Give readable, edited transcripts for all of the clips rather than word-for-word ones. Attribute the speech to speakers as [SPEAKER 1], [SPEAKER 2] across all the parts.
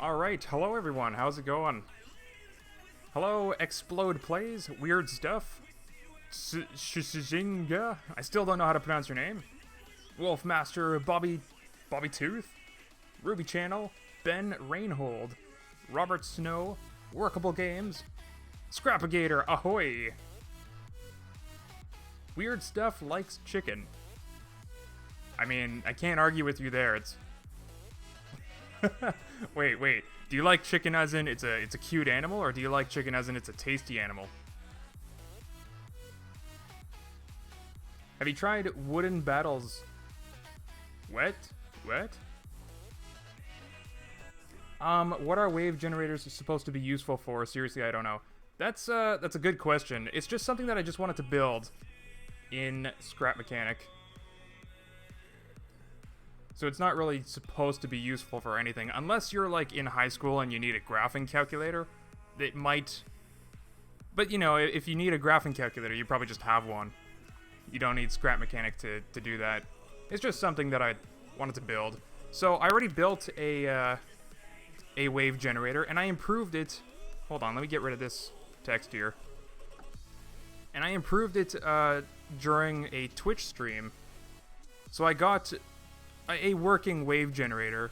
[SPEAKER 1] Alright, hello everyone, how's it going? Hello, Explode Plays, Weird Stuff, Shishinga, I still don't know how to pronounce your name, Wolfmaster, Bobby Tooth, Ruby Channel, Ben Rainhold, Robert Snow, Workable Games, Scrapagator, ahoy! Weird Stuff likes chicken. I mean, I can't argue with you there, it's... wait. Do you like chicken as in it's a cute animal, or do you like chicken as in it's a tasty animal? Have you tried wooden battles? What? What are wave generators supposed to be useful for? Seriously, I don't know. That's a good question. It's just something that I just wanted to build in Scrap Mechanic. So it's not really supposed to be useful for anything. Unless you're, like, in high school and you need a graphing calculator, it might... But, you know, if you need a graphing calculator, you probably just have one. You don't need Scrap Mechanic to do that. It's just something that I wanted to build. So I already built a wave generator, and I improved it... Hold on, let me get rid of this text here. And I improved it during a Twitch stream. So I got... a working wave generator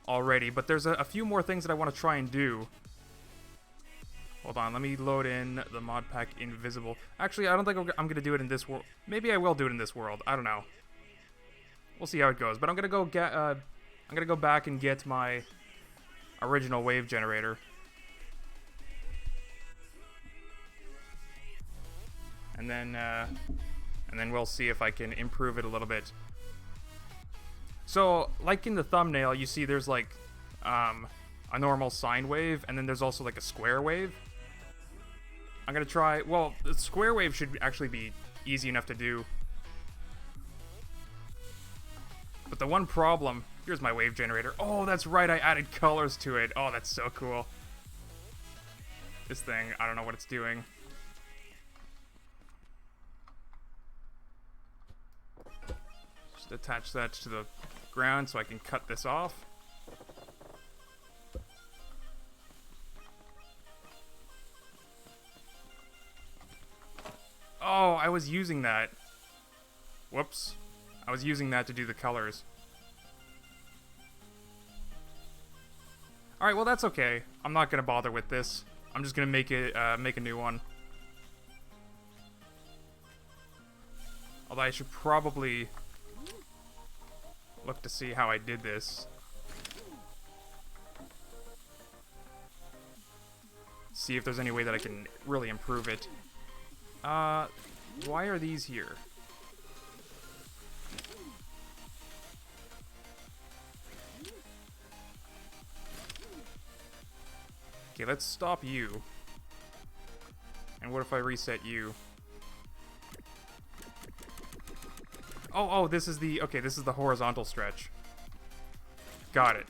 [SPEAKER 1] already, but there's a few more things that I want to try and do. Hold on, let me load in the Modpack Invisible. Actually, I don't think I'm going to do it in this world. Maybe I will do it in this world. I don't know. We'll see how it goes. But I'm going to go back and get my original wave generator. And then we'll see if I can improve it a little bit. So, like in the thumbnail, you see there's like a normal sine wave, and then there's also like a square wave. I'm gonna try, well, the square wave should actually be easy enough to do. But the one problem, here's my wave generator. Oh, that's right, I added colors to it. Oh, that's so cool. This thing, I don't know what it's doing. Just attach that to the ground so I can cut this off. Oh, I was using that. Whoops. I was using that to do the colors. Alright, well that's okay. I'm not gonna bother with this. I'm just gonna make a new one. Although I should probably look to see how I did this. See if there's any way that I can really improve it. Why are these here? Okay, let's stop you. And what if I reset you? Oh, this is the... Okay, this is the horizontal stretch. Got it.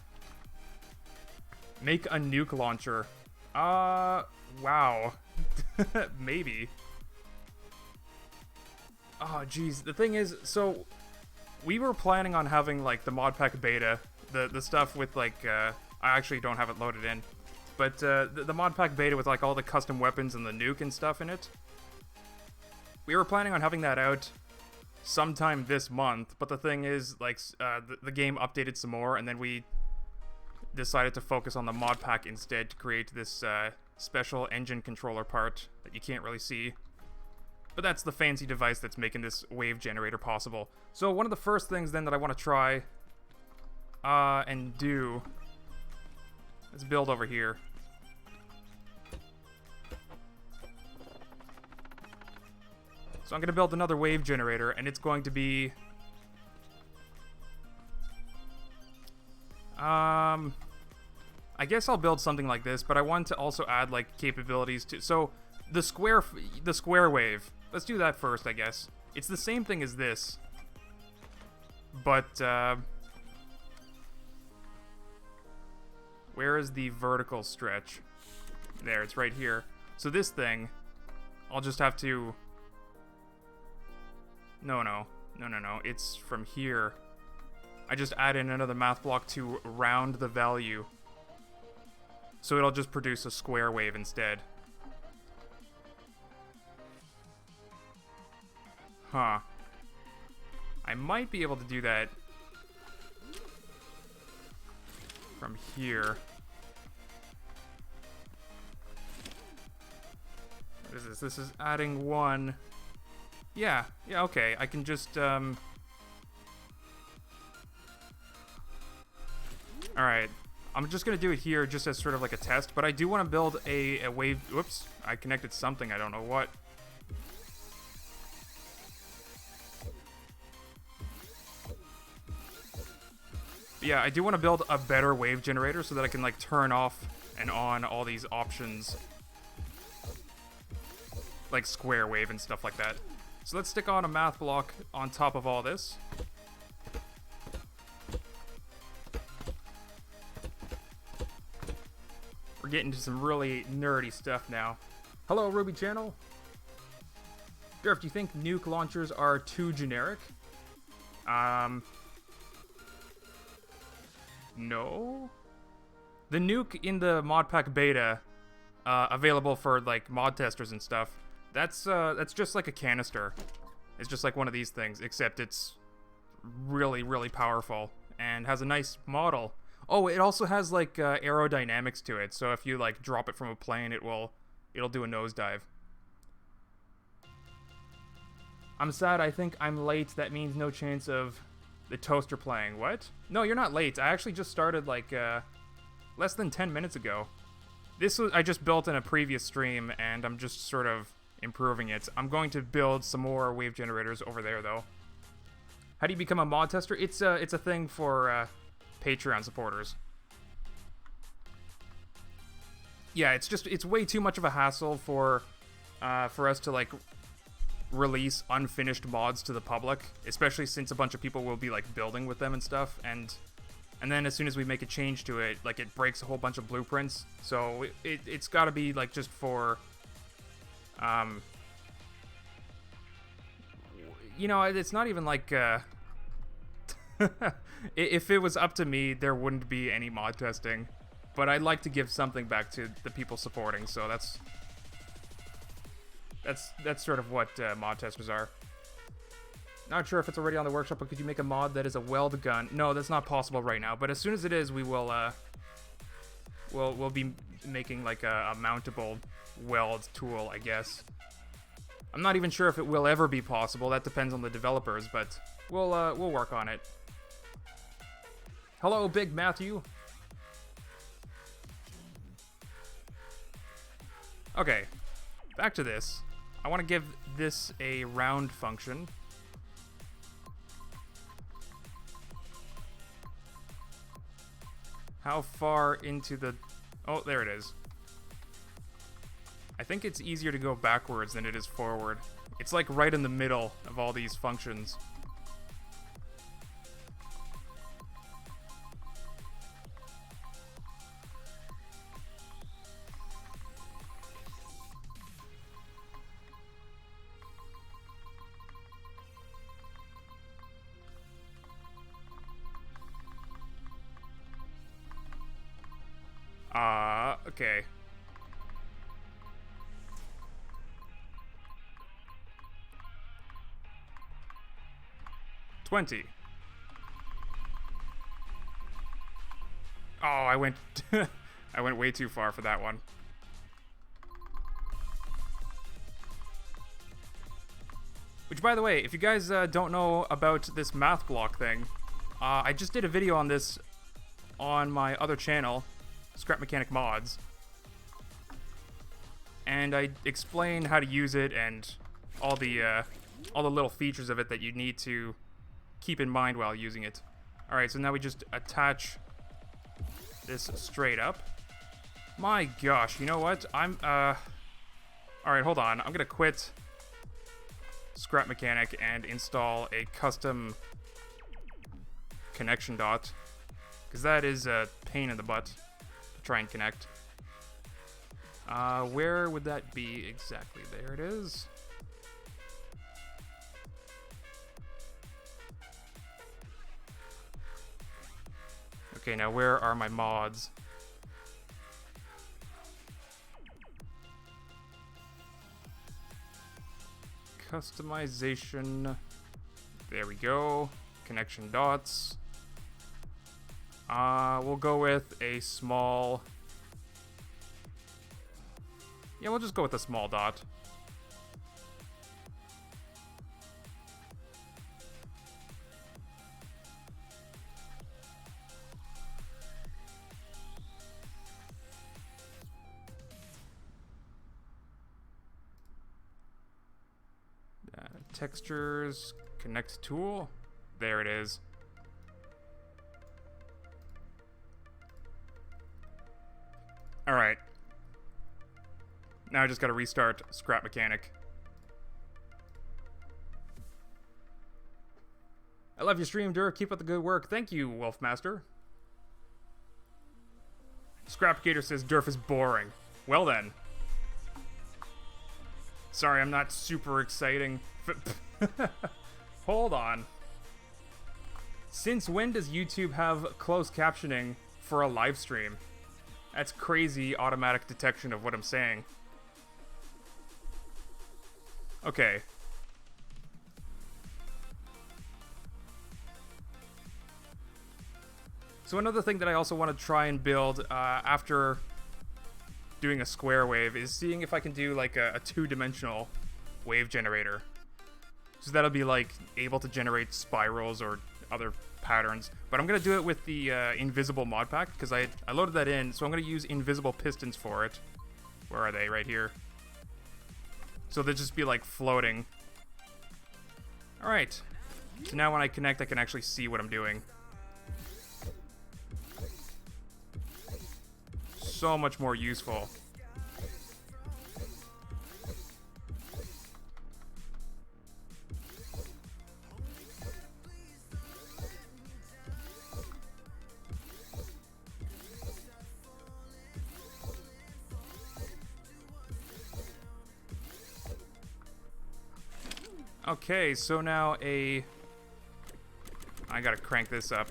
[SPEAKER 1] Make a nuke launcher. Wow. Maybe. Oh, geez. The thing is, so... We were planning on having, like, the Modpack beta. The stuff with, like, I actually don't have it loaded in. But, the Modpack beta with, like, all the custom weapons and the nuke and stuff in it. We were planning on having that out sometime this month, but the thing is, like, the game updated some more, and then we decided to focus on the Modpack instead to create this special engine controller part that you can't really see. But that's the fancy device that's making this wave generator possible. So one of the first things then that I want to try and do is build over here. So I'm going to build another wave generator, and it's going to be... I guess I'll build something like this, but I want to also add, like, capabilities to... So, the square wave. Let's do that first, I guess. It's the same thing as this. But, where is the vertical stretch? There, it's right here. So this thing, I'll just have to... No. It's from here. I just add in another math block to round the value. So it'll just produce a square wave instead. Huh. I might be able to do that from here. What is this? This is adding 1. Yeah, okay. I can just, Alright. I'm just gonna do it here just as sort of like a test, but I do want to build a wave... Whoops. I connected something. I don't know what. Yeah, I do want to build a better wave generator so that I can, like, turn off and on all these options. Like square wave and stuff like that. So let's stick on a math block on top of all this. We're getting to some really nerdy stuff now. Hello, Ruby channel. Durf, do you think nuke launchers are too generic? No. The nuke in the Modpack beta, available for like mod testers and stuff, that's just like a canister. It's just like one of these things, except it's really, really powerful and has a nice model. Oh, it also has like aerodynamics to it, so if you like drop it from a plane, it'll do a nosedive. I'm sad. I think I'm late. That means no chance of the toaster playing. What? No, you're not late. I actually just started like less than 10 minutes ago. This was I just built in a previous stream, and I'm just sort of improving it. I'm going to build some more wave generators over there, though. How do you become a mod tester? It's a thing for Patreon supporters. Yeah, it's way too much of a hassle for us to like release unfinished mods to the public, especially since a bunch of people will be like building with them and stuff, and then as soon as we make a change to it, like it breaks a whole bunch of blueprints. So it's got to be like just for you know, it's not even like if it was up to me, there wouldn't be any mod testing, but I'd like to give something back to the people supporting, so that's sort of what mod testers are. Not sure if it's already on the workshop, but could you make a mod that is a weld gun? No, that's not possible right now, but as soon as it is, we will we'll be making like a mountable weld tool, I guess. I'm not even sure if it will ever be possible. That depends on the developers, but we'll work on it. Hello, Big Matthew. Okay, back to this. I want to give this a round function. How far into the... Oh, there it is. I think it's easier to go backwards than it is forward. It's like right in the middle of all these functions. Okay. $20. Oh, I went I went way too far for that one. Which, by the way, if you guys don't know about this math block thing, I just did a video on this on my other channel, Scrap Mechanic Mods, and I explain how to use it and all the little features of it that you need to keep in mind while using it. All right, so now we just attach this straight up. My gosh, you know what? All right, hold on. I'm gonna quit Scrap Mechanic and install a custom connection dot, because that is a pain in the butt to try and connect. Where would that be exactly? There it is. Okay, now where are my mods? Customization. There we go. Connection dots. We'll go with a small... Yeah, we'll just go with a small dot. Textures, connect tool. There it is. All right. Now I just gotta restart Scrap Mechanic. I love your stream, Durf. Keep up the good work. Thank you, Wolfmaster. Scrapgator says Durf is boring. Well then. Sorry, I'm not super exciting. Hold on. Since when does YouTube have closed captioning for a live stream? That's crazy automatic detection of what I'm saying. Okay. So another thing that I also want to try and build after doing a square wave is seeing if I can do like a two-dimensional wave generator. So that'll be like able to generate spirals or other patterns. But I'm going to do it with the invisible mod pack because I loaded that in. So I'm going to use invisible pistons for it. Where are they? Right here. So they'll just be like floating. Alright. So now when I connect, I can actually see what I'm doing. So much more useful. Okay, so now I gotta crank this up.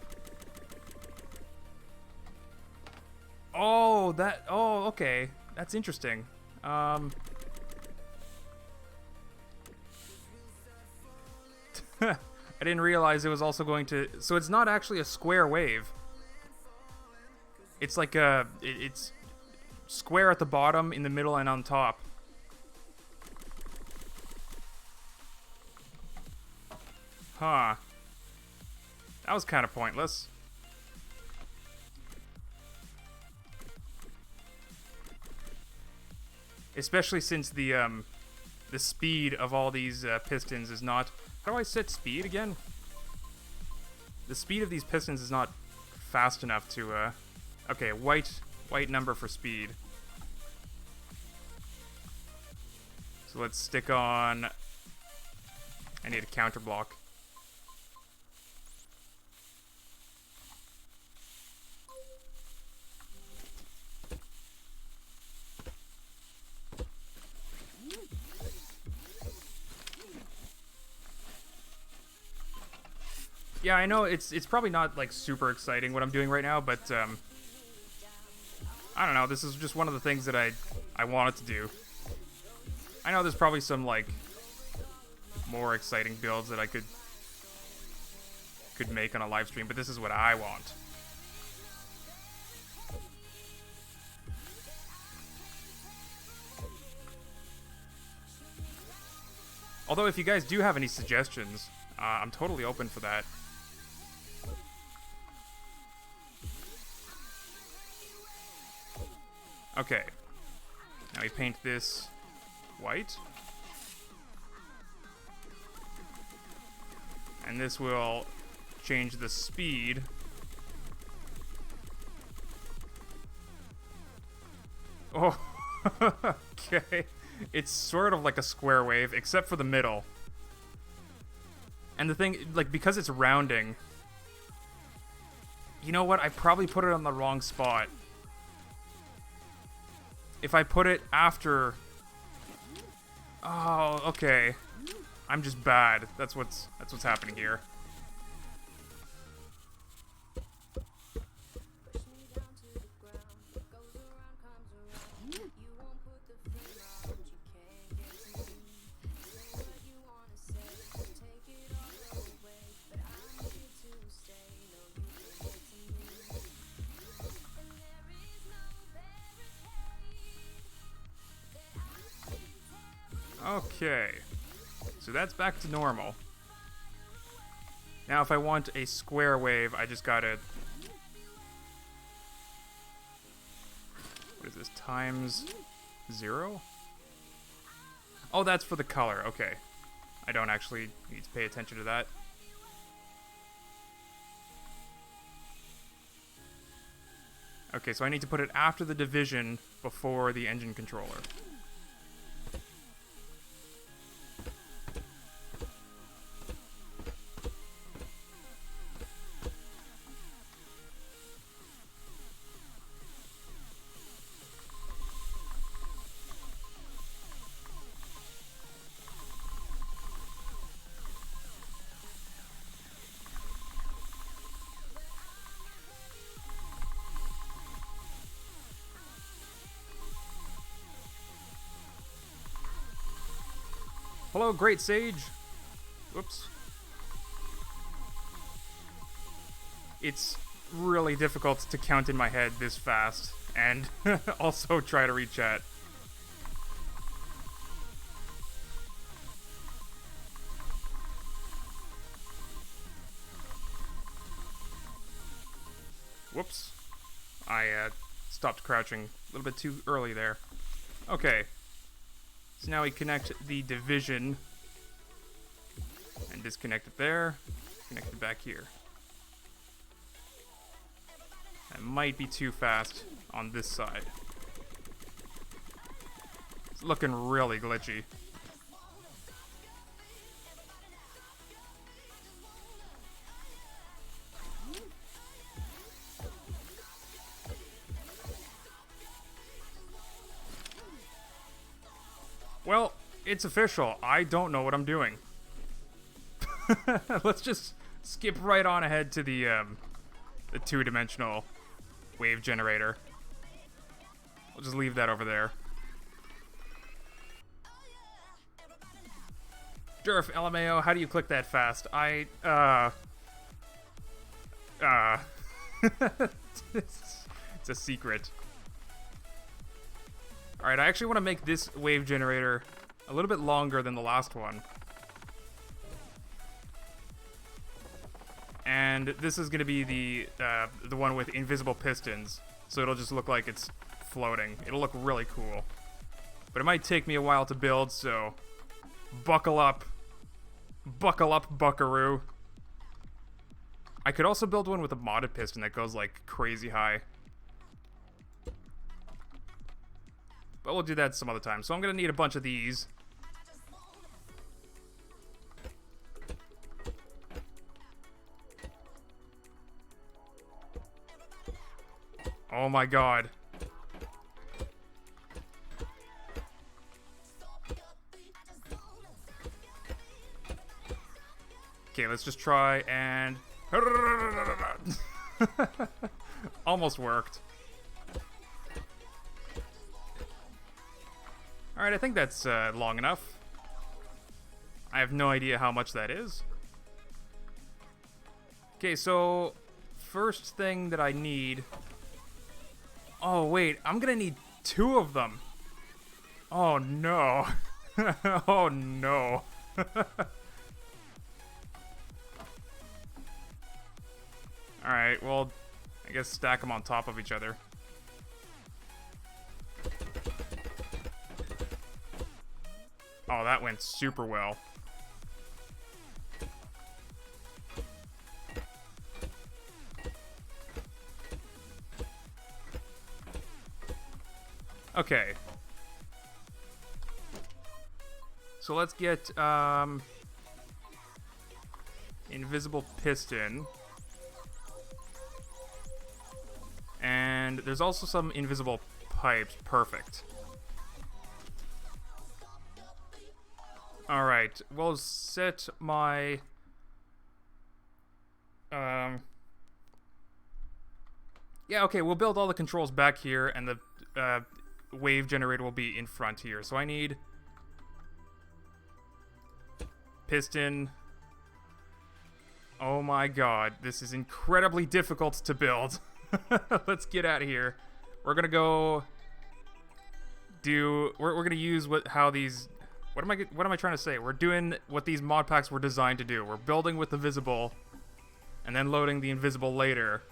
[SPEAKER 1] Oh, okay. That's interesting. I didn't realize it was also going to... So it's not actually a square wave. It's like it's square at the bottom, in the middle, and on top. Huh. That was kind of pointless. Especially since the speed of all these pistons is not... How do I set speed again? The speed of these pistons is not fast enough to... Okay, white number for speed. So let's stick on... I need a counter block. Yeah, I know it's probably not like super exciting what I'm doing right now, but I don't know, this is just one of the things that I wanted to do. I know there's probably some like more exciting builds that I could make on a live stream, but this is what I want. Although if you guys do have any suggestions, I'm totally open for that. Okay. Now we paint this white. And this will change the speed. Oh, okay. It's sort of like a square wave, except for the middle. And the thing, like, because it's rounding... You know what? I probably put it on the wrong spot. If I put it after... Oh, okay. I'm just bad. That's what's happening here. Okay. So that's back to normal. Now if I want a square wave, I just gotta... What is this? Times 0? Oh, that's for the color. Okay. I don't actually need to pay attention to that. Okay, so I need to put it after the division, before the engine controller. Hello, Great Sage. Whoops. It's really difficult to count in my head this fast, and also try to read chat. Whoops. I stopped crouching a little bit too early there. Okay. So now we connect the division and disconnect it there, connect it back here. That might be too fast on this side. It's looking really glitchy. Well, it's official. I don't know what I'm doing. Let's just skip right on ahead to the two-dimensional wave generator. I'll just leave that over there. Durf, LMAO, how do you click that fast? It's a secret. Alright, I actually want to make this wave generator a little bit longer than the last one. And this is going to be the one with invisible pistons, so it'll just look like it's floating. It'll look really cool. But it might take me a while to build, so buckle up. Buckle up, buckaroo. I could also build one with a modded piston that goes like crazy high. But we'll do that some other time. So I'm going to need a bunch of these. Oh my god. Okay, let's just try and... Almost worked. Alright, I think that's long enough. I have no idea how much that is. Okay, so first thing that I need... Oh, wait, I'm gonna need 2 of them. Oh, no. Oh, no. Alright, well, I guess stack them on top of each other. Oh, that went super well. Okay. So let's get, invisible piston. And there's also some invisible pipes. Perfect. Alright, we'll set my... Yeah, okay, we'll build all the controls back here, and the wave generator will be in front here. So I need... piston. Oh my god, this is incredibly difficult to build. Let's get out of here. We're gonna go... We're gonna use how these What am I trying to say? We're doing what these mod packs were designed to do. We're building with the visible, and then loading the invisible later.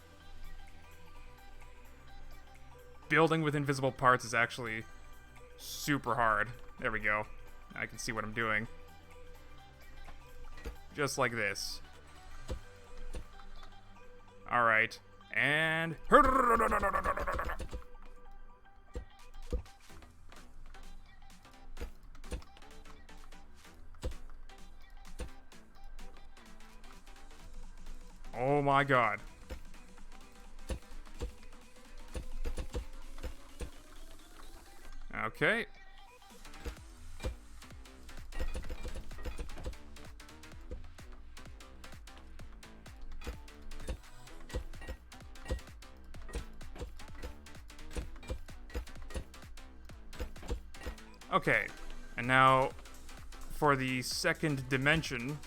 [SPEAKER 1] Building with invisible parts is actually super hard. There we go. I can see what I'm doing. Just like this. Alright. And... oh my god. Okay. Okay, and now for the second dimension,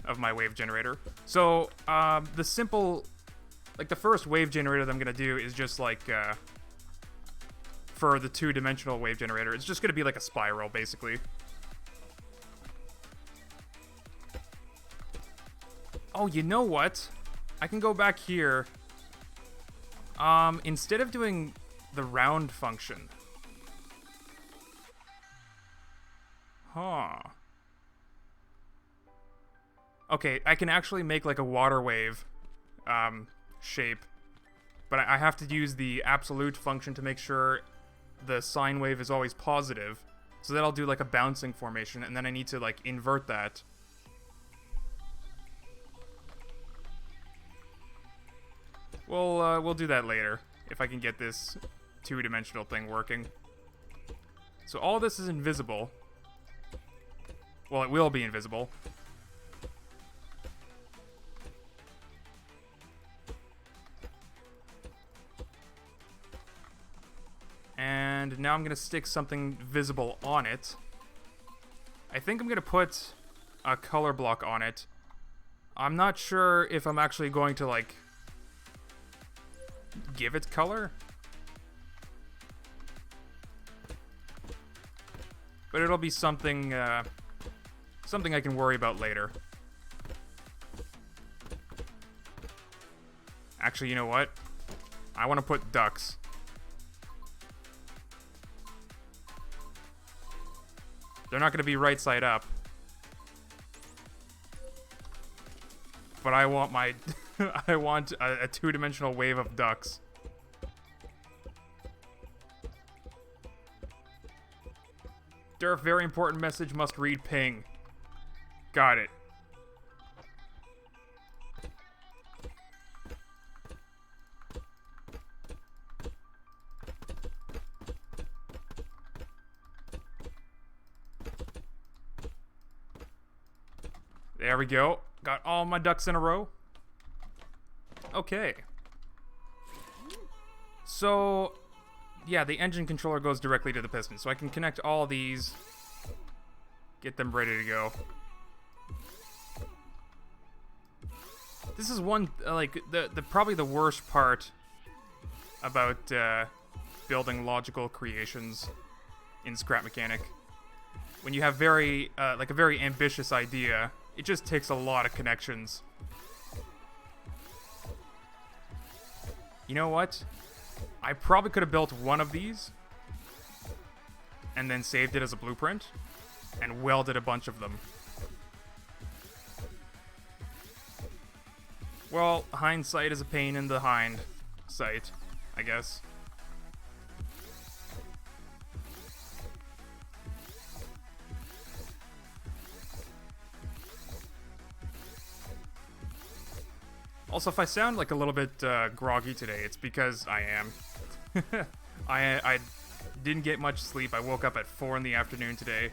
[SPEAKER 1] of my wave generator. So, the simple, like the first wave generator that I'm gonna do is just like, for the two-dimensional wave generator, it's just gonna be like a spiral, basically. Oh, you know what? I can go back here. Instead of doing the round function. Huh. Okay, I can actually make like a water wave shape, but I have to use the absolute function to make sure the sine wave is always positive. So that'll do like a bouncing formation, and then I need to like invert that. We'll do that later if I can get this two-dimensional thing working. So all this is invisible. Well, it will be invisible. And now I'm going to stick something visible on it. I think I'm going to put a color block on it. I'm not sure if I'm actually going to, like, give it color. But it'll be something, something I can worry about later. Actually, you know what? I want to put ducks. They're not going to be right side up. But I want my... I want a two-dimensional wave of ducks. Durf, very important message, must read ping. Got it. There we go. Got all my ducks in a row. Okay. So, yeah, the engine controller goes directly to the piston. So I can connect all these, get them ready to go. This is one, like, probably the worst part about building logical creations in Scrap Mechanic. When you have like a very ambitious idea, it just takes a lot of connections. You know what? I probably could have built one of these and then saved it as a blueprint and welded a bunch of them. Well, hindsight is a pain in the hindsight, I guess. Also, if I sound like a little bit groggy today, it's because I am. I didn't get much sleep. I woke up at 4 in the afternoon today.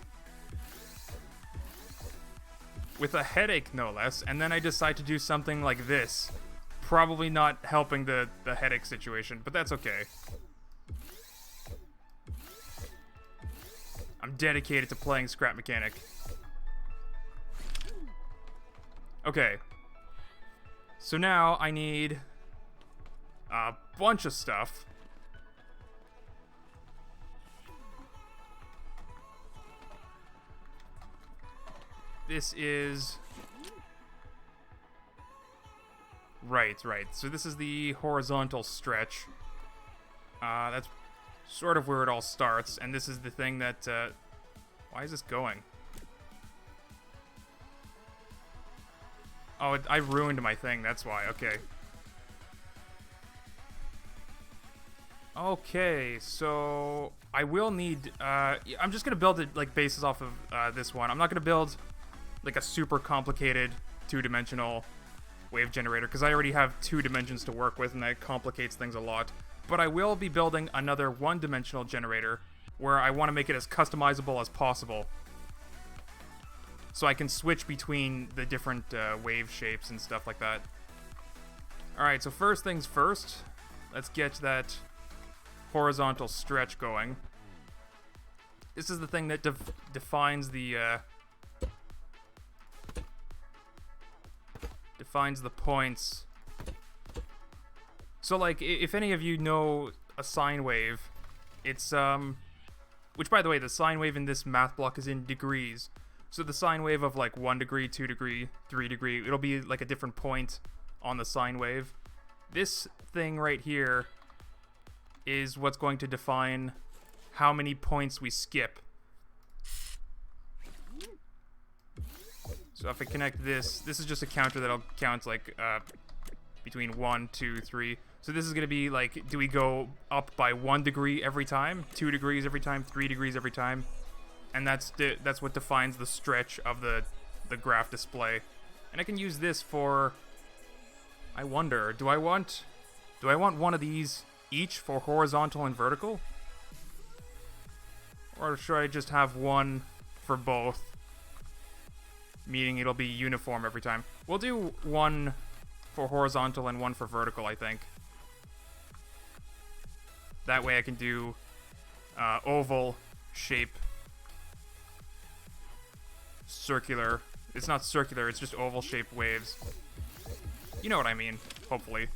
[SPEAKER 1] With a headache, no less, and then I decide to do something like this. Probably not helping the headache situation, but that's okay. I'm dedicated to playing Scrap Mechanic. Okay. So now I need a bunch of stuff. this is... Right. So this is the horizontal stretch. That's sort of where it all starts, and this is the thing that... why is this going? Oh, I ruined my thing, that's why, okay. Okay, so I will need, I'm just gonna build it, like, bases off of this one. I'm not gonna build, like, a super complicated two-dimensional wave generator, because I already have 2 dimensions to work with, and that complicates things a lot. But I will be building another one-dimensional generator, where I want to make it as customizable as possible. So I can switch between the different wave shapes and stuff like that. Alright, so first things first, let's get that horizontal stretch going. This is the thing that defines the points. So, like, if any of you know a sine wave, it's which, by the way, the sine wave in this math block is in degrees. So the sine wave of like 1 degree, 2 degree, 3 degree, it'll be like a different point on the sine wave. This thing right here is what's going to define how many points we skip. So if I connect this is just a counter that'll count like between 1, 2, 3. So this is going to be like, do we go up by 1 degree every time, 2 degrees every time, 3 degrees every time? And that's what defines the stretch of the graph display. And I can use this for, I wonder, do I want one of these each for horizontal and vertical? Or should I just have one for both? Meaning it'll be uniform every time. We'll do one for horizontal and one for vertical, I think. That way I can do oval, shape, circular. It's not circular, it's just oval shaped waves. You know what I mean, hopefully.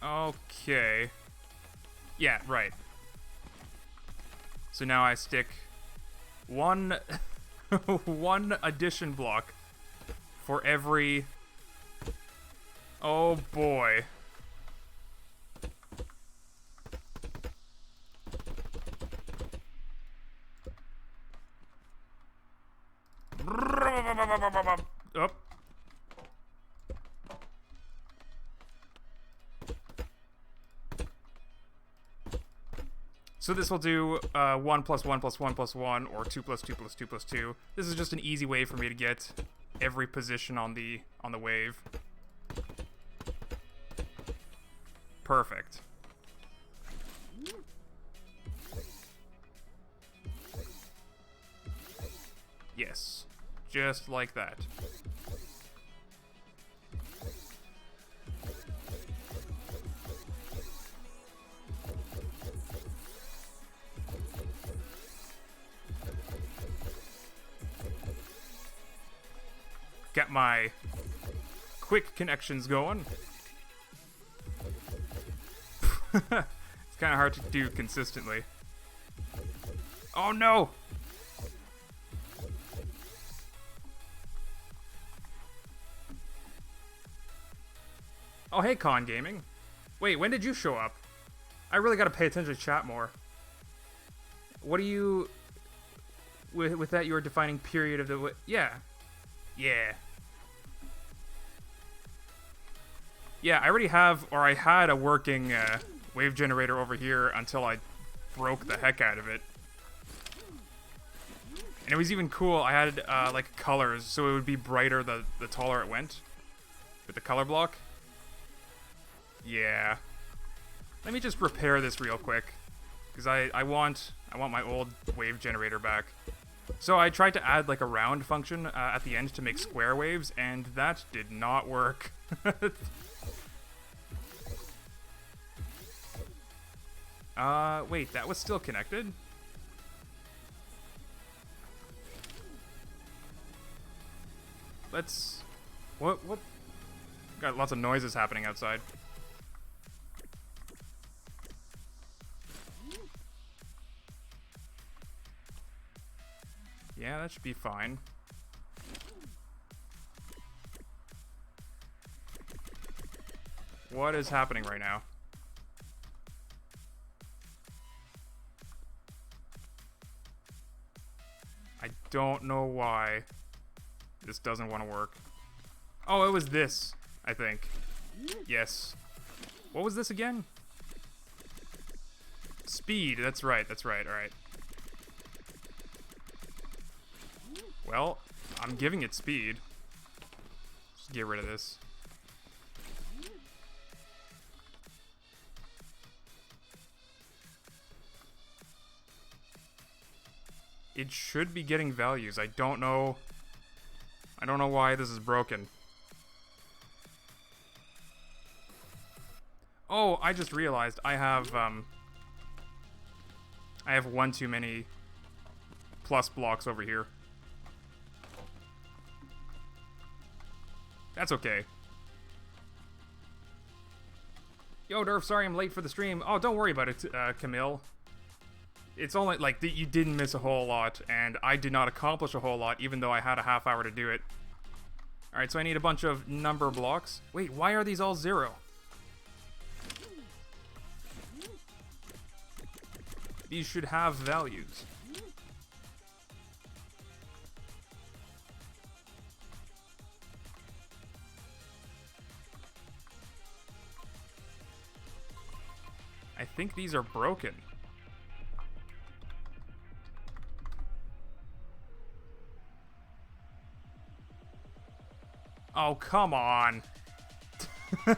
[SPEAKER 1] Okay. Yeah, right. So now I stick one one addition block for every... Oh boy. Up. So this will do 1 plus 1 plus 1 plus 1, or 2 plus 2 plus 2 plus 2. This is just an easy way for me to get every position on the wave. Perfect. Yes, just like that. Got my quick connections going. It's kind of hard to do consistently. Oh no! Oh hey, Con Gaming. Wait, when did you show up? I really gotta pay attention to chat more. What do you... With that, you were defining period of the... Yeah. Yeah. Yeah, I already have, or I had a working wave generator over here until I broke the heck out of it. And it was even cool, I had like colors, so it would be brighter the taller it went. With the color block. Yeah. Let me just repair this real quick. Because I want my old wave generator back. So I tried to add like a round function at the end to make square waves, and that did not work. Wait, that was still connected? Let's... What? Got lots of noises happening outside. that should be fine. What is happening right now? I don't know why this doesn't want to work. Oh, it was this, I think. Yes. What was this again? Speed, that's right, alright. Well, I'm giving it speed. Just get rid of this. It should be getting values. I don't know why this is broken. Oh, I just realized I have one too many plus blocks over here. That's okay. Yo, Durf, sorry I'm late for the stream. Oh, don't worry about it, Camille. It's only, like, you didn't miss a whole lot, and I did not accomplish a whole lot, even though I had a half hour to do it. Alright, so I need a bunch of number blocks. Wait, why are these all 0? These should have values. I think these are broken. Oh, come on.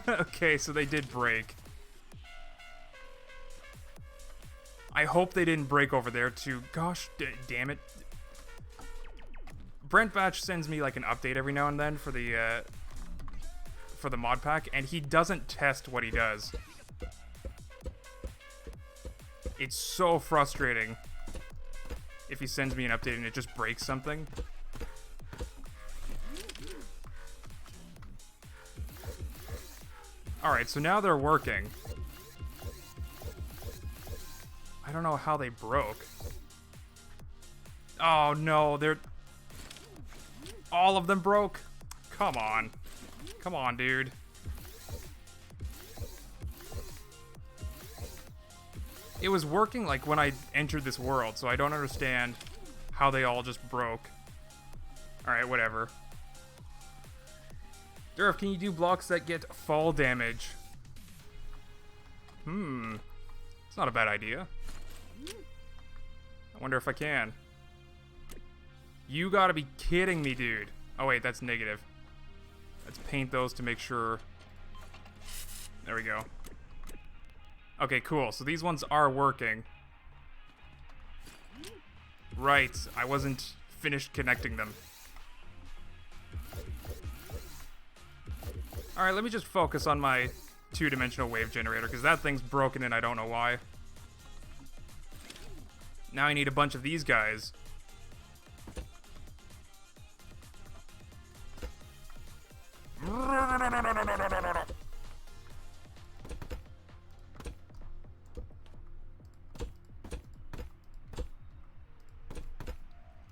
[SPEAKER 1] Okay, so they did break. I hope they didn't break over there too. Gosh, damn it. Brent Batch sends me like an update every now and then for the Modpack, and he doesn't test what he does. It's so frustrating if he sends me an update and it just breaks something. Alright, so now they're working. I don't know how they broke. Oh no, they're... all of them broke? Come on. Come on, dude. It was working like when I entered this world, so I don't understand how they all just broke. Alright, whatever. Durf, can you do blocks that get fall damage? It's not a bad idea. I wonder if I can. You gotta be kidding me, dude. Oh wait, that's negative. Let's paint those to make sure. There we go. Okay, cool. So these ones are working. Right, I wasn't finished connecting them. Alright, let me just focus on my two-dimensional wave generator, because that thing's broken and I don't know why. Now I need a bunch of these guys.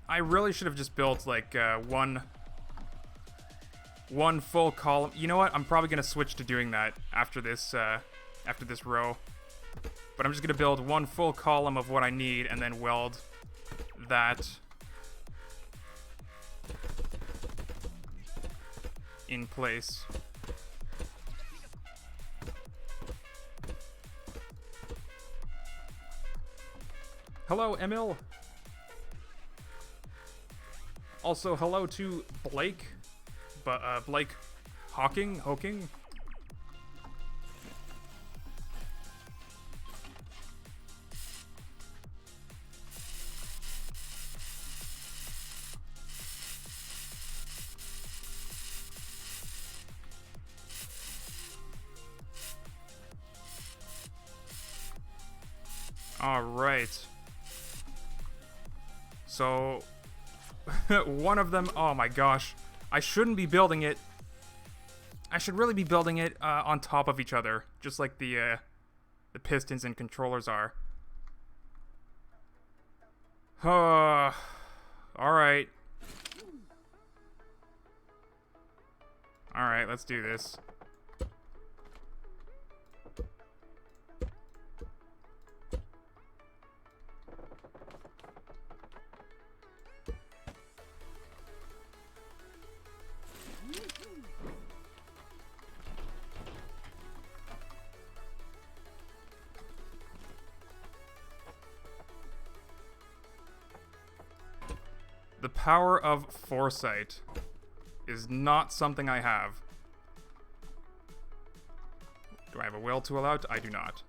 [SPEAKER 1] I really should have just built, like, one full column. You know what? I'm probably gonna switch to doing that after this row. But I'm just gonna build one full column of what I need and then weld that in place. Hello, Emil. Also, hello to Blake. Blake Hawking? Alright. So, one of them, oh my gosh. I shouldn't be building it. I should really be building it on top of each other, just like the pistons and controllers are. Oh Alright. Alright, let's do this. The power of foresight is not something I have. Do I have a will to allow it? I do not.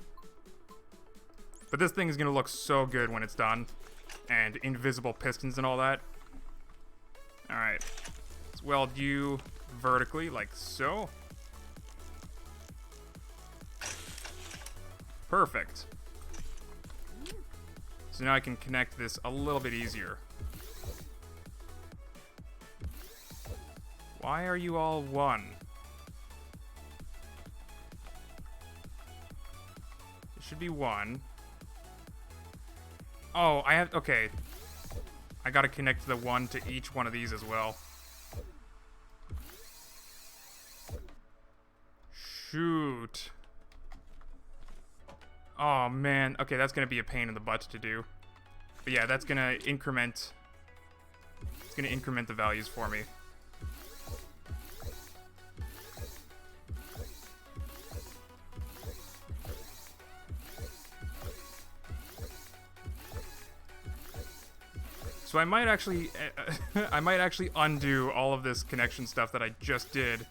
[SPEAKER 1] But this thing is going to look so good when it's done. And invisible pistons and all that. Alright. Let's weld you vertically, like so. Perfect. So now I can connect this a little bit easier. Why are you all one? It should be one. Oh, I have... Okay. I gotta connect the one to each one of these as well. Shoot. Oh, man. Okay, that's gonna be a pain in the butt to do. But yeah, that's gonna increment... It's gonna increment the values for me. So I might actually, undo all of this connection stuff that I just did.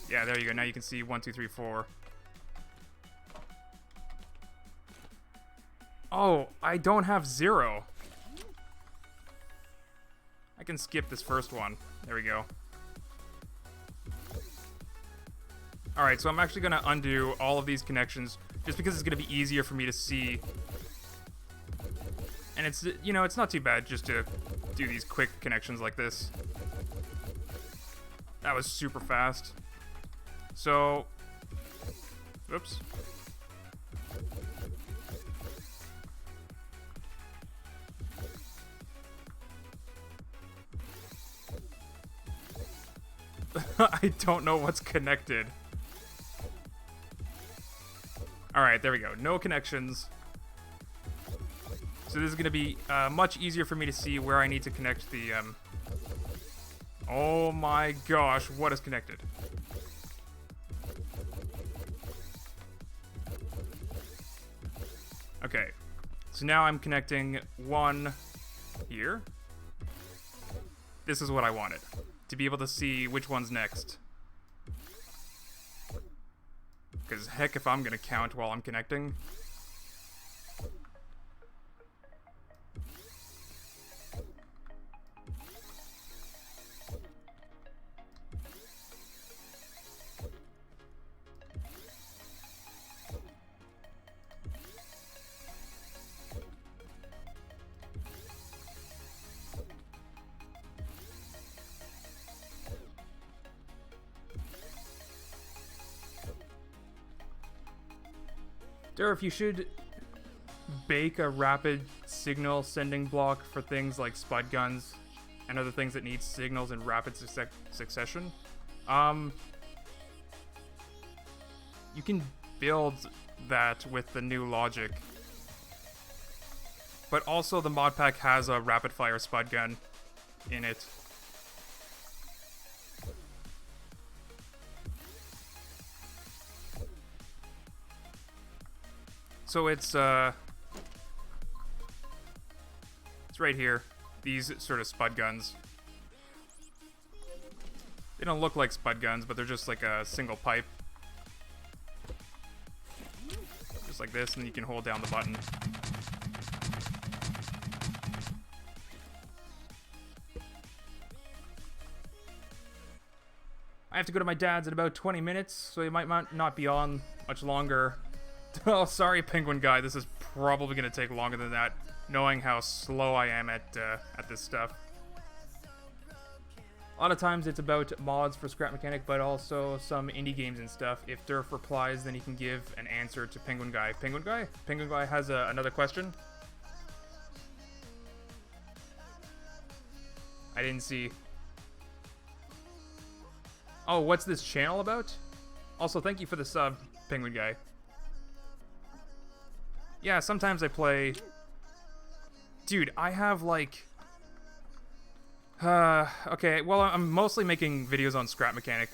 [SPEAKER 1] Yeah, there you go. Now you can see 1, 2, 3, 4. Oh, I don't have 0. I can skip this first one. There we go. Alright, so I'm actually going to undo all of these connections just because it's going to be easier for me to see. And it's, you know, it's not too bad just to do these quick connections like this. That was super fast. So, oops. I don't know what's connected. Alright, there we go. No connections. So this is going to be much easier for me to see where I need to connect the... Oh my gosh, what is connected? Okay, so now I'm connecting one here. This is what I wanted, to be able to see which one's next. Because heck if I'm going to count while I'm connecting. Durf, you should bake a rapid signal sending block for things like spud guns and other things that need signals in rapid succession. You can build that with the new logic. But also the Modpack has a rapid fire spud gun in it. So it's right here. These sort of spud guns. They don't look like spud guns, but they're just like a single pipe. Just like this, and then you can hold down the button. I have to go to my dad's in about 20 minutes, so it might not be on much longer. Oh, sorry, Penguin Guy. This is probably going to take longer than that, knowing how slow I am at this stuff. A lot of times it's about mods for Scrap Mechanic, but also some indie games and stuff. If Durf replies, then he can give an answer to Penguin Guy. Penguin Guy? Penguin Guy has another question. didn't see. Oh, what's this channel about? Also, thank you for the sub, Penguin Guy. Yeah, sometimes I play... Dude, I have, like... okay, well, I'm mostly making videos on Scrap Mechanic.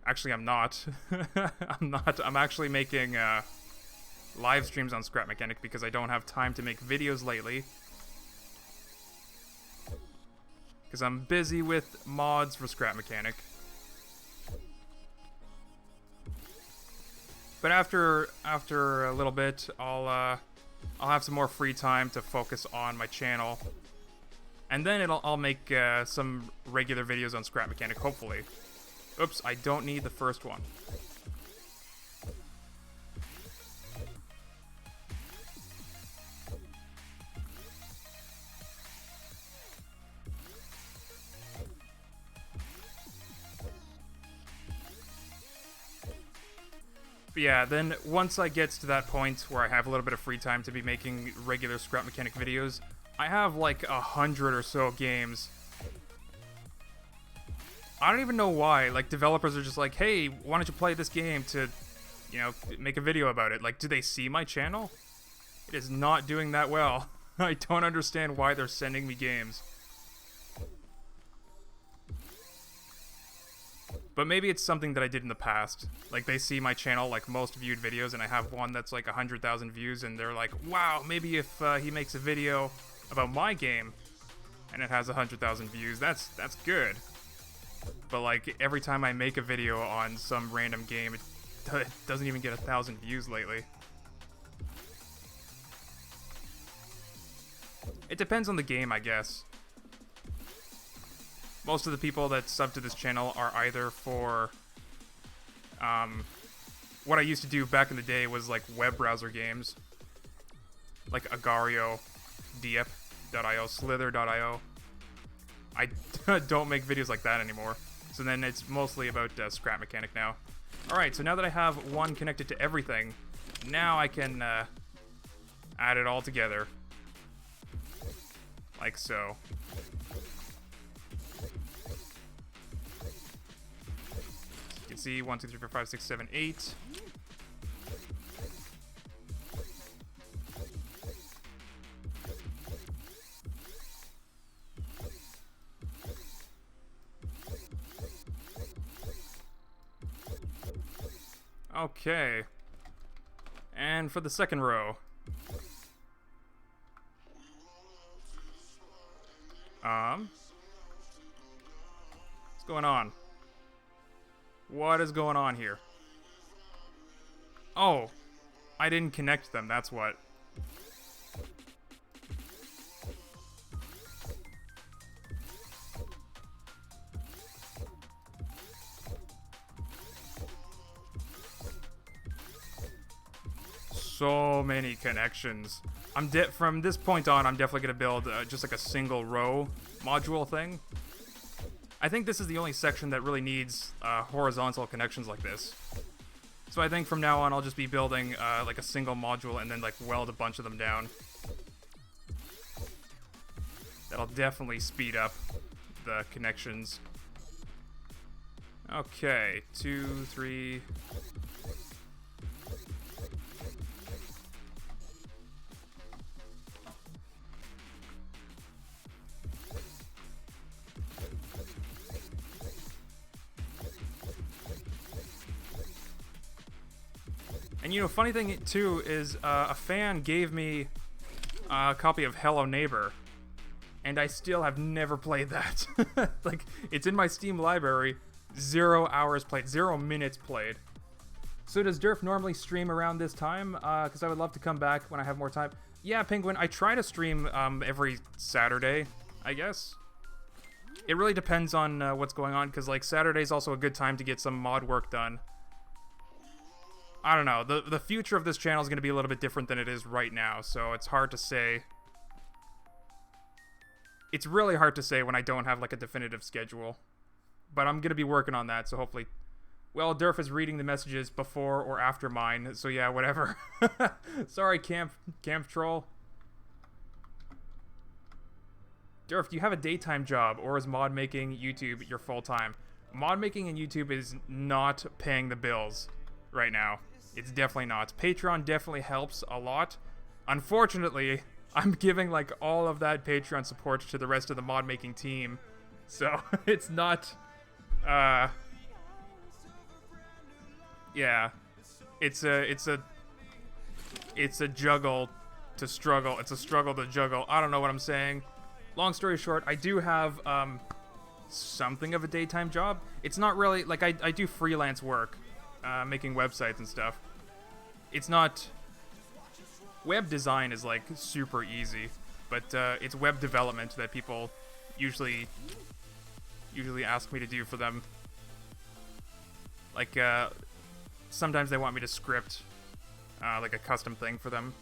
[SPEAKER 1] Actually, I'm not. I'm not. I'm actually making, live streams on Scrap Mechanic because I don't have time to make videos lately. Because I'm busy with mods for Scrap Mechanic. But after a little bit, I'll have some more free time to focus on my channel. And then I'll make some regular videos on Scrap Mechanic, hopefully. Oops, I don't need the first one. But yeah, then once I get to that point where I have a little bit of free time to be making regular Scrap Mechanic videos, I have like 100 or so games. I don't even know why. Like, developers are just like, hey, why don't you play this game to, you know, make a video about it? Like, do they see my channel? It is not doing that well. I don't understand why they're sending me games. But maybe it's something that I did in the past. Like, they see my channel, like, most viewed videos, and I have one that's like 100,000 views, and they're like, wow, maybe if he makes a video about my game, and it has 100,000 views, that's good. But, like, every time I make a video on some random game, it doesn't even get 1,000 views lately. It depends on the game, I guess. Most of the people that sub to this channel are either for, what I used to do back in the day was, like, web browser games. Like Agario, Diep.io, Slither.io. I don't make videos like that anymore. So then it's mostly about Scrap Mechanic now. Alright, so now that I have one connected to everything, now I can add it all together. Like so. You can see 1, 2, 3, 4, 5, 6, 7, 8. Okay. And for the second row. What's going on? What is going on here? Oh, I didn't connect them, that's what. So many connections. From this point on, I'm definitely gonna build just like a single row module thing. I think this is the only section that really needs horizontal connections like this. So I think from now on, I'll just be building like a single module and then like weld a bunch of them down. That'll definitely speed up the connections. Okay, 2, 3. And you know, funny thing too is a fan gave me a copy of Hello Neighbor, and I still have never played that. Like, it's in my Steam library, 0 hours played, 0 minutes played. So does Durf normally stream around this time? Because I would love to come back when I have more time. Yeah, Penguin, I try to stream every Saturday, I guess. It really depends on what's going on, because like Saturday's also a good time to get some mod work done. I don't know, the future of this channel is going to be a little bit different than it is right now, so it's hard to say. It's really hard to say when I don't have like a definitive schedule. But I'm going to be working on that, so hopefully... Well, Durf is reading the messages before or after mine, so yeah, whatever. Sorry, Camp Troll. Durf, do you have a daytime job, or is mod making YouTube your full time? Mod making and YouTube is not paying the bills right now. It's definitely not. Patreon definitely helps a lot. Unfortunately, I'm giving like all of that Patreon support to the rest of the mod making team, so it's not. Yeah, it's a juggle to struggle. It's a struggle to juggle. I don't know what I'm saying. Long story short, I do have something of a daytime job. It's not really like I do freelance work, making websites and stuff. It's not. Web design is like super easy, but it's web development that people usually ask me to do for them. Like sometimes they want me to script like a custom thing for them.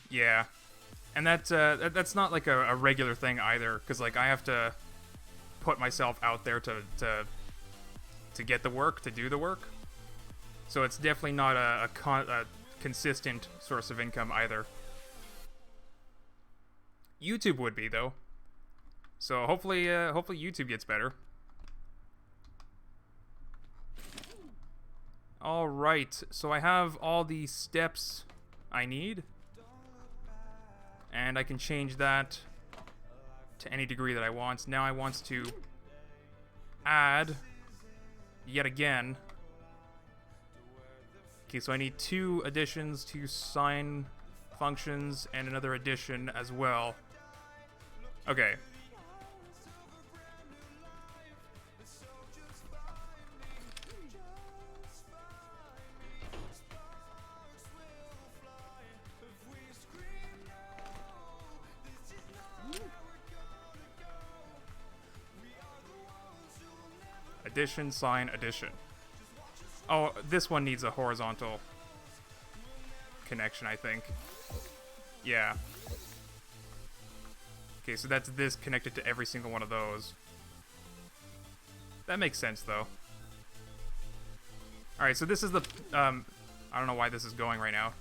[SPEAKER 1] Yeah, and that's not like a regular thing either, because like I have to put myself out there to get the work, to do the work. So it's definitely not a consistent source of income either. YouTube would be though. So hopefully YouTube gets better. All right, so I have all the steps I need, and I can change that to any degree that I want. Now I want to add yet again. Okay, so I need 2 additions, 2 sign functions, and another addition as well. Okay. Addition, sign, addition. Oh, this one needs a horizontal connection, I think. Yeah. Okay, so that's this connected to every single one of those. That makes sense, though. Alright, so this is the... I don't know why this is going right now.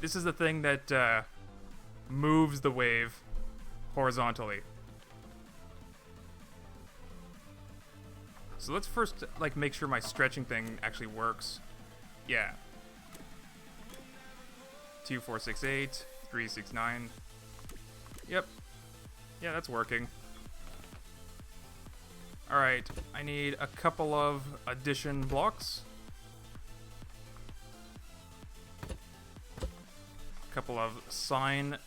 [SPEAKER 1] This is the thing that moves the wave horizontally. So let's first, like, make sure my stretching thing actually works. Yeah. 2, 4, 6, 8, 3, 6, 9. Yep. Yeah, that's working. Alright, I need a couple of addition blocks. A couple of sign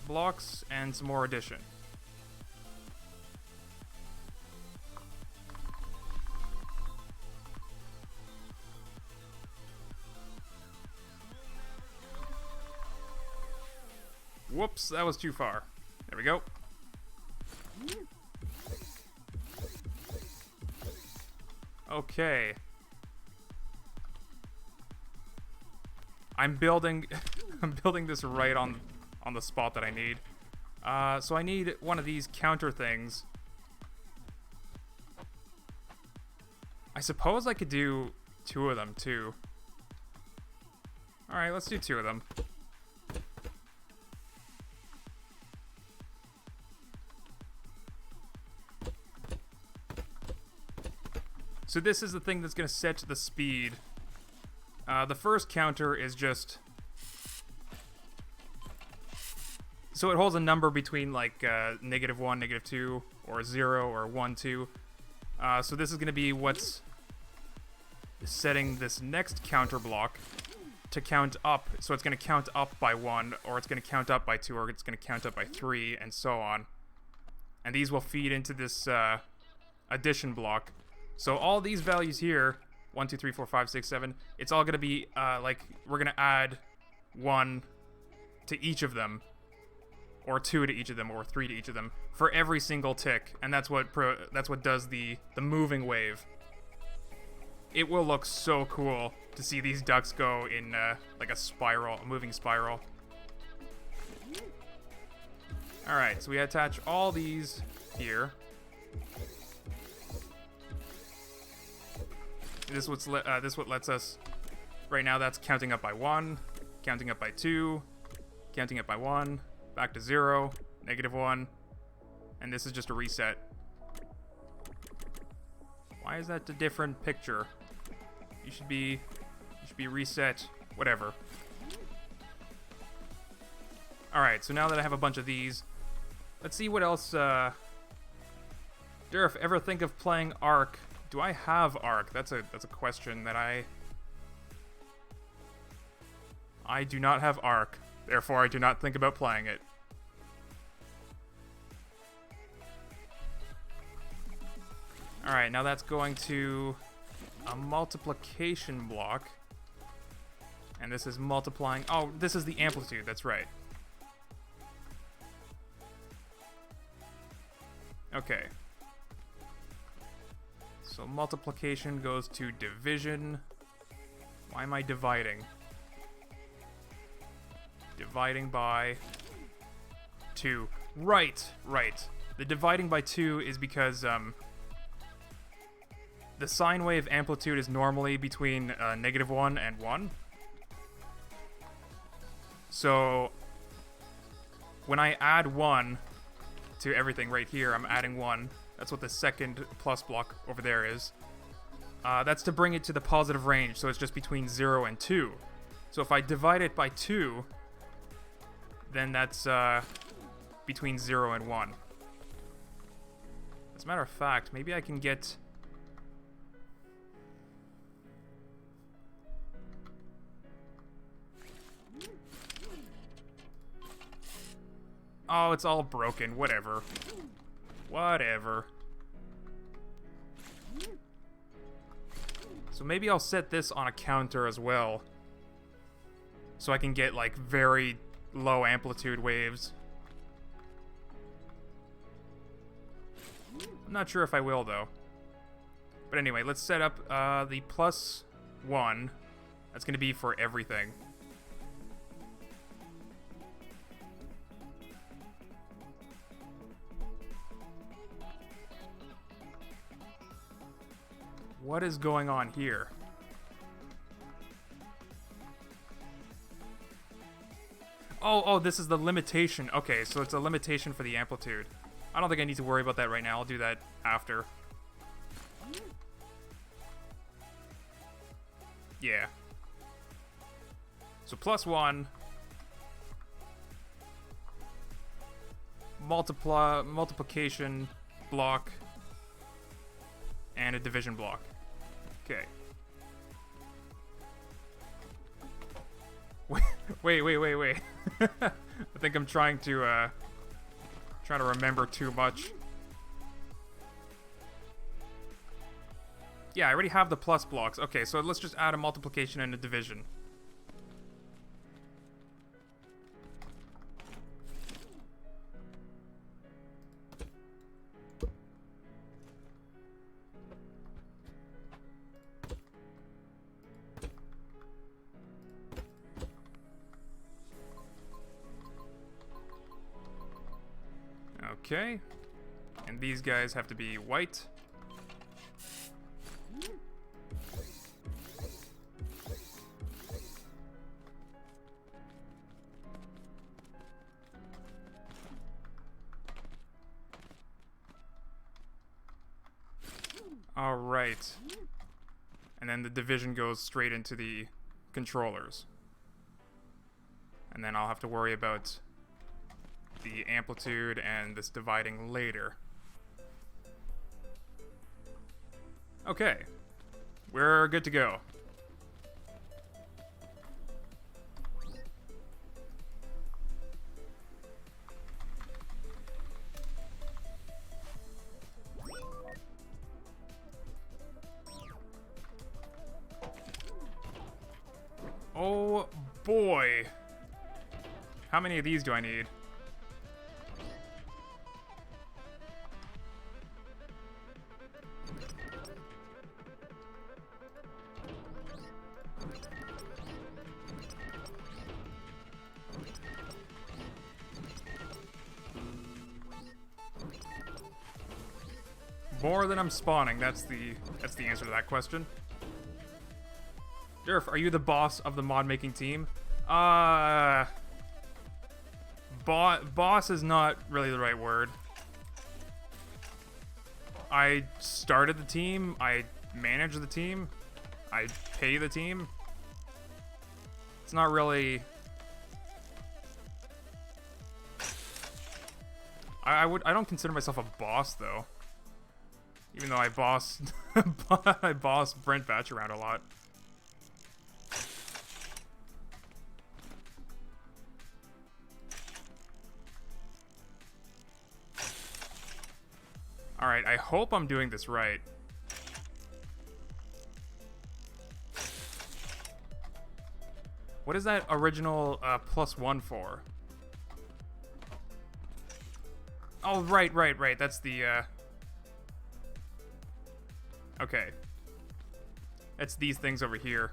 [SPEAKER 1] blocks, and some more addition. Whoops, that was too far. There we go. Okay. I'm building I'm building this right on the spot that I need. So I need one of these counter things. I suppose I could do 2 of them too. Alright, let's do 2 of them. So this is the thing that's going to set the speed. The first counter is just... So it holds a number between like -1, -2, or 0, or 1, 2. So this is going to be what's setting this next counter block to count up. So it's going to count up by 1, or it's going to count up by 2, or it's going to count up by 3, and so on. And these will feed into this addition block. So all these values here, 1, 2, 3, 4, 5, 6, 7, it's all going to be, like, we're going to add 1 to each of them, or 2 to each of them, or 3 to each of them, for every single tick, and that's what does the moving wave. It will look so cool to see these ducks go in, like a spiral, a moving spiral. Alright, so we attach all these here. This what lets us, right now that's counting up by 1, counting up by 2, counting up by 1, back to 0, -1, and this is just a reset. Why is that a different picture? You should be reset, whatever. Alright, so now that I have a bunch of these, let's see what else, Durf, ever think of playing Ark? Do I have Ark? That's a question that I do not have Ark, therefore I do not think about playing it. Alright, now that's going to a multiplication block. And this is multiplying... Oh, this is the amplitude, that's right. Okay. So multiplication goes to division. Why am I dividing? Dividing by 2. Right. The dividing by 2 is because, the sine wave amplitude is normally between -1 and 1. So when I add 1 to everything right here, I'm adding 1. That's what the second plus block over there is. That's to bring it to the positive range, so it's just between 0 and 2. So if I divide it by 2, then that's between 0 and 1. As a matter of fact, maybe I can get... Oh, it's all broken. Whatever. So maybe I'll set this on a counter as well. So I can get, like, very low amplitude waves. I'm not sure if I will, though. But anyway, let's set up the +1. That's going to be for everything. What is going on here? Oh, this is the limitation. Okay, so it's a limitation for the amplitude. I don't think I need to worry about that right now. I'll do that after. Yeah. So +1. Multiplication block. And a division block. Okay. Wait. I think I'm trying to remember too much. Yeah, I already have the plus blocks. Okay, so let's just add a multiplication and a division. Okay, and these guys have to be white. All right, and then the division goes straight into the controllers. And then I'll have to worry about the amplitude and this dividing later. Okay, we're good to go. Oh boy. How many of these do I need? More than I'm spawning, that's the answer to that question. Durf, are you the boss of the mod making team? Uh... Boss is not really the right word. I started the team. I manage the team. I pay the team. It's not really... I don't consider myself a boss, though. Even though I boss... I boss Brent Batch around a lot. Alright, I hope I'm doing this right. What is that original +1 for? Oh, right. That's the, Okay. It's these things over here.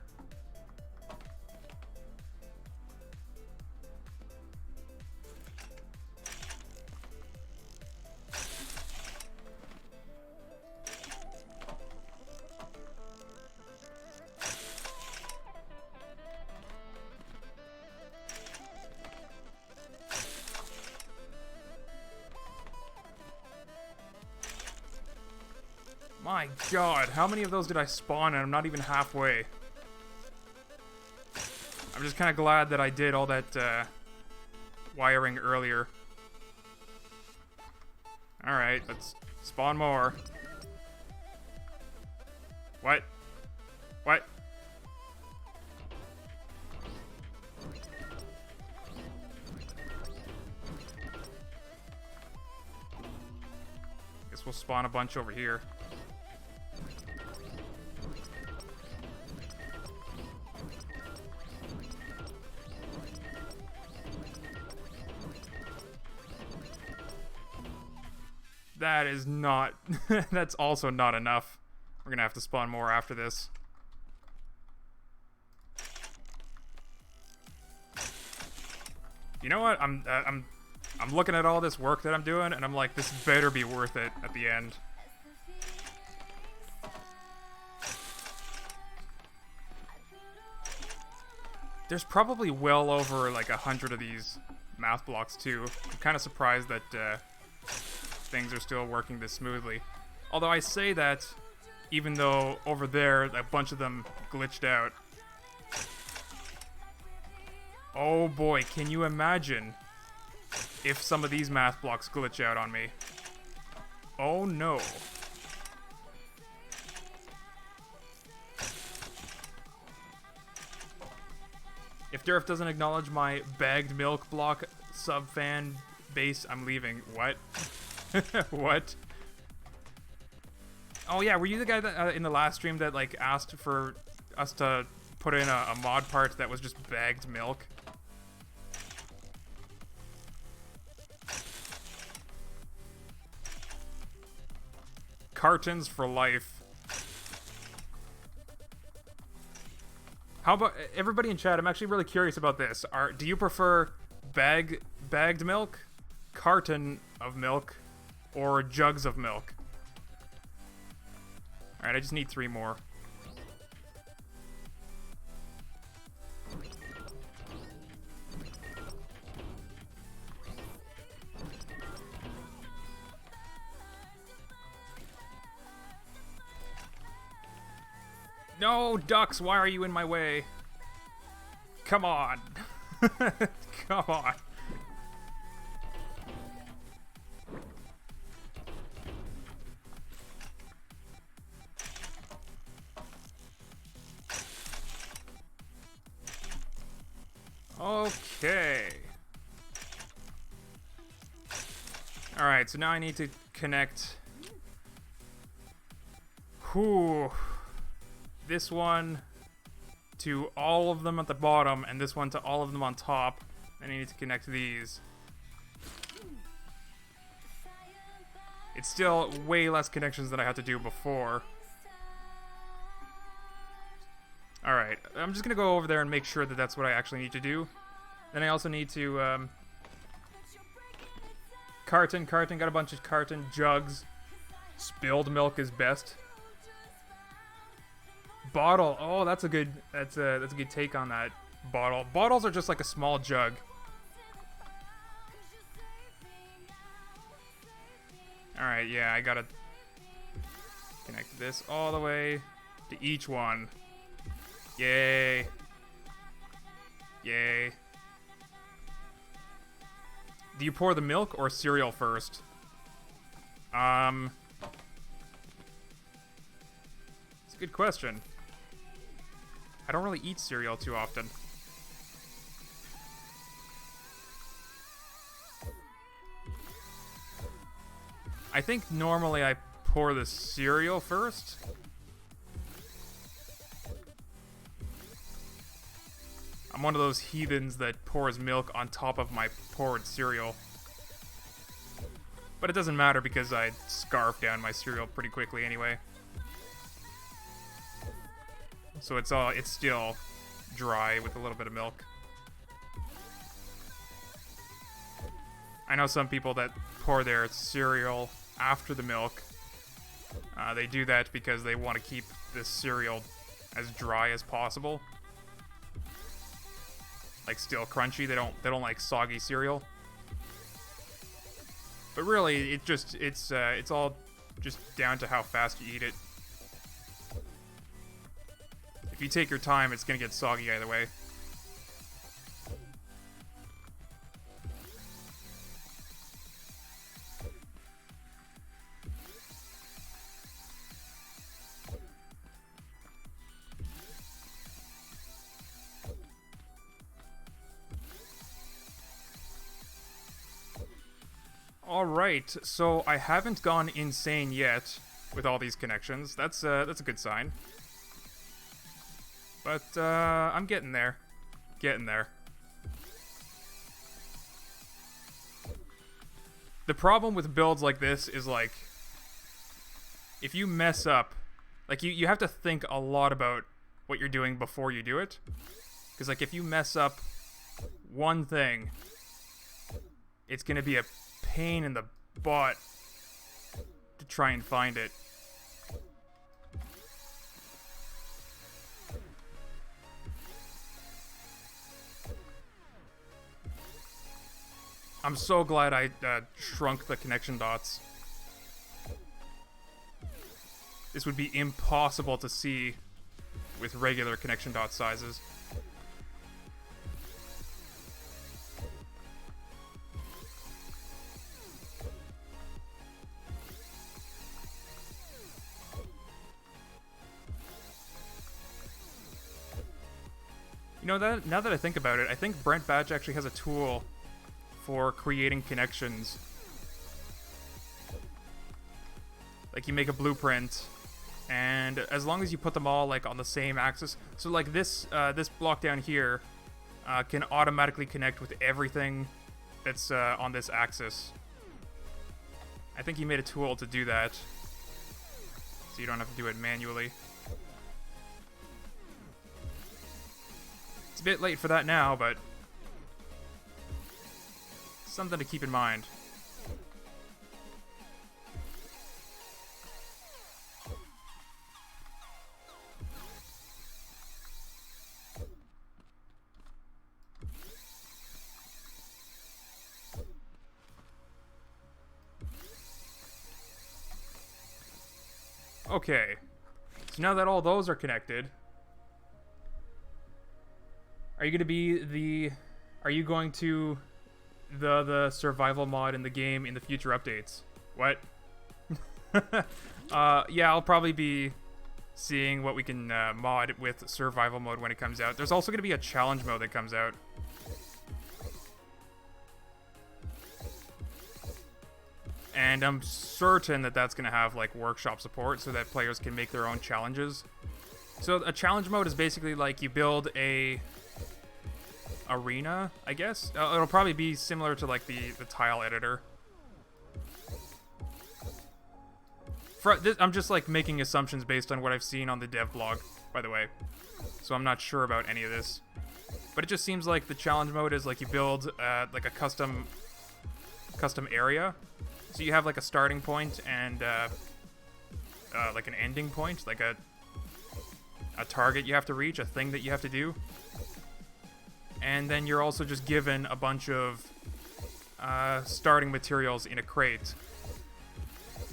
[SPEAKER 1] My god, how many of those did I spawn and I'm not even halfway? I'm just kind of glad that I did all that wiring earlier. Alright, let's spawn more. What? What? Guess we'll spawn a bunch over here. That is not... That's also not enough. We're gonna have to spawn more after this. You know what? I'm looking at all this work that I'm doing, and I'm like, this better be worth it at the end. There's probably well over like 100 of these math blocks too. I'm kind of surprised that things are still working this smoothly. Although I say that even though over there a bunch of them glitched out. Oh boy, can you imagine if some of these math blocks glitch out on me? Oh no. If Durf doesn't acknowledge my bagged milk block sub-fan base, I'm leaving. What? What? Oh yeah, were you the guy that in the last stream that like asked for us to put in a mod part that was just bagged milk? Cartons for life. How about everybody in chat? I'm actually really curious about this. Do you prefer bagged milk, carton of milk, or jugs of milk? Alright, I just need 3 more. No, ducks, why are you in my way? Come on. Come on. Okay. Alright, so now I need to connect... this one to all of them at the bottom, and this one to all of them on top. And I need to connect these. It's still way less connections than I had to do before. Alright, I'm just gonna go over there and make sure that that's what I actually need to do. Then I also need to, carton, got a bunch of carton, jugs. Spilled milk is best. Bottle, oh, that's a good take on that. bottle. Bottles are just like a small jug. Alright, yeah, I gotta connect this all the way to each one. Yay. Yay. Do you pour the milk or cereal first? It's a good question. I don't really eat cereal too often. I think normally I pour the cereal first. I'm one of those heathens that pours milk on top of my poured cereal. But it doesn't matter because I scarf down my cereal pretty quickly anyway. So it's still dry with a little bit of milk. I know some people that pour their cereal after the milk. They do that because they want to keep the cereal as dry as possible. Like still crunchy. They don't like soggy cereal. But really, it's all just down to how fast you eat it. If you take your time, it's gonna get soggy either way. Alright, so I haven't gone insane yet with all these connections. That's a good sign. But, I'm getting there. Getting there. The problem with builds like this is, like, if you mess up, like, you have to think a lot about what you're doing before you do it. Because, like, if you mess up one thing, it's gonna be a pain in the butt to try and find it. I'm so glad I shrunk the connection dots. This would be impossible to see with regular connection dot sizes. You know, now that I think about it, I think Brent Batch actually has a tool for creating connections. Like, you make a blueprint, and as long as you put them all, like, on the same axis. So, like, this block down here can automatically connect with everything that's on this axis. I think he made a tool to do that, so you don't have to do it manually. It's a bit late for that now, but something to keep in mind. Okay, so now that all those are connected, are you going to the survival mod in the game in the future updates? What? Yeah, I'll probably be seeing what we can mod with survival mode when it comes out. There's also going to be a challenge mode that comes out. And I'm certain that that's going to have, like, workshop support so that players can make their own challenges. So a challenge mode is basically like you build a arena, I guess. It'll probably be similar to, like, the tile editor. I'm just, like, making assumptions based on what I've seen on the dev blog, by the way. So I'm not sure about any of this. But it just seems like the challenge mode is, like, you build, like, a custom area. So you have, like, a starting point and, like, an ending point, like a target you have to reach, a thing that you have to do. And then you're also just given a bunch of starting materials in a crate.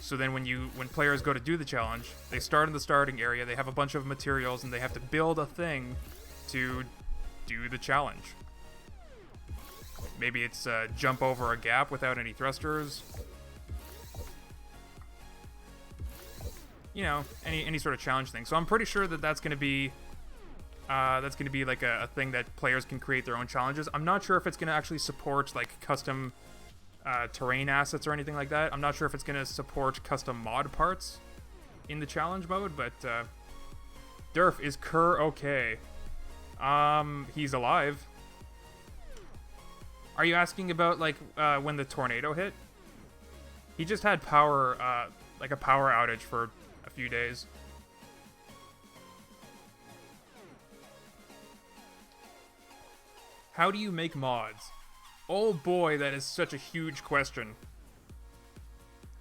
[SPEAKER 1] So then when players go to do the challenge, they start in the starting area, they have a bunch of materials, and they have to build a thing to do the challenge. Maybe it's jump over a gap without any thrusters. You know, any sort of challenge thing. So I'm pretty sure that that's going to be like a thing that players can create their own challenges. I'm not sure if it's going to actually support like custom terrain assets or anything like that. I'm not sure if it's going to support custom mod parts in the challenge mode, but Durf, is Kerr okay? He's alive. Are you asking about like when the tornado hit? He just had power, like a power outage for a few days. How do you make mods? Oh boy, that is such a huge question.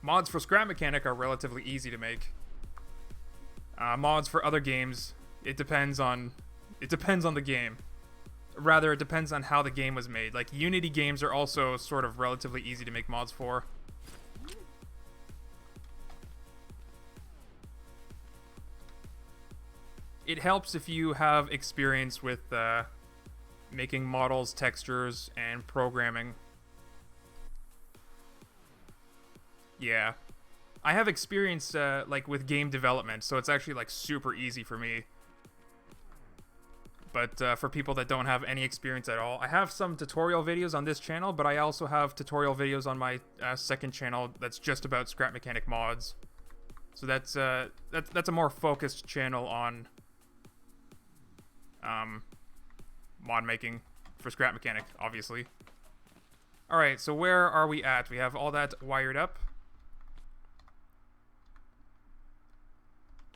[SPEAKER 1] Mods for Scrap Mechanic are relatively easy to make. Mods for other games, it depends on the game. Rather, it depends on how the game was made. Like, Unity games are also sort of relatively easy to make mods for. It helps if you have experience with making models, textures, and programming. Yeah. I have experience like with game development, so it's actually like super easy for me. But for people that don't have any experience at all, I have some tutorial videos on this channel, but I also have tutorial videos on my second channel that's just about Scrap Mechanic mods. So that's a more focused channel on mod making for Scrap Mechanic, obviously. Alright, so where are we at? We have all that wired up.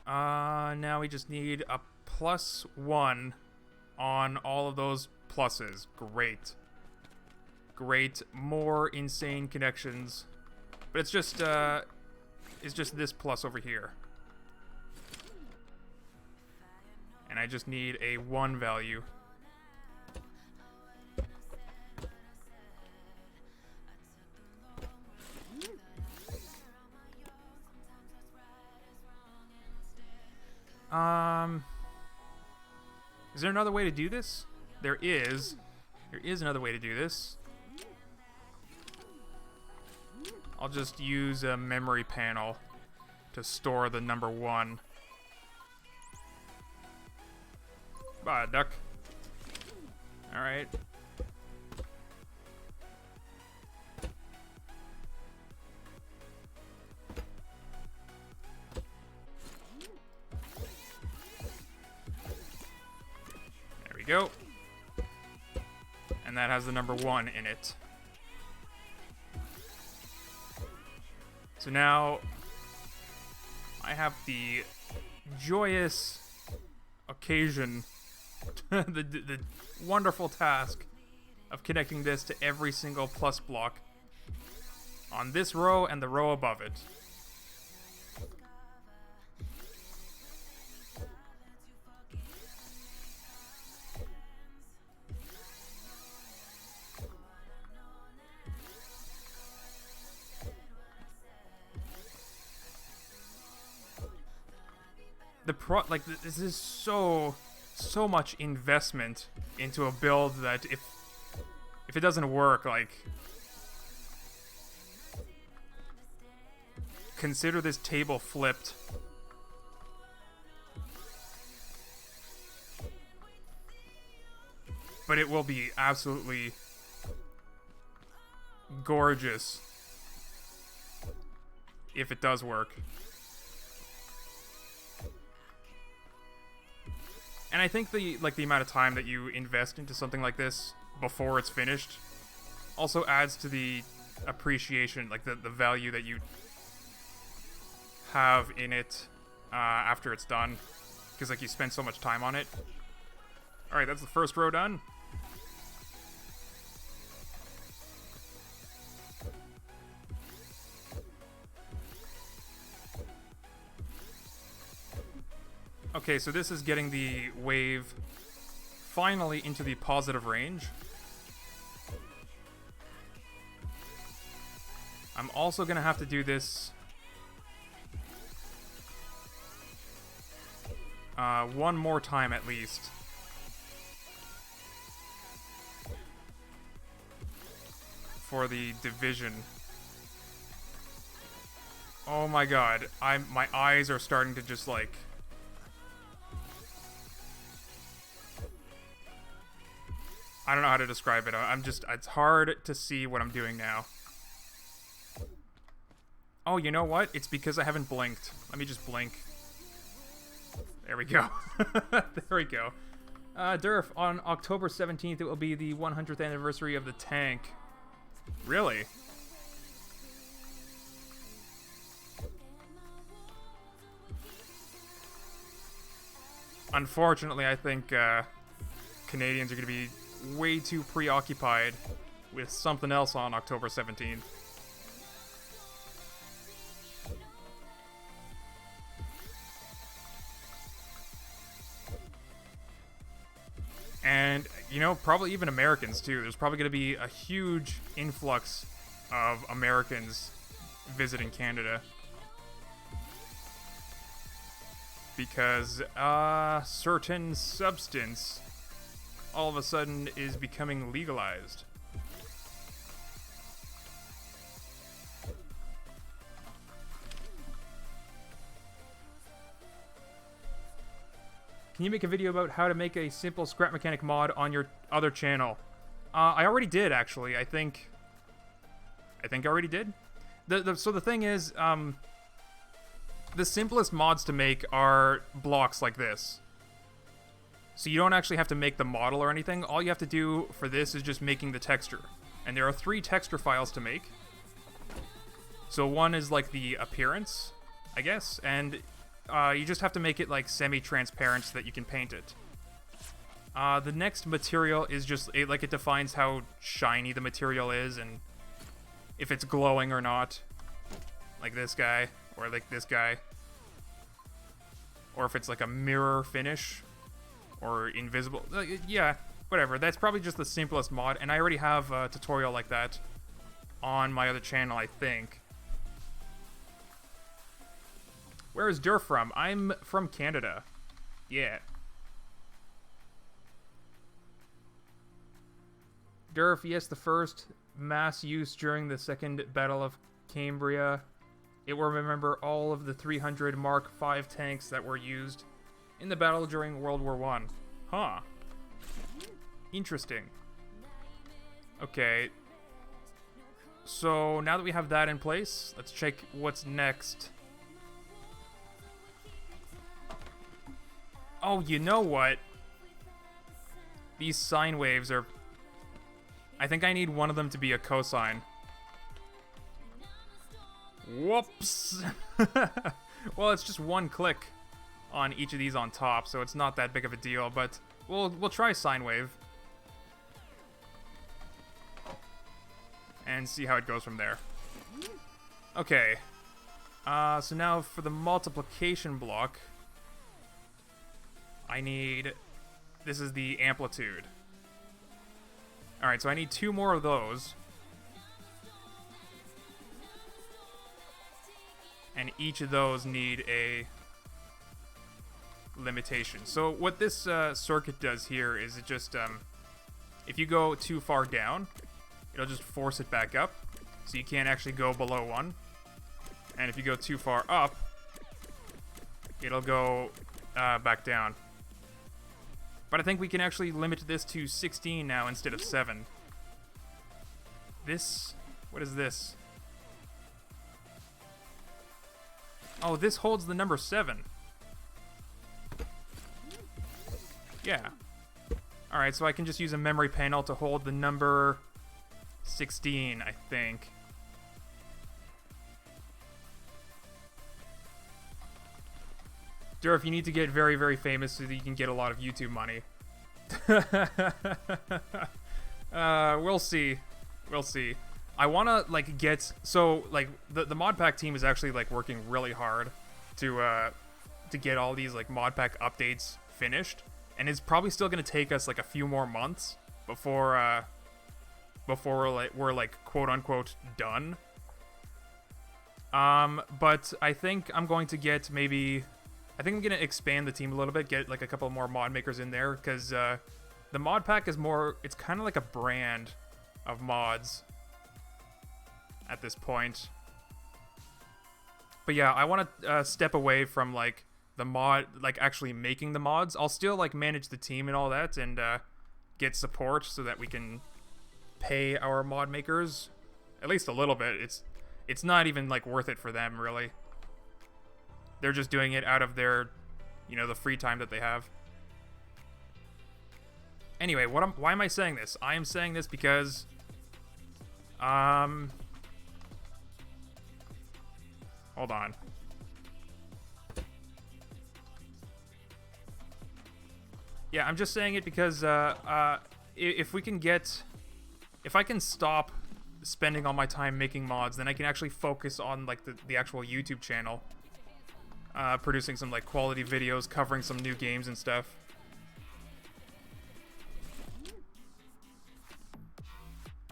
[SPEAKER 1] Now we just need a +1 on all of those pluses. Great. Great. More insane connections. But it's just this plus over here. And I just need a 1 value. Is there another way to do this? There is. There is another way to do this. I'll just use a memory panel to store the number 1. Bye, duck. Alright. Go. And that has the number 1 in it. So now I have the joyous occasion, the wonderful task of connecting this to every single plus block on this row and the row above it. This is so much investment into a build that if it doesn't work, like, consider this table flipped. But it will be absolutely gorgeous if it does work. And I think the amount of time that you invest into something like this before it's finished also adds to the appreciation, like the value that you have in it after it's done, because like you spend so much time on it. All right, that's the first row done. Okay, so this is getting the wave finally into the positive range. I'm also going to have to do this one more time at least. For the division. Oh my god, my eyes are starting to just like... I don't know how to describe it. It's hard to see what I'm doing now. Oh, you know what? It's because I haven't blinked. Let me just blink. There we go. There we go. Durf, on October 17th, it will be the 100th anniversary of the tank. Really? Unfortunately, I think Canadians are going to be way too preoccupied with something else on October 17th. And, you know, probably even Americans, too. There's probably going to be a huge influx of Americans visiting Canada. Because a certain substance all of a sudden is becoming legalized. Can you make a video about how to make a simple scrap mechanic mod on your other channel? I already did, actually. I think I already did. So the thing is, the simplest mods to make are blocks like this. So you don't actually have to make the model or anything. All you have to do for this is just making the texture. And there are 3 texture files to make. So one is like the appearance, I guess, and you just have to make it like semi-transparent so that you can paint it. The next material is just, it defines how shiny the material is and if it's glowing or not. Like this guy, or like this guy. Or if it's like a mirror finish, or invisible. Yeah, whatever. That's probably just the simplest mod, and I already have a tutorial like that on my other channel, I think. Where is Durf from? I'm from Canada. Yeah. Durf, yes, the first mass use during the Second Battle of Cambria. It will remember all of the 300 Mark V tanks that were used in the battle during World War I. Huh. Interesting. Okay. So, now that we have that in place, let's check what's next. Oh, you know what? These sine waves are... I think I need one of them to be a cosine. Whoops! Well, it's just one click on each of these on top, so it's not that big of a deal, but we'll try sine wave. And see how it goes from there. Okay. So now for the multiplication block, I need... This is the amplitude. Alright, so I need 2 more of those. And each of those need a limitation. So what this circuit does here is it just, if you go too far down, it'll just force it back up. So you can't actually go below 1. And if you go too far up, it'll go back down. But I think we can actually limit this to 16 now instead of 7. This... What is this? Oh, this holds the number 7. Yeah. Alright, so I can just use a memory panel to hold the number 16, I think. Durf, you need to get very, very famous so that you can get a lot of YouTube money. We'll see. We'll see. I want to, like, get... So, like, the Modpack team is actually, like, working really hard to get all these, like, Modpack updates finished. And it's probably still going to take us like a few more months before we're like quote unquote done. But I think I'm going to get I think I'm going to expand the team a little bit, get like a couple more mod makers in there, because the Modpack is more, it's kind of like a brand of mods at this point. But yeah, I want to step away from like the mod, like actually making the mods. I'll still like manage the team and all that, and get support so that we can pay our mod makers at least a little bit. It's not even like worth it for them, really. They're just doing it out of their, you know, the free time that they have. Anyway, why am I saying this? I am saying this because hold on. Yeah, I'm just saying it because if I can stop spending all my time making mods, then I can actually focus on like the actual YouTube channel, producing some like quality videos, covering some new games and stuff.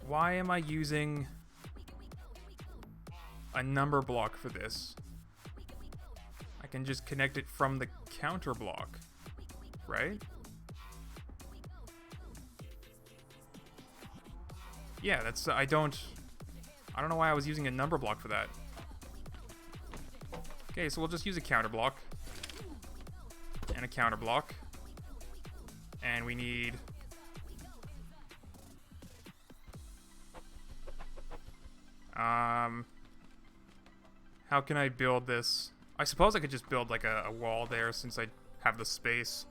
[SPEAKER 1] Why am I using a number block for this? I can just connect it from the counter block, right? Yeah, that's, I don't know why I was using a number block for that. Okay, so we'll just use a counter block. And a counter block. And we need... how can I build this? I suppose I could just build like a wall there since I have the space.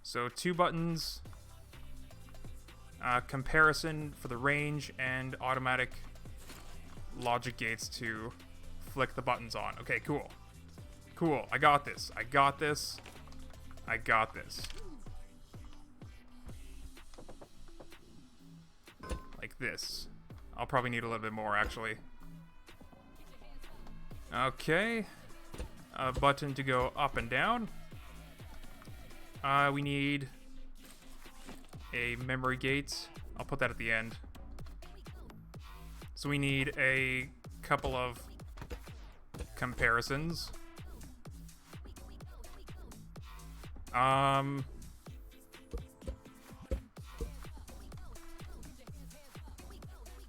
[SPEAKER 1] So 2 buttons, comparison for the range, and automatic logic gates to flick the buttons on. Okay, cool. Cool, I got this. I got this. I got this. Like this. I'll probably need a little bit more, actually. Okay. A button to go up and down. We need a memory gate. I'll put that at the end. So we need a couple of comparisons.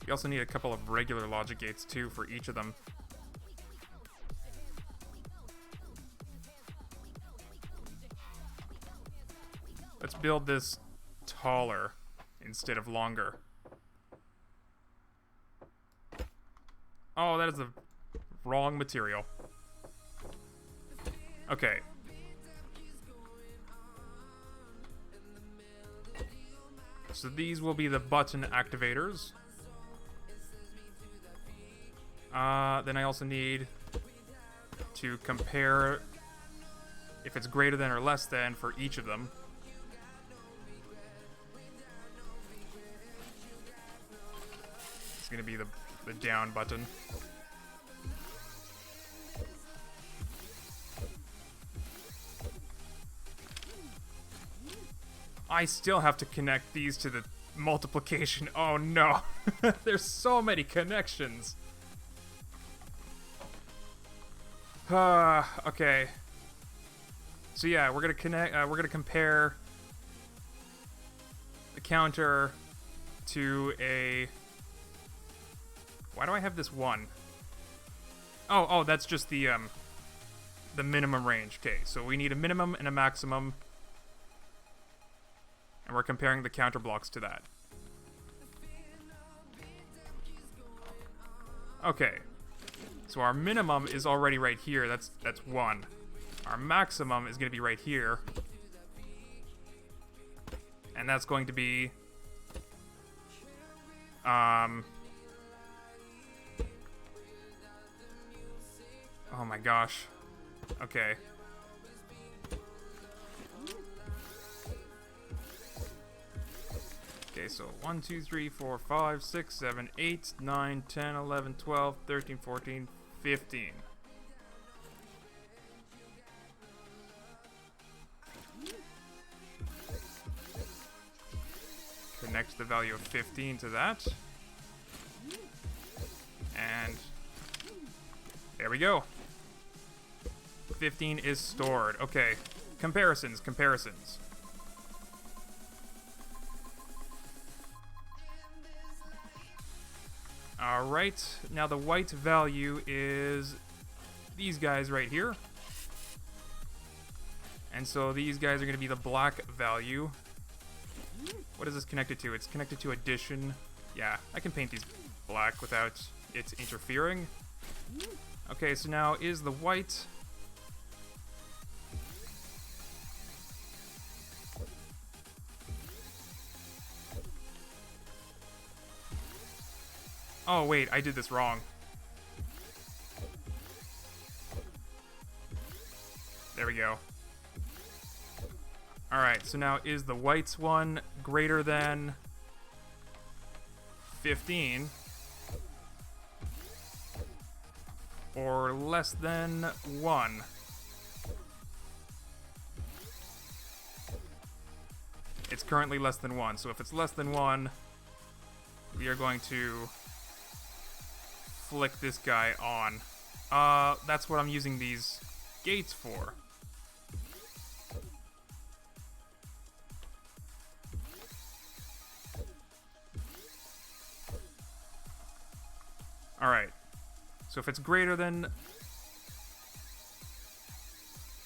[SPEAKER 1] We also need a couple of regular logic gates too for each of them. Let's build this taller instead of longer. Oh, that is the wrong material. Okay. So these will be the button activators. Then I also need to compare if it's greater than or less than for each of them. It's gonna be the down button. I still have to connect these to the multiplication. Oh no. There's so many connections. Okay. So yeah, we're gonna compare the counter to a... Why do I have this one? Oh, that's just the minimum range. Okay, so we need a minimum and a maximum. And we're comparing the counter blocks to that. Okay. So our minimum is already right here. That's 1. Our maximum is going to be right here. And that's going to be... Oh my gosh. Okay. Okay, so 1, 2, 3, 4, 5, 6, 7, 8, 9, 10, 11, 12, 13, 14, 15. Just the value of 15 to that. And there we go. 15 is stored. Okay. Comparisons. Alright, now the white value is these guys right here. And so these guys are going to be the black value. What is this connected to? It's connected to addition. Yeah, I can paint these black without it interfering. Okay, so now is the white... Oh, wait, I did this wrong. There we go. Alright, so now is the whites one greater than 15? Or less than 1? It's currently less than 1, so if it's less than 1, we are going to flick this guy on. That's what I'm using these gates for. Alright. So if it's greater than...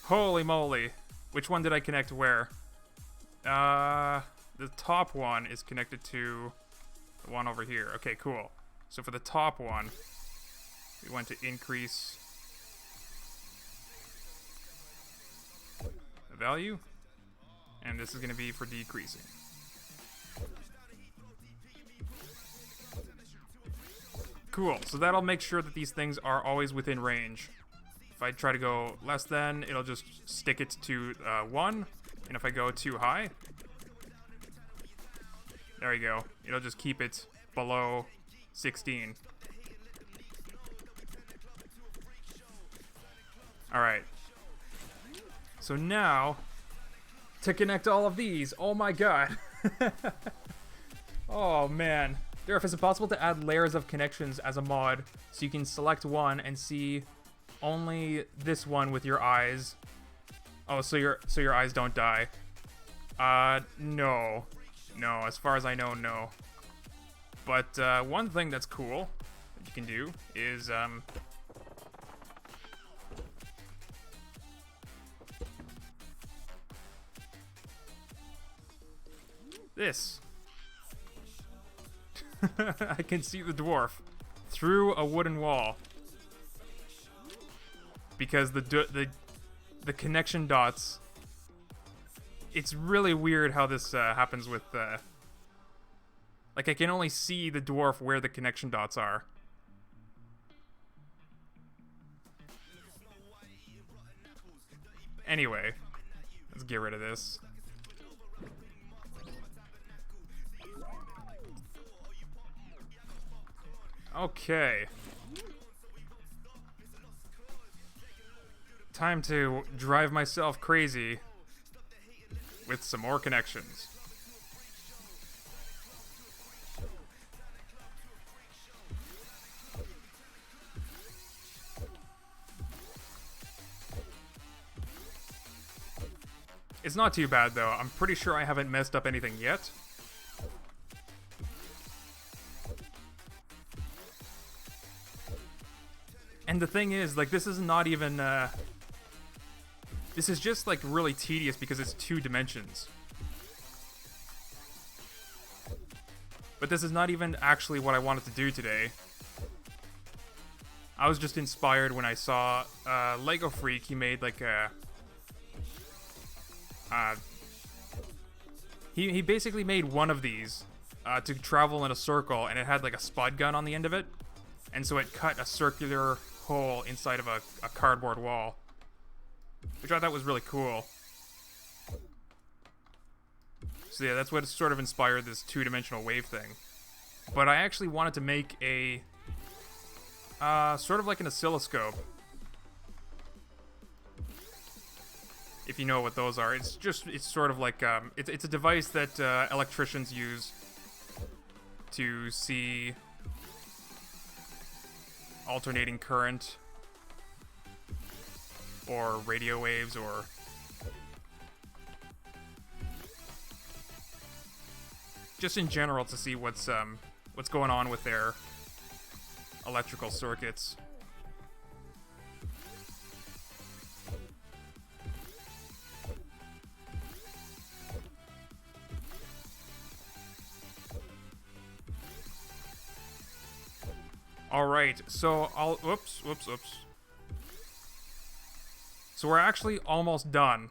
[SPEAKER 1] Holy moly. Which one did I connect where? The top one is connected to the one over here. Okay, cool. So for the top one, we want to increase the value. And this is going to be for decreasing. Cool, so that'll make sure that these things are always within range. If I try to go less than, it'll just stick it to 1. And if I go too high, there you go. It'll just keep it below 16. Alright. So now, to connect all of these, oh my god. Oh man. Durf, is it possible to add layers of connections as a mod so you can select one and see only this one with your eyes? Oh, so your eyes don't die. No. No, as far as I know, no. But one thing that's cool that you can do is this. I can see the dwarf through a wooden wall because the connection dots. It's really weird how this happens with like I can only see the dwarf where the connection dots are. Anyway, let's get rid of this. Okay. Time to drive myself crazy with some more connections. It's not too bad though. I'm pretty sure I haven't messed up anything yet. And the thing is, like, this is not even, this is just, like, really tedious because it's 2 dimensions. But this is not even actually what I wanted to do today. I was just inspired when I saw, Lego Freak. He made, like, a... He basically made one of these, to travel in a circle, and it had, like, a spud gun on the end of it. And so it cut a circular hole inside of a cardboard wall, which I thought was really cool. So yeah, that's what sort of inspired this 2-dimensional wave thing. But I actually wanted to make a sort of like an oscilloscope, if you know what those are. It's sort of like it's a device that electricians use to see alternating current or radio waves or just in general to see what's going on with their electrical circuits. Alright, so whoops. So we're actually almost done.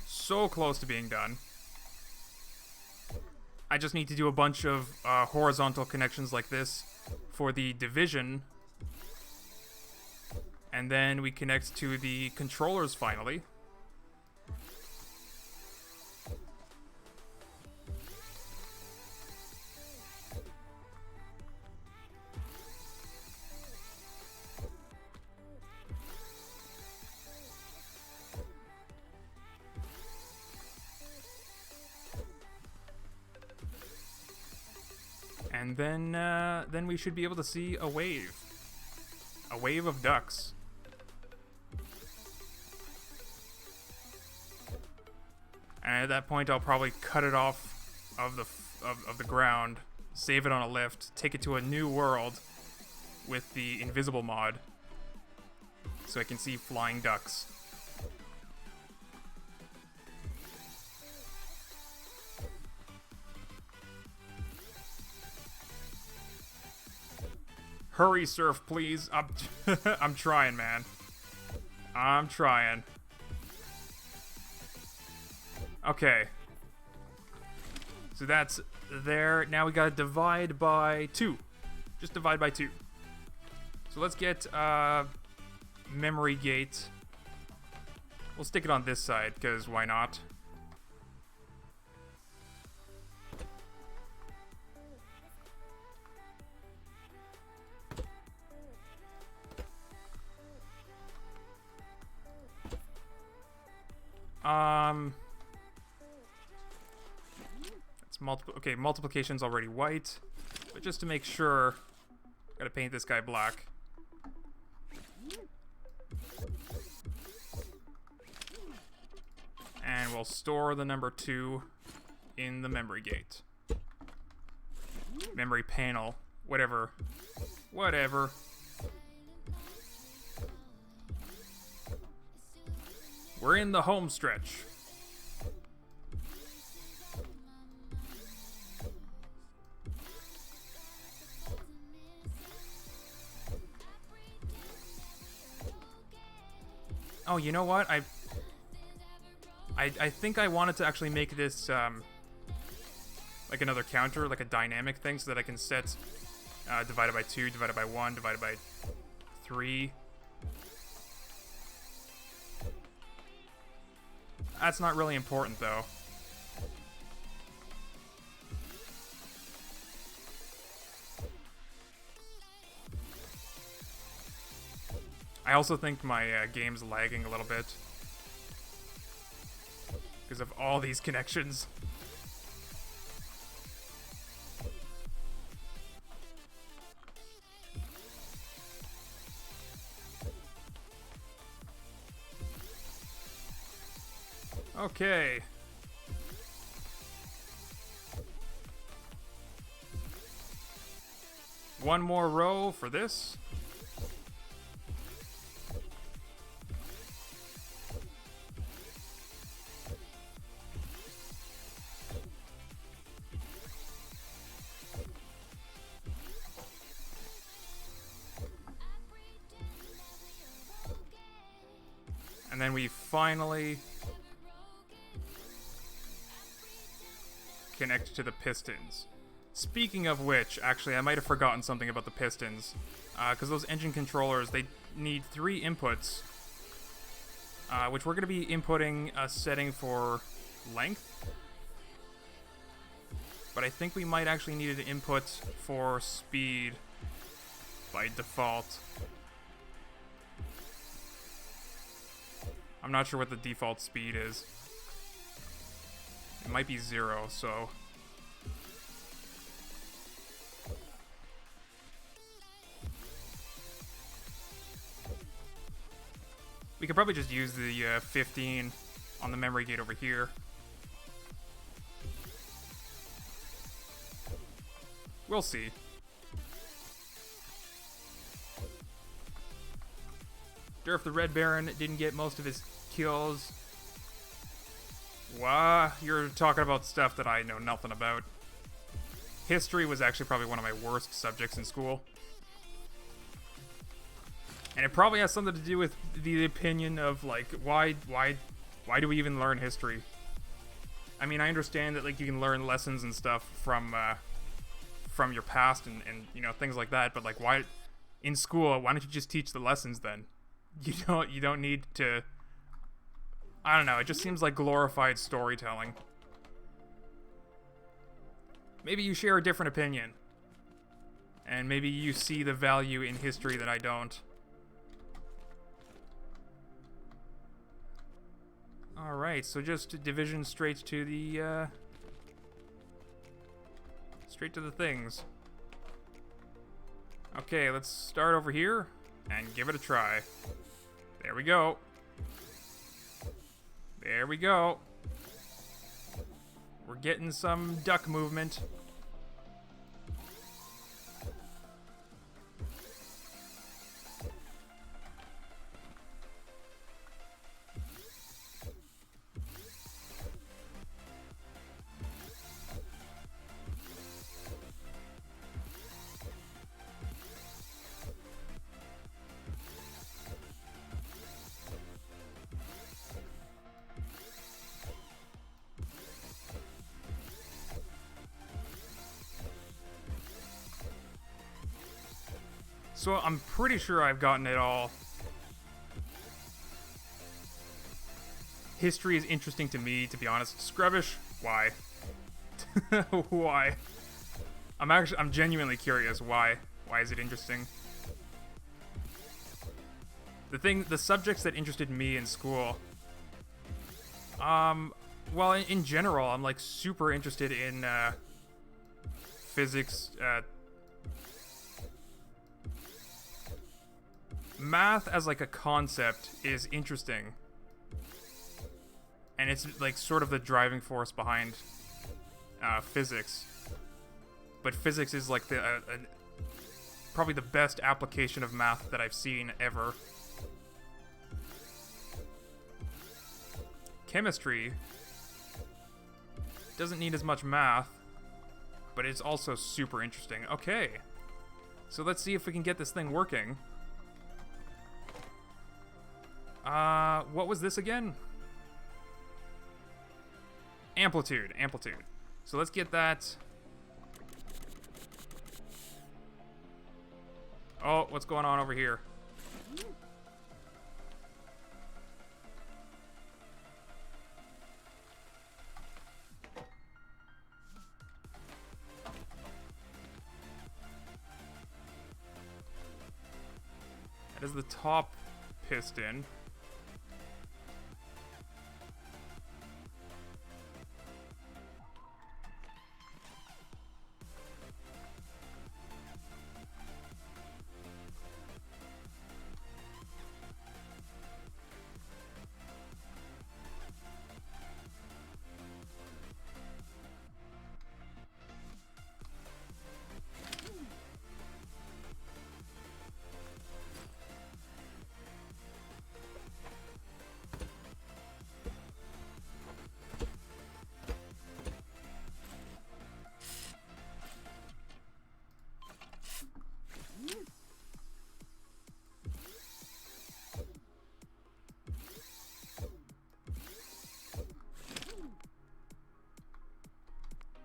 [SPEAKER 1] So close to being done. I just need to do a bunch of horizontal connections like this for the division. And then we connect to the controllers finally. And then we should be able to see a wave of ducks. And at that point, I'll probably cut it off of the ground, save it on a lift, take it to a new world with the invisible mod, so I can see flying ducks. Hurry, Surf, please. I'm trying, man. I'm trying. Okay. So that's there. Now we gotta divide by 2. Just divide by 2. So let's get memory gate. We'll stick it on this side, because why not? It's okay, multiplication's already white, but just to make sure, gotta paint this guy black. And we'll store the number 2 in the memory gate. Memory panel, whatever. Whatever. We're in the home stretch. Oh, you know what? I think I wanted to actually make this like another counter, like a dynamic thing, so that I can set divided by 2, divided by 1, divided by 3. That's not really important, though. I also think my game's lagging a little bit because of all these connections. Okay. One more row for this. And then we finally connect to the pistons. Speaking of which, actually, I might have forgotten something about the pistons. Because those engine controllers, they need 3 inputs. Which we're going to be inputting a setting for length. But I think we might actually need an input for speed by default. I'm not sure what the default speed is. It might be 0, so... We could probably just use the 15 on the memory gate over here. We'll see. Durf the Red Baron didn't get most of his kills. Wow, you're talking about stuff that I know nothing about. History was actually probably one of my worst subjects in school. And it probably has something to do with the opinion of, like, why do we even learn history? I mean, I understand that, like, you can learn lessons and stuff from your past and you know, things like that, but, like, why in school, why don't you just teach the lessons then? You don't need to... I don't know, it just seems like glorified storytelling. Maybe you share a different opinion. And maybe you see the value in history that I don't. Alright, so just division straight to the things. Okay, let's start over here and give it a try. There we go. There we go. We're getting some duck movement. So I'm pretty sure I've gotten it all. History is interesting to me, to be honest. Scrubbish, why? Why? I'm genuinely curious why. Why is it interesting? The subjects that interested me in school. Well, in general, I'm like super interested in physics. Math as like a concept is interesting. And it's like sort of the driving force behind physics. But physics is like probably the best application of math that I've seen ever. Chemistry doesn't need as much math, but it's also super interesting. Okay, so let's see if we can get this thing working. What was this again? Amplitude. So let's get that. Oh, what's going on over here? That is the top piston.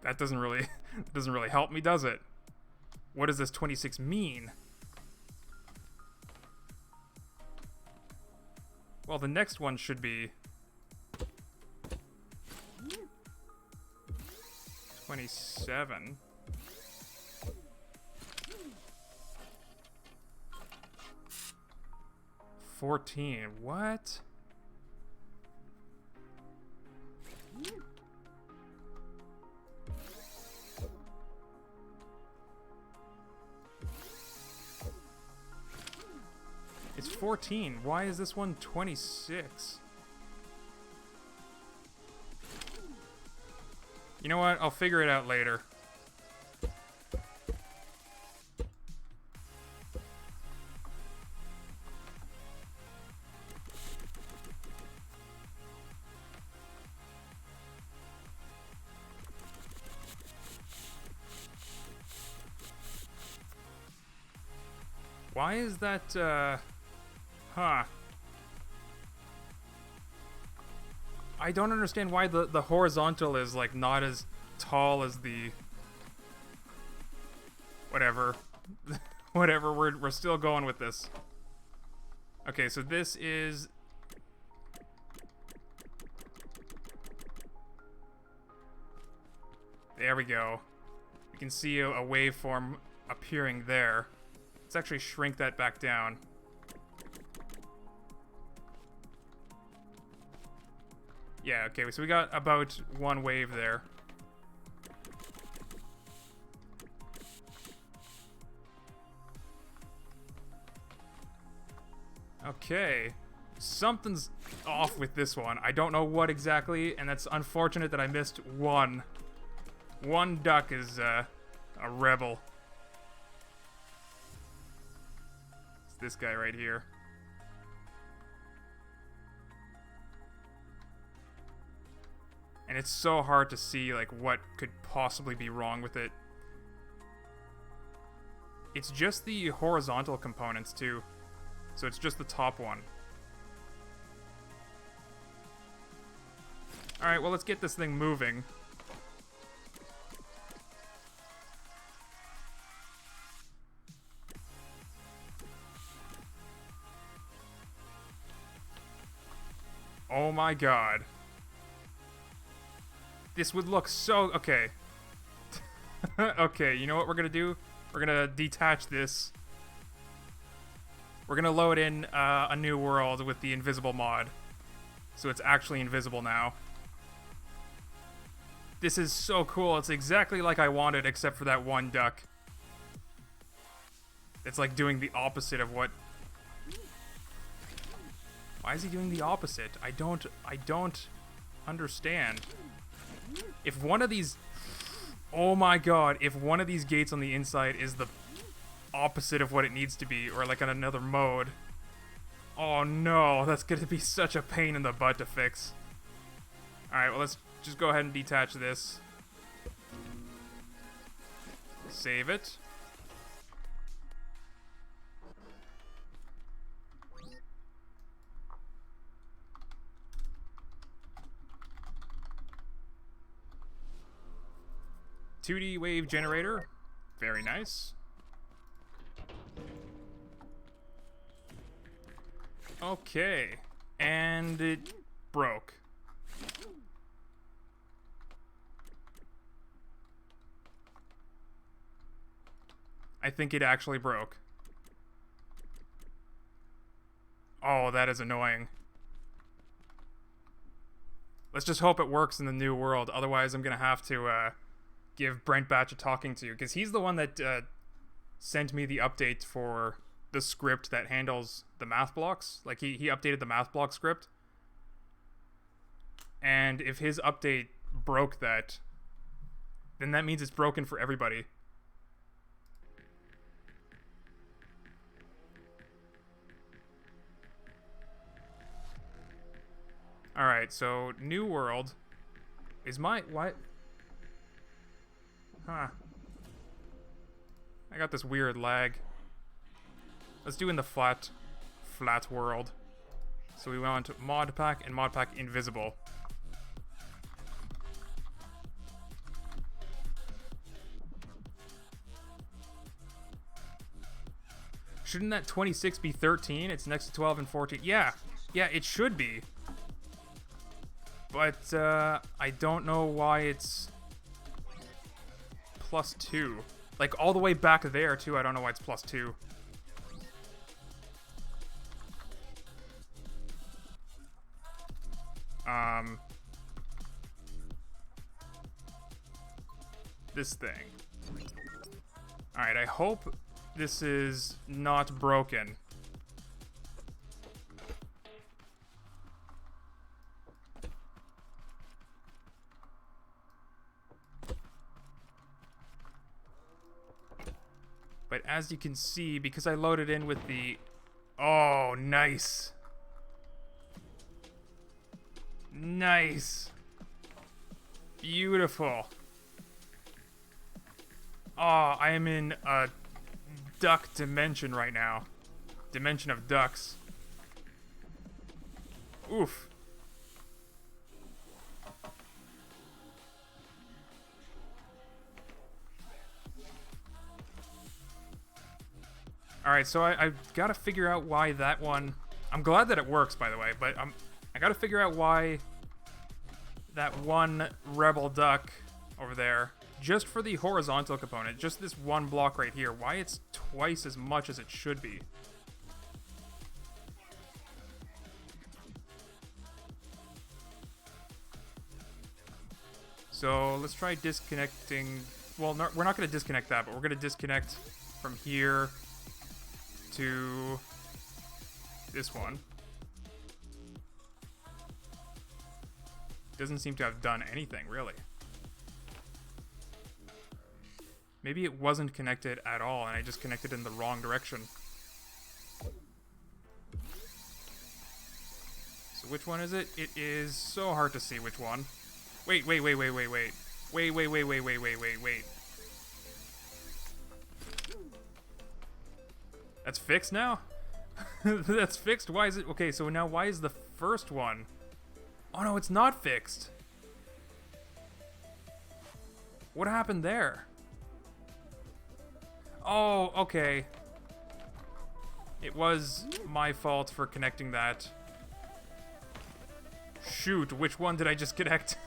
[SPEAKER 1] That doesn't really help me, does it? What does this 26 mean? Well, the next one should be 27. $14. What? It's 14. Why is this one 26? You know what? I'll figure it out later. Why is that, huh. I don't understand why the horizontal is, like, not as tall as the... Whatever. Whatever, we're still going with this. Okay, so this is... There we go. You can see a waveform appearing there. Let's actually shrink that back down. Yeah, okay, so we got about one wave there. Okay. Something's off with this one. I don't know what exactly, and that's unfortunate that I missed one. One duck is a rebel. This guy right here. And it's so hard to see like what could possibly be wrong with it. It's just the horizontal components too. So it's just the top one. Alright, well let's get this thing moving. Oh my god. This would look so... Okay. Okay, you know what we're gonna do? We're gonna detach this. We're gonna load in a new world with the invisible mod. So it's actually invisible now. This is so cool. It's exactly like I wanted, except for that one duck. It's like doing the opposite of what... Why is he doing the opposite? I don't understand. If one of these... Oh my god, if one of these gates on the inside is the opposite of what it needs to be, or like on another mode... Oh no, that's gonna be such a pain in the butt to fix. Alright, well let's just go ahead and detach this. Save it. .2D wave generator. Very nice. Okay. And it broke. I think it actually broke. Oh, that is annoying. Let's just hope it works in the new world. Otherwise, I'm going to have to give Brent Batch a talking to, because he's the one that sent me the update for the script that handles the math blocks. Like, he updated the math block script. And if his update broke that, then that means it's broken for everybody. Alright, so new world is my... What? Huh. I got this weird lag. Let's do in the flat world. So we want Modpack and Modpack Invisible. Shouldn't that 26 be 13? It's next to 12 and 14. Yeah, it should be. But I don't know why it's +2. Like, all the way back there, too. I don't know why it's +2. This thing. Alright, I hope this is not broken. But as you can see, because I loaded in with the... Oh, nice. Nice. Beautiful. Oh, I am in a duck dimension right now. Dimension of ducks. Oof. Alright, so I've got to figure out why that one... I'm glad that it works, by the way, but I got to figure out why that one rebel duck over there, just for the horizontal component, just this one block right here, why it's twice as much as it should be. So let's try disconnecting... Well, no, we're not going to disconnect that, but we're going to disconnect from here to this one. Doesn't seem to have done anything, really. Maybe it wasn't connected at all, and I just connected in the wrong direction. So which one is it? It is so hard to see which one. Wait. Wait. That's fixed now? That's fixed? Why is it... Okay, so now why is the first one... Oh no, it's not fixed. What happened there? Oh, okay. It was my fault for connecting that. Shoot, which one did I just connect?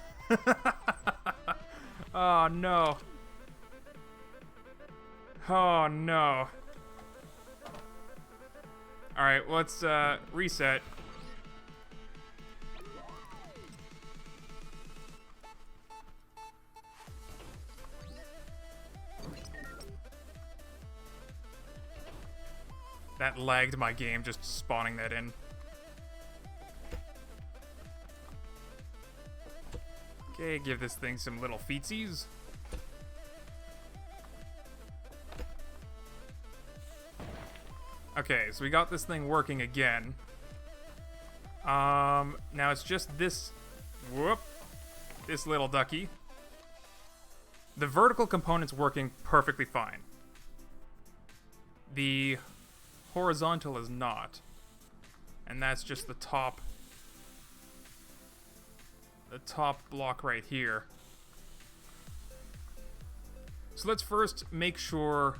[SPEAKER 1] Oh no. Oh no. Alright, let's reset. That lagged my game, just spawning that in. Okay, give this thing some little feetsies. Okay, so we got this thing working again. Now it's just this... Whoop! This little ducky. The vertical component's working perfectly fine. The horizontal is not. And that's just the top block right here. So let's first make sure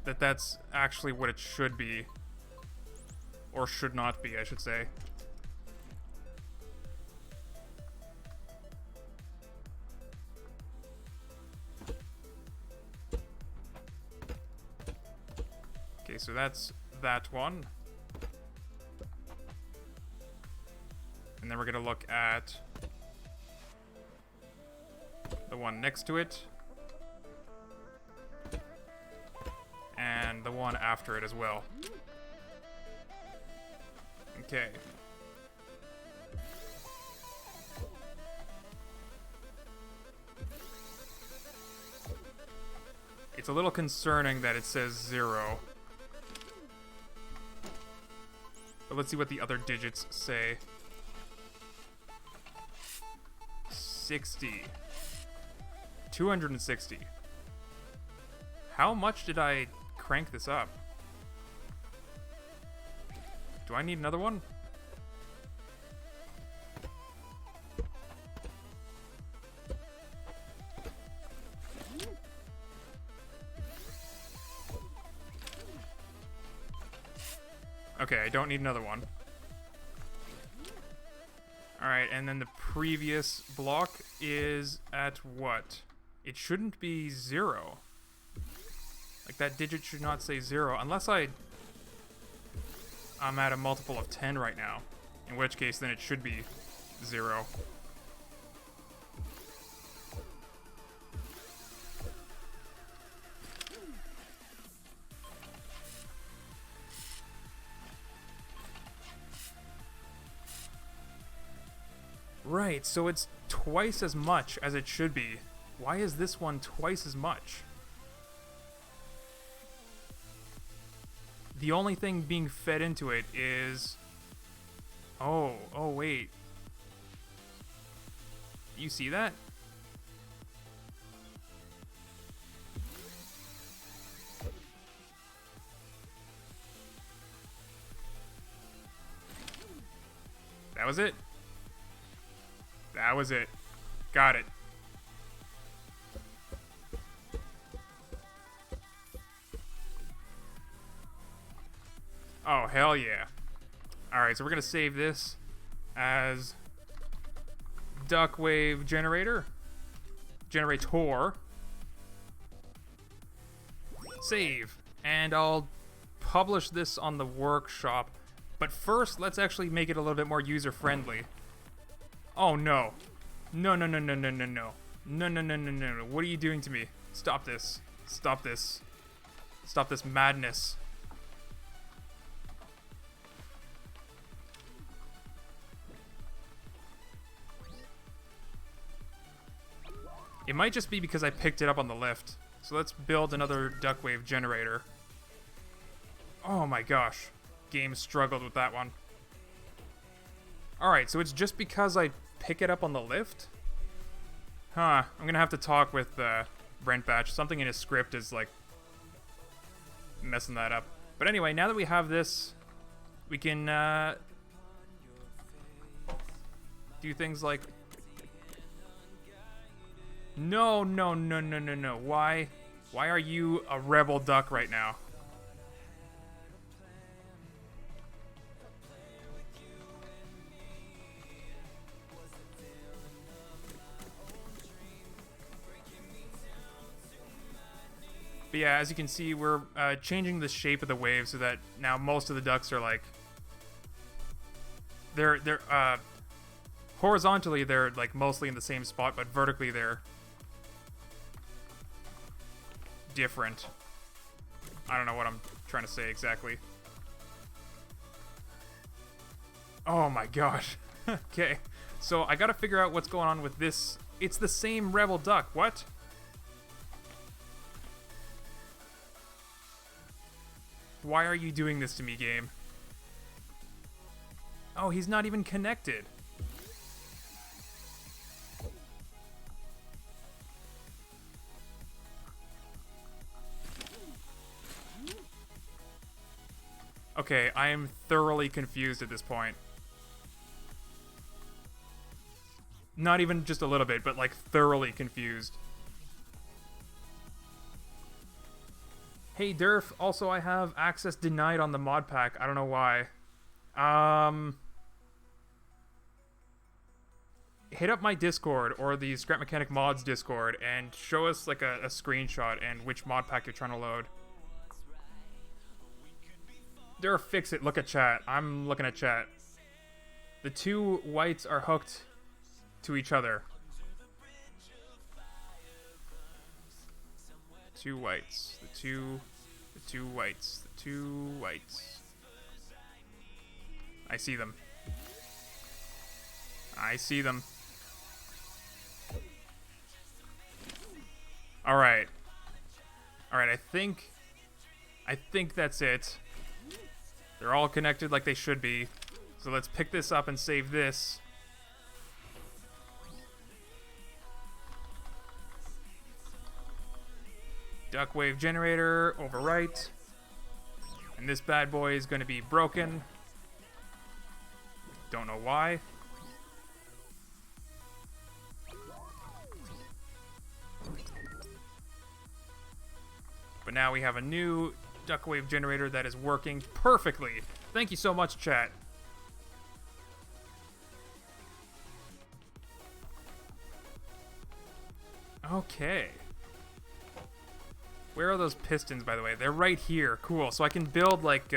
[SPEAKER 1] that that's actually what it should be. Or should not be, I should say. Okay, so that's that one. And then we're going to look at the one next to it. And the one after it as well. Okay. It's a little concerning that it says 0. But let's see what the other digits say. 60. 260. How much did I crank this up? Do I need another one? Okay, I don't need another one. Alright, and then the previous block is at what? It shouldn't be 0. Like, that digit should not say 0, unless I'm at a multiple of 10 right now. In which case, then it should be 0. Right, so it's twice as much as it should be. Why is this one twice as much? the only thing being fed into it is... Oh, wait. You see that? That was it. That was it. Got it. Oh, hell yeah. Alright, so we're going to save this as Duckwave Generator. Generator. Save. And I'll publish this on the workshop. But first, let's actually make it a little bit more user-friendly. Oh, no. No, no, no, no, no, no, no. No, no, no, no, no, no. What are you doing to me? Stop this. Stop this. Stop this madness. It might just be because I picked it up on the lift. So let's build another Duckwave generator. Oh my gosh. Game struggled with that one. Alright, so it's just because I pick it up on the lift? Huh. I'm gonna have to talk with Brent Batch. Something in his script is like messing that up. But anyway, now that we have this, we can do things like... No, no, no, no, no, no. Why? Why are you a rebel duck right now? But yeah, as you can see, we're changing the shape of the wave so that now most of the ducks are like... They're horizontally, they're like mostly in the same spot, but vertically they're different. I don't know what I'm trying to say exactly. Oh my gosh. Okay, so I gotta figure out what's going on with this. It's the same rebel duck. What? Why are you doing this to me, game? Oh, he's not even connected. Okay, I am thoroughly confused at this point. Not even just a little bit, but like thoroughly confused. Hey Durf, also I have access denied on the Modpack. I don't know why. Hit up my Discord or the Scrap Mechanic Mods Discord and show us like a screenshot and which Modpack you're trying to load. Durf, fix it. Look at chat. I'm looking at chat. The two whites are hooked to each other. Two whites. The two whites. The two whites. I see them. I see them. Alright. Alright, I think that's it. They're all connected like they should be. So let's pick this up and save this. Duckwave generator, overwrite. And this bad boy is going to be broken. Don't know why. But now we have a new Duckwave generator that is working perfectly. Thank you so much, chat. Okay. Where are those pistons, by the way? They're right here. Cool. So I can build, like,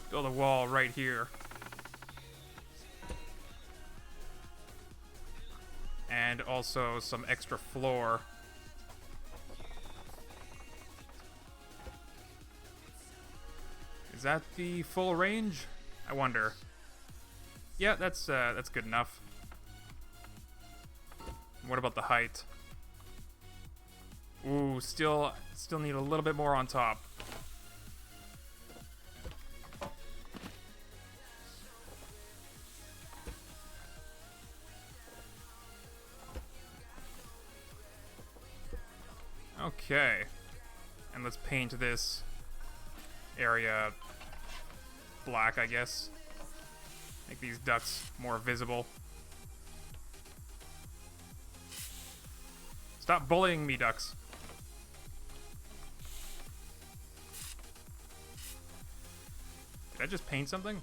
[SPEAKER 1] build a wall right here. And also some extra floor. Is that the full range? I wonder. Yeah, that's good enough. What about the height? Ooh, still need a little bit more on top. Okay. And let's paint this area black, I guess. Make these ducts more visible. Stop bullying me, ducks. Did I just paint something?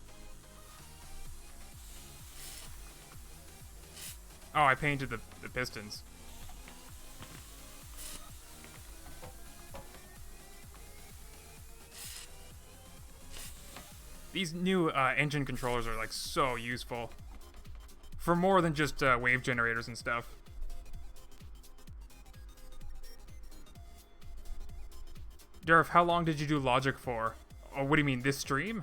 [SPEAKER 1] Oh, I painted the pistons. These new engine controllers are like so useful for more than just wave generators and stuff. Durf, how long did you do logic for? Oh, what do you mean, this stream?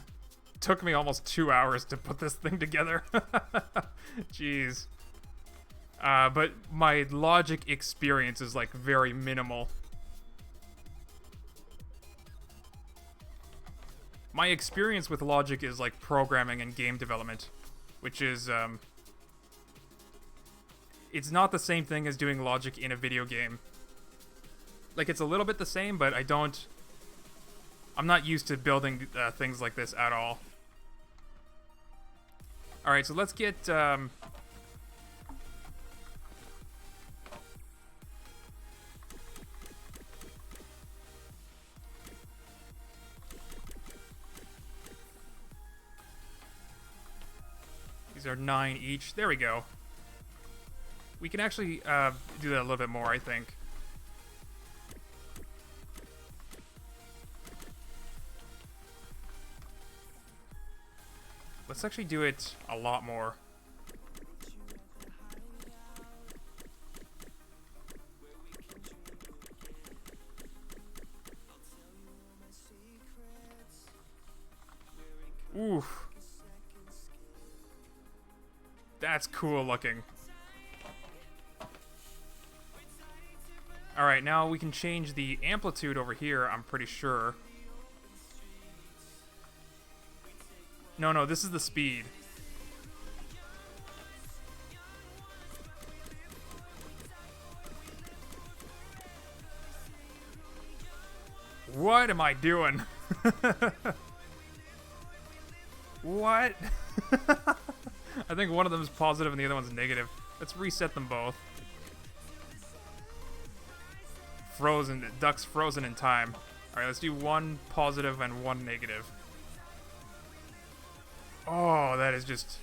[SPEAKER 1] Took me almost 2 hours to put this thing together. Jeez. But my logic experience is like very minimal. My experience with logic is like programming and game development, which is, it's not the same thing as doing logic in a video game. Like, it's a little bit the same, but I'm not used to building things like this at all. Alright, so let's get, these are 9 each. There we go. We can actually do that a little bit more, I think. Let's actually do it a lot more. Oof. That's cool looking. Alright, now we can change the amplitude over here, I'm pretty sure. No, this is the speed. What am I doing? What? I think one of them is positive and the other one's negative. Let's reset them both. Frozen. Duck's frozen in time. Alright, let's do one positive and one negative. Oh, that is just...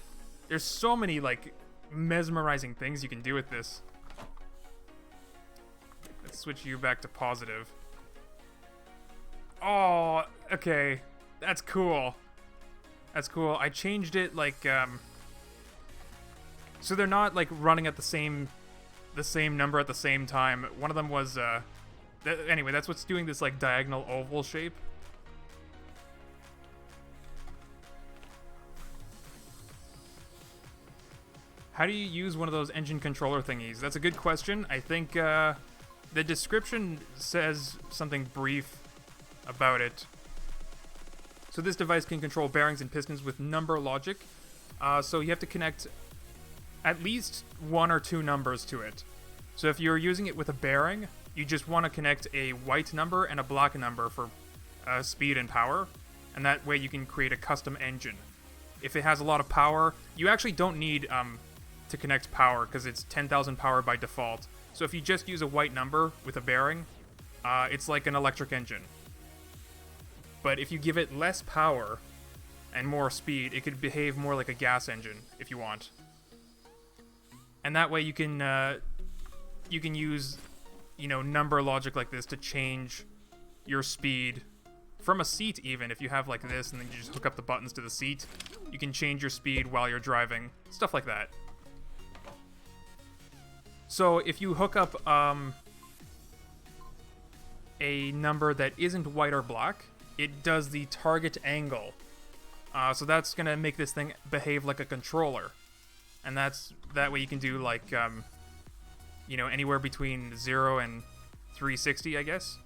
[SPEAKER 1] There's so many, like, mesmerizing things you can do with this. Let's switch you back to positive. Oh, okay. That's cool. That's cool. I changed it, like, so they're not, like, running at the same number at the same time. One of them was, anyway, that's what's doing this, like, diagonal oval shape. How do you use one of those engine controller thingies? That's a good question. I think the description says something brief about it. So this device can control bearings and pistons with number logic. So you have to connect at least 1 or 2 numbers to it. So if you're using it with a bearing, you just want to connect a white number and a black number for speed and power. And that way you can create a custom engine. If it has a lot of power, you actually don't need... to connect power, because it's 10,000 power by default. So if you just use a white number with a bearing, it's like an electric engine. But if you give it less power and more speed, it could behave more like a gas engine, if you want. And that way you can use, number logic like this to change your speed from a seat even. If you have like this and then you just hook up the buttons to the seat, you can change your speed while you're driving, stuff like that. So if you hook up a number that isn't white or black, it does the target angle. So that's gonna make this thing behave like a controller, and that way you can do like anywhere between 0 and 360, I guess,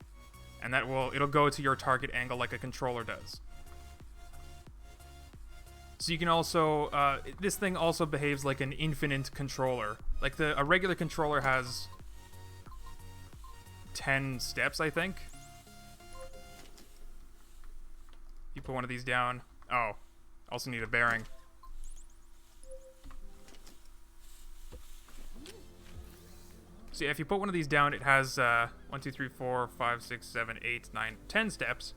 [SPEAKER 1] and it'll go to your target angle like a controller does. So you can also this thing also behaves like an infinite controller. Like a regular controller has 10 steps, I think. You put one of these down. Oh, also need a bearing. So yeah, if you put one of these down, it has 1, 2, 3, 4, 5, 6, 7, 8, 9, 10 steps.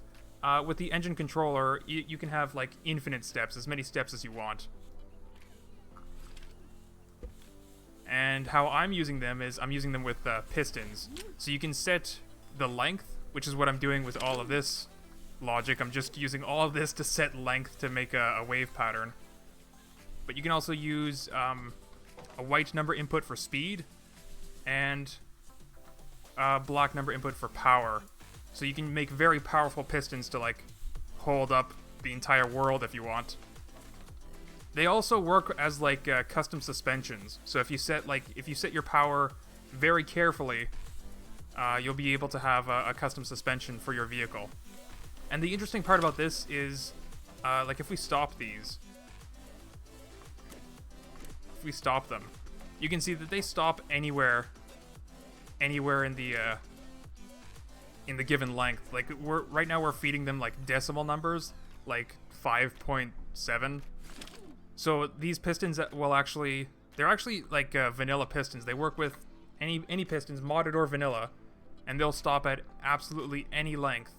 [SPEAKER 1] With the engine controller, you can have like infinite steps, as many steps as you want. And how I'm using them is I'm using them with pistons. So you can set the length, which is what I'm doing with all of this logic. I'm just using all of this to set length to make a wave pattern. But you can also use a white number input for speed and a black number input for power. So you can make very powerful pistons to like hold up the entire world if you want. They also work as like custom suspensions. So if you set your power very carefully, you'll be able to have a custom suspension for your vehicle. And the interesting part about this is, like if we stop these, if we stop them, you can see that they stop anywhere in the given length. Like right now we're feeding them like decimal numbers, like 5.7. So these pistons they're actually like vanilla pistons. They work with any pistons, modded or vanilla, and they'll stop at absolutely any length.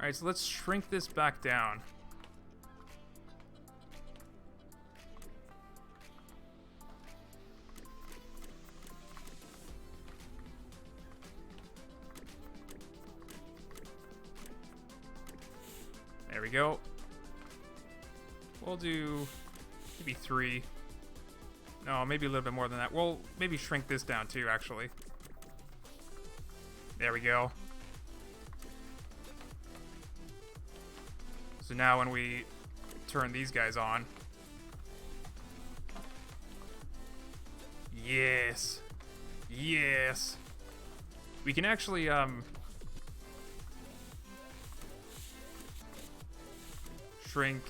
[SPEAKER 1] All right, so let's shrink this back down. There we go. We'll do maybe 3. No, maybe a little bit more than that. We'll maybe shrink this down too, actually. There we go. So now when we turn these guys on. Yes. Yes. We can actually, shrink.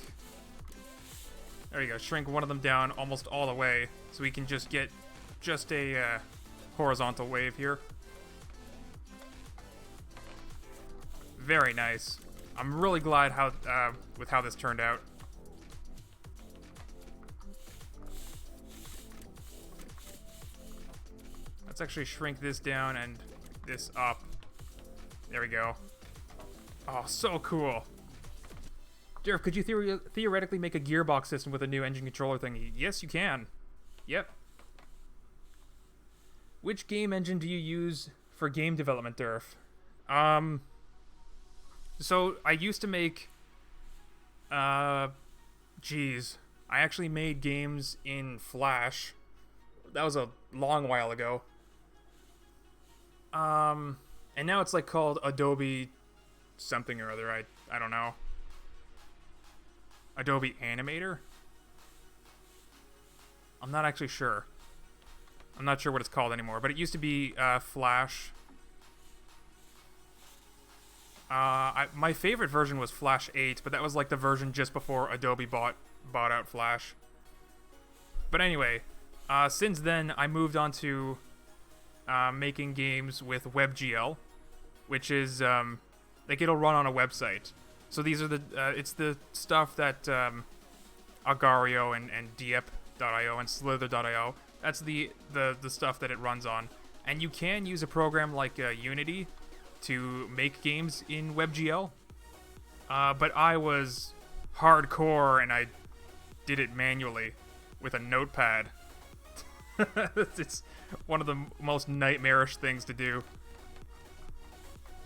[SPEAKER 1] There you go. Shrink one of them down almost all the way, so we can just get a horizontal wave here. Very nice. I'm really glad with how this turned out. Let's actually shrink this down and this up. There we go. Oh, so cool. Durf, could you theoretically make a gearbox system with a new engine controller thing? Yes, you can. Yep. Which game engine do you use for game development, Durf? So I used to make, I actually made games in Flash. That was a long while ago. And now it's like called Adobe something or other. I don't know. Adobe Animator? I'm not actually sure. I'm not sure what it's called anymore, but it used to be Flash. My favorite version was Flash 8, but that was like the version just before Adobe bought out Flash. But anyway, since then I moved on to making games with WebGL, which is like it'll run on a website. So these are it's the stuff that Agario and Diep.io and Slither.io, that's the stuff that it runs on. And you can use a program like Unity to make games in WebGL. But I was hardcore and I did it manually with a notepad. It's one of the most nightmarish things to do.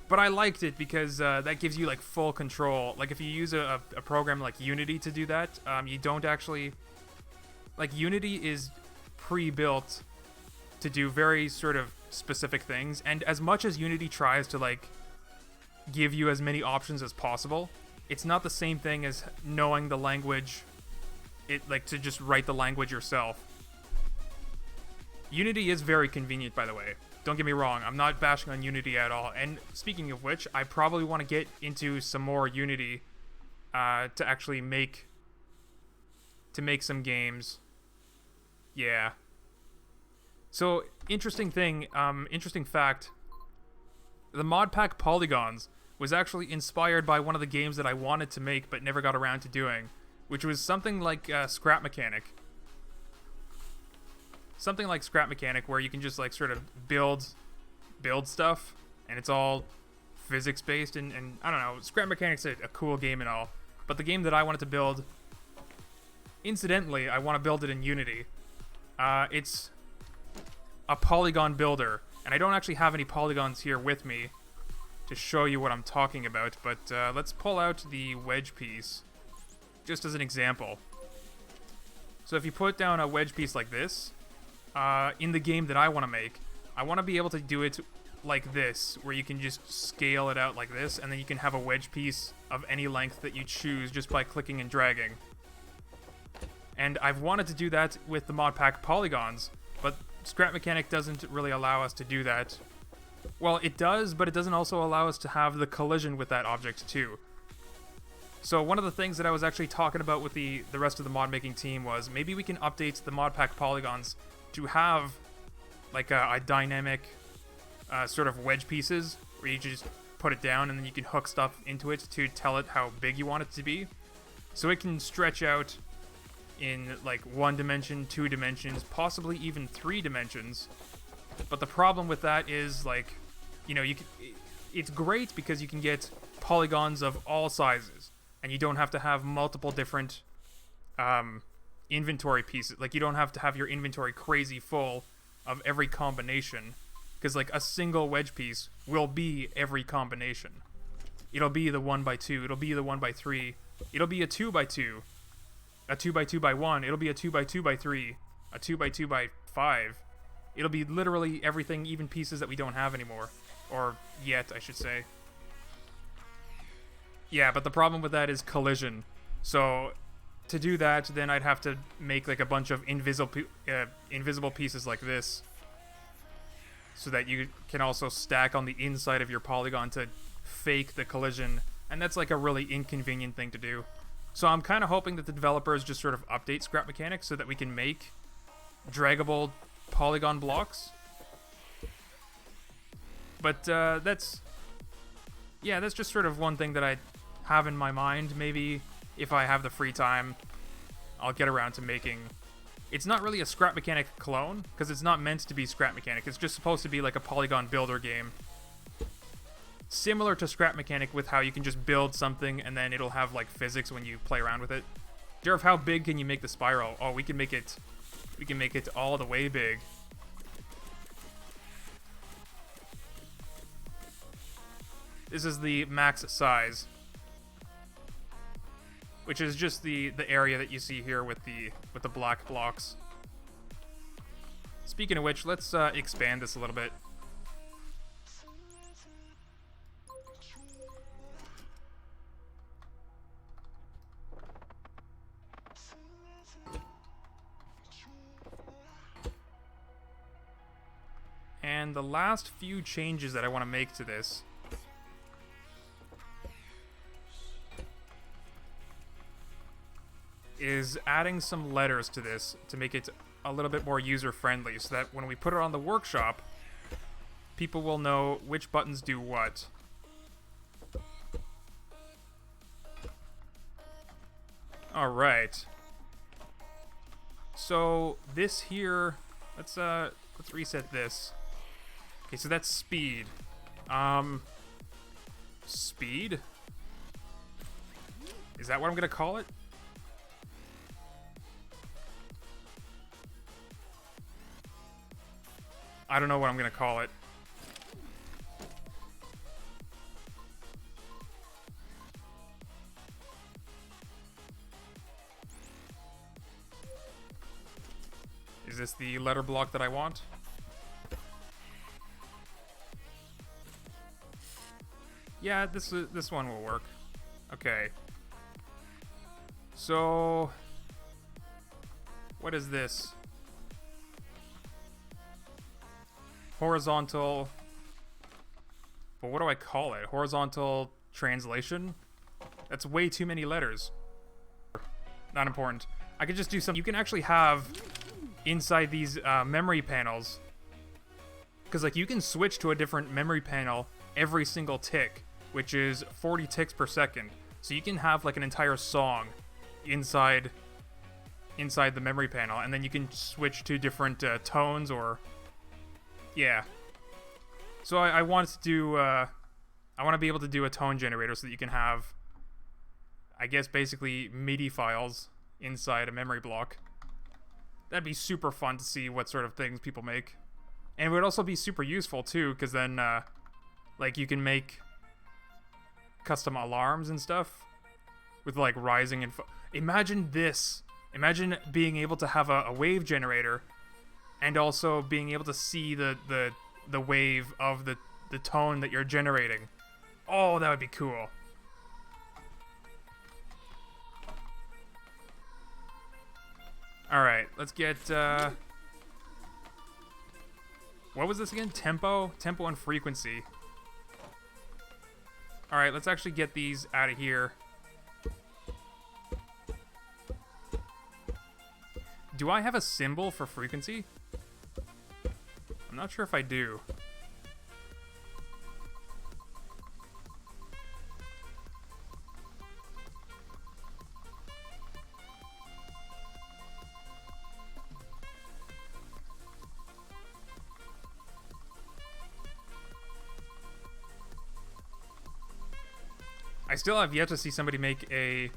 [SPEAKER 1] But I liked it because that gives you like full control. Like if you use a program like Unity to do that, you don't actually... Like Unity is pre-built to do very sort of specific things. And as much as Unity tries to like give you as many options as possible. It's not the same thing as knowing the language, to just write the language yourself. Unity is very convenient, by the way. Don't get me wrong, I'm not bashing on Unity at all. And speaking of which, I probably want to get into some more Unity to actually make some games. Yeah. So, interesting fact, the Modpack polygons was actually inspired by one of the games that I wanted to make but never got around to doing, which was something like Scrap Mechanic. Something like Scrap Mechanic, where you can just like sort of build stuff, and it's all physics based, and I don't know, Scrap Mechanic's a cool game and all, but the game that I wanted to build, incidentally, I want to build it in Unity. It's a polygon builder, and I don't actually have any polygons here with me to show you what I'm talking about, but let's pull out the wedge piece just as an example. So if you put down a wedge piece like this, in the game that I want to make, I want to be able to do it like this, where you can just scale it out like this, and then you can have a wedge piece of any length that you choose just by clicking and dragging. And I've wanted to do that with the Modpack polygons, but Scrap Mechanic doesn't really allow us to do that. Well, it does, but it doesn't also allow us to have the collision with that object too. So one of the things that I was actually talking about with the rest of the mod making team was maybe we can update the Modpack polygons to have like a dynamic sort of wedge pieces where you just put it down and then you can hook stuff into it to tell it how big you want it to be. So it can stretch out in like 1 dimension, 2 dimensions, possibly even 3 dimensions. But the problem with that is, like, you know, it's great because you can get polygons of all sizes, and you don't have to have multiple different inventory pieces. Like, you don't have to have your inventory crazy full of every combination, because like a single wedge piece will be every combination. It'll be the 1x2, it'll be the 1x3, it'll be a 2x2, a 2x2x1, it'll be a 2x2x3, a 2x2x5. It'll be literally everything, even pieces that we don't have anymore. Or yet, I should say. Yeah, but the problem with that is collision. So, to do that, then I'd have to make like a bunch of invisible pieces like this, so that you can also stack on the inside of your polygon to fake the collision. And that's like a really inconvenient thing to do. So I'm kind of hoping that the developers just sort of update Scrap Mechanics so that we can make draggable polygon blocks. But that's just sort of one thing that I have in my mind. Maybe if I have the free time, I'll get around to making. It's not really a Scrap Mechanic clone, because it's not meant to be Scrap Mechanic. It's just supposed to be like a polygon builder game, similar to Scrap Mechanic, with how you can just build something and then it'll have like physics when you play around with it. Durf, how big can you make the spiral? Oh, we can make it all the way big. This is the max size, which is just the area that you see here with the black blocks. Speaking of which, let's expand this a little bit. And the last few changes that I want to make to this is adding some letters to this to make it a little bit more user-friendly, so that when we put it on the workshop, people will know which buttons do what. Alright. So this here, let's reset this. Okay, so that's speed. Speed? Is that what I'm gonna call it? I don't know what I'm gonna call it. Is this the letter block that I want? Yeah, this one will work. Okay. So, what is this? Horizontal. But what do I call it? Horizontal translation? That's way too many letters. Not important. I could just do something. You can actually have inside these memory panels, because like you can switch to a different memory panel every single tick, which is 40 ticks per second. So you can have like an entire song inside the memory panel, and then you can switch to different tones or yeah. So I want to do I want to be able to do a tone generator so that you can have, I guess, basically MIDI files inside a memory block. That'd be super fun to see what sort of things people make. And it would also be super useful too, because then like you can make custom alarms and stuff with like rising and imagine this. Imagine being able to have a wave generator and also being able to see the wave of the tone that you're generating. Oh, that would be cool. Alright, let's get, what was this again? Tempo and frequency. Alright, let's actually get these out of here. Do I have a symbol for frequency? I'm not sure if I do. I still have yet to see somebody make a,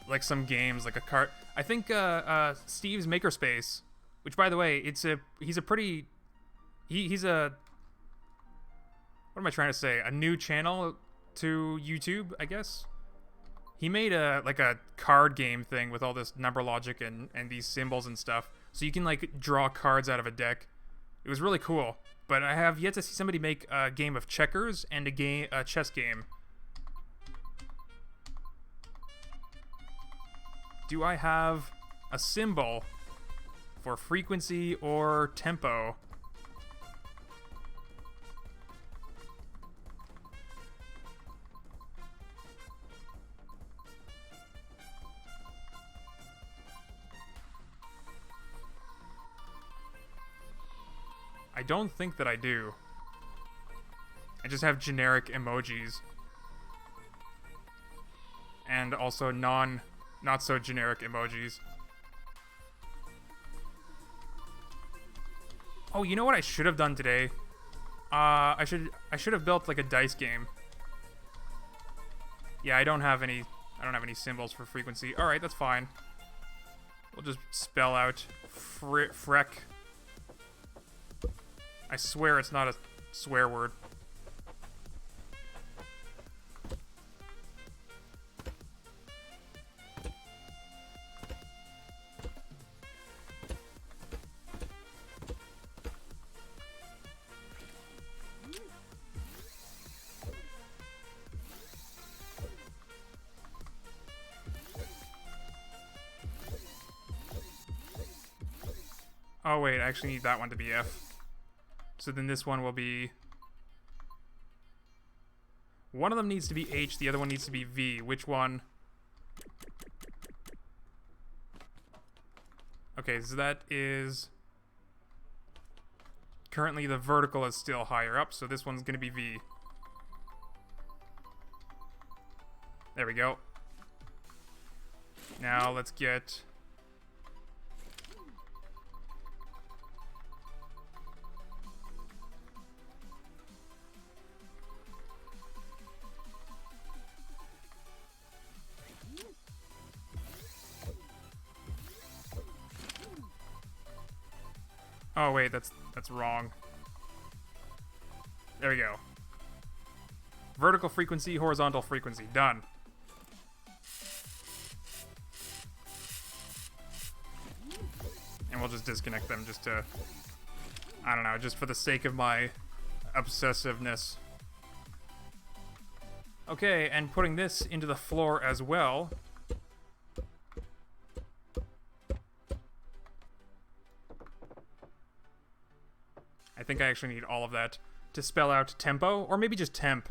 [SPEAKER 1] like some games, like a cart. I think, Steve's Makerspace, which by the way, he's a, what am I trying to say? A new channel to YouTube, I guess? He made like a card game thing with all this number logic and these symbols and stuff. So you can like draw cards out of a deck. It was really cool. But I have yet to see somebody make a game of checkers and a chess game. Do I have a symbol for frequency or tempo? I don't think that I do. I just have generic emojis. And also not so generic emojis. Oh, you know what I should have done today? I should have built like a dice game. Yeah, I don't have any symbols for frequency. All right, that's fine. We'll just spell out freck. I swear it's not a swear word. Oh wait, I actually need that one to be F. So then this one will be... One of them needs to be H, the other one needs to be V. Which one? Okay, so that is... Currently the vertical is still higher up, so this one's going to be V. There we go. Now let's get... Oh wait, that's wrong. There we go. Vertical frequency, horizontal frequency. Done. And we'll just disconnect them just to... I don't know, just for the sake of my obsessiveness. Okay, and putting this into the floor as well. I think I actually need all of that to spell out tempo, or maybe just temp.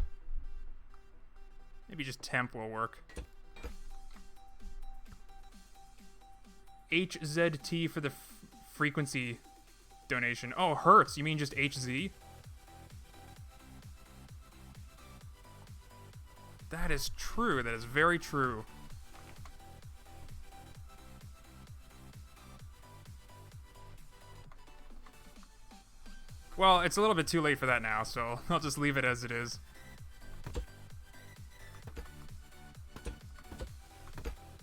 [SPEAKER 1] Maybe just temp will work. HZT for the frequency donation. Oh, hertz. You mean just HZ? That is true. That is very true. Well, it's a little bit too late for that now, so I'll just leave it as it is.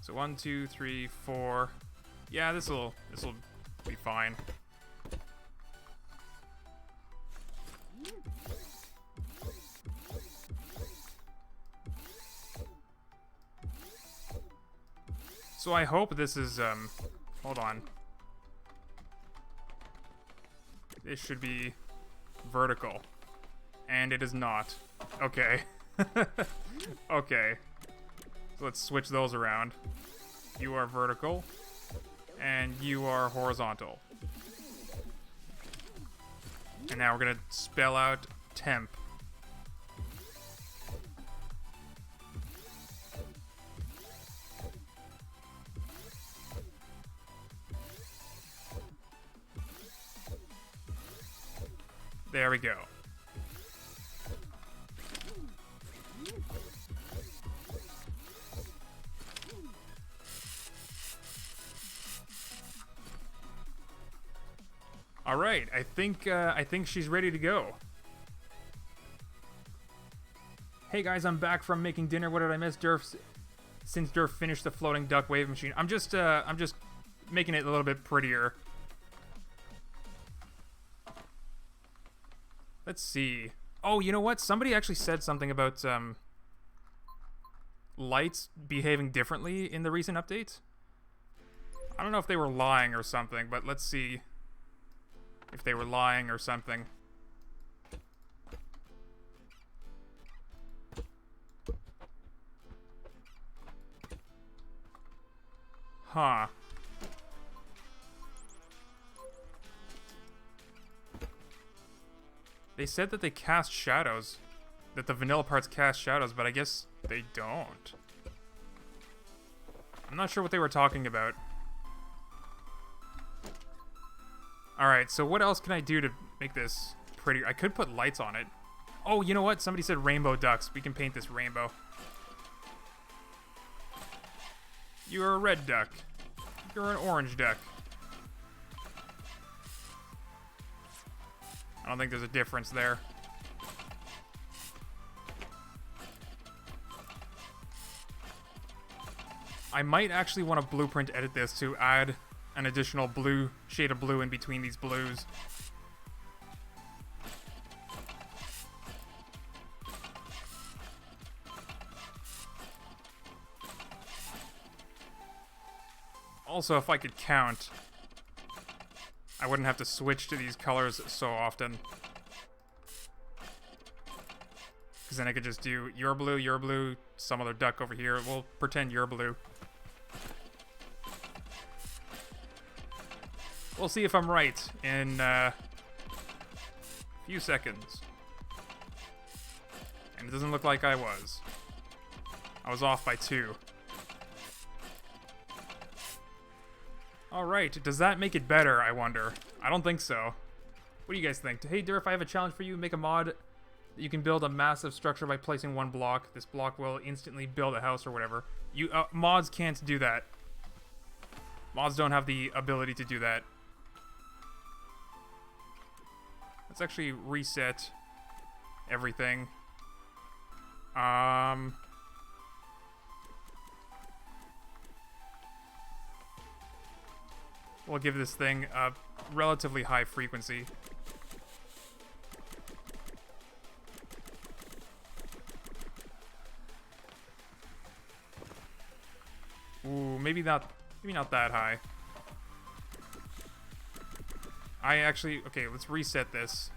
[SPEAKER 1] So 1, 2, 3, 4. Yeah, this'll be fine. So I hope this is hold on. This should be vertical. And it is not. Okay. Okay. So let's switch those around. You are vertical. And you are horizontal. And now we're gonna spell out temp. There we go. All right, I think she's ready to go. Hey guys, I'm back from making dinner. What did I miss? Since Durf finished the floating duck wave machine. I'm just making it a little bit prettier. Let's see. Oh, you know what? Somebody actually said something about lights behaving differently in the recent updates. I don't know if they were lying or something, but let's see if they were lying or something. Huh. They said that they cast shadows. That the vanilla parts cast shadows, but I guess they don't. I'm not sure what they were talking about. Alright, so what else can I do to make this prettier? I could put lights on it. Oh, you know what? Somebody said rainbow ducks. We can paint this rainbow. You're a red duck. You're an orange duck. I don't think there's a difference there. I might actually want to blueprint edit this to add an additional blue, shade of blue in between these blues. Also, if I could count, I wouldn't have to switch to these colors so often. Because then I could just do you're blue, some other duck over here. We'll pretend you're blue. We'll see if I'm right in a few seconds. And it doesn't look like I was. I was off by 2. Alright, does that make it better, I wonder? I don't think so. What do you guys think? Hey Durf, I have a challenge for you. Make a mod that you can build a massive structure by placing one block. This block will instantly build a house or whatever. Mods can't do that. Mods don't have the ability to do that. Let's actually reset everything. We'll give this thing a relatively high frequency. Ooh, maybe not that high. Okay, let's reset this.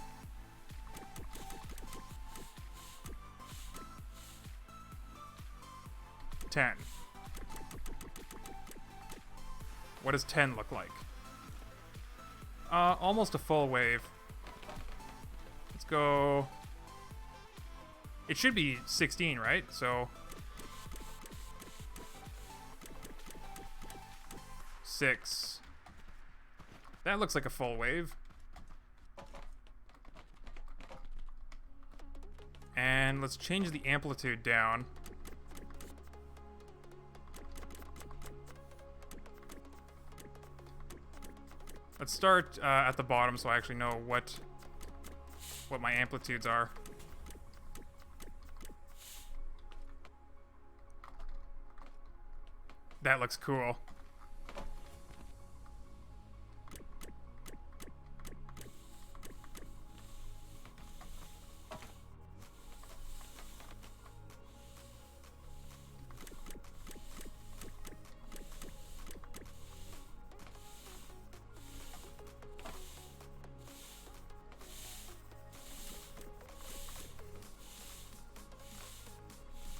[SPEAKER 1] 10? What does 10 look like? Almost a full wave. Let's go... It should be 16, right? So... 6. That looks like a full wave. And let's change the amplitude down. Let's start at the bottom so I actually know what my amplitudes are. That looks cool.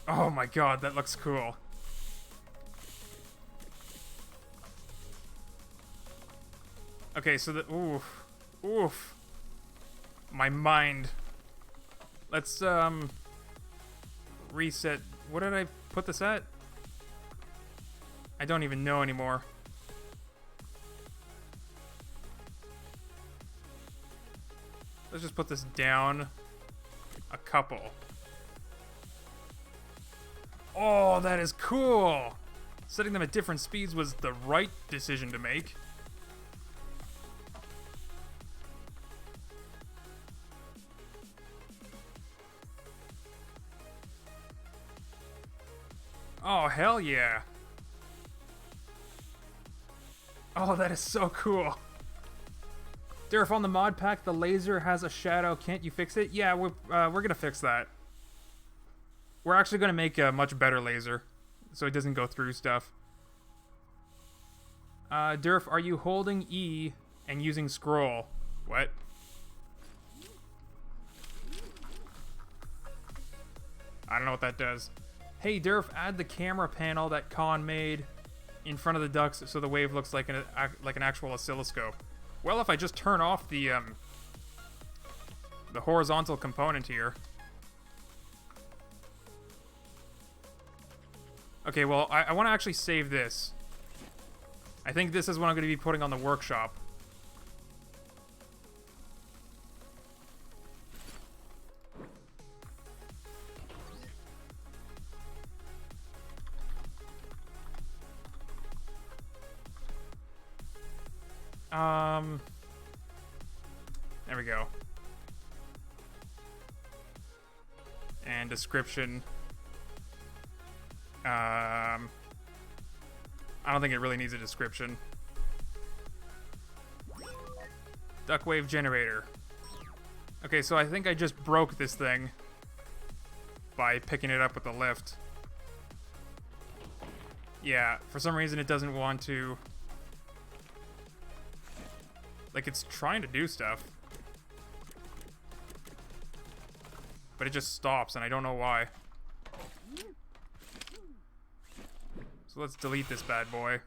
[SPEAKER 1] Oh my god, that looks cool. Okay, so the... Oof. My mind. Let's, reset. What did I put this at? I don't even know anymore. Let's just put this down a couple. Oh, that is cool! Setting them at different speeds was the right decision to make. Oh, hell yeah. Oh, that is so cool. Durf, on the mod pack, the laser has a shadow. Can't you fix it? Yeah, we're gonna fix that. We're actually gonna make a much better laser, so it doesn't go through stuff. Durf, are you holding E and using scroll? What? I don't know what that does. Hey Durf, add the camera panel that Khan made in front of the ducks so the wave looks like an actual oscilloscope. Well, if I just turn off the horizontal component here. Okay, well, I want to actually save this. I think this is what I'm going to be putting on the workshop. There we go. And description. I don't think it really needs a description. Duck wave generator. Okay, so I think I just broke this thing by picking it up with the lift. Yeah, for some reason it doesn't want to... Like, it's trying to do stuff. But it just stops, and I don't know why. So let's delete this bad boy.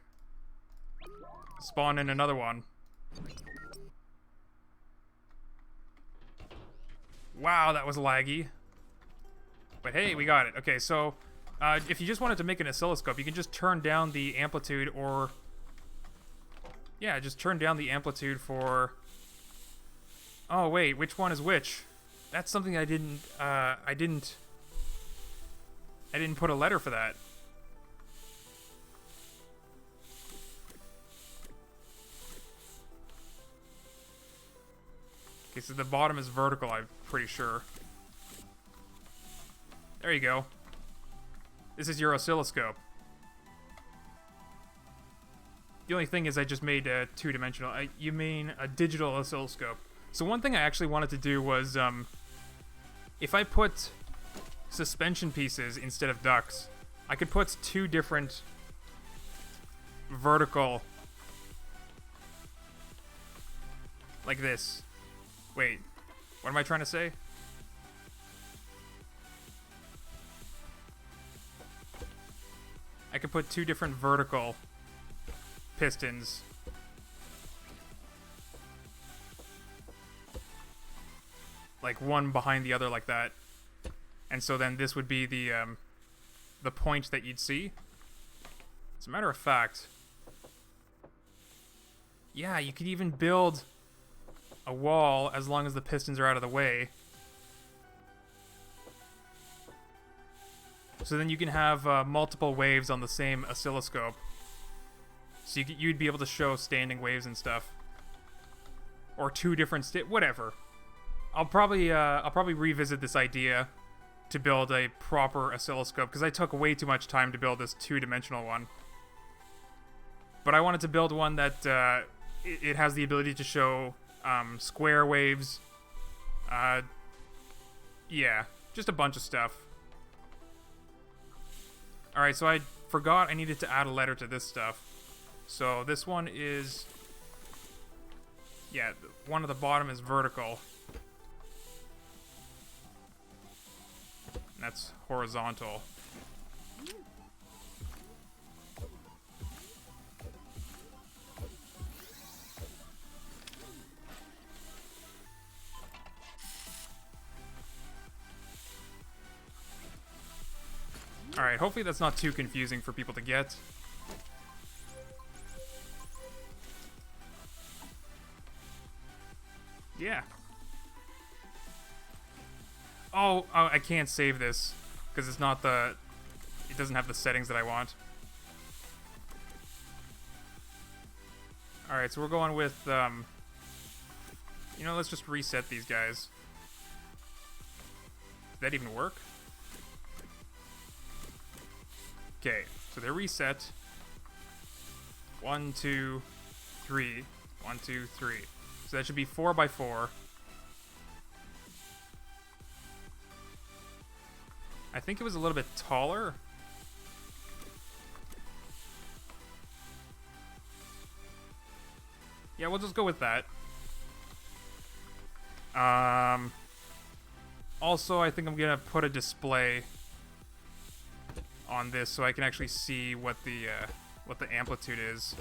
[SPEAKER 1] Spawn in another one. Wow, that was laggy. But hey, we got it. Okay, so if you just wanted to make an oscilloscope, you can just turn down the amplitude or... Yeah, just turn down the amplitude for... Oh, wait, which one is which? That's something I didn't put a letter for that. Okay, so the bottom is vertical, I'm pretty sure. There you go. This is your oscilloscope. The only thing is I just made a two-dimensional. You mean a digital oscilloscope. So one thing I actually wanted to do was, if I put suspension pieces instead of ducts, I could put two different vertical, like this. Wait, what am I trying to say? I could put 2 different vertical pistons. Like one behind the other like that. And so then this would be the point that you'd see. As a matter of fact, yeah, you could even build a wall as long as the pistons are out of the way. So then you can have multiple waves on the same oscilloscope. So you'd be able to show standing waves and stuff. Or 2 different whatever. I'll probably revisit this idea to build a proper oscilloscope, because I took way too much time to build this 2-dimensional one. But I wanted to build one that it has the ability to show square waves. Yeah, just a bunch of stuff. Alright, so I forgot I needed to add a letter to this stuff. So this one is... yeah, one at the bottom is vertical. And that's horizontal. Alright, hopefully that's not too confusing for people to get. Yeah. Oh, I can't save this because it's not the... it doesn't have the settings that I want. Alright, so we're going with, you know, let's just reset these guys. Did that even work? Okay, so they're reset. 1, 2, 3. 1, 2, 3. So that should be 4 by 4. I think it was a little bit taller. Yeah, we'll just go with that. Also, I think I'm gonna put a display on this so I can actually see what the amplitude is.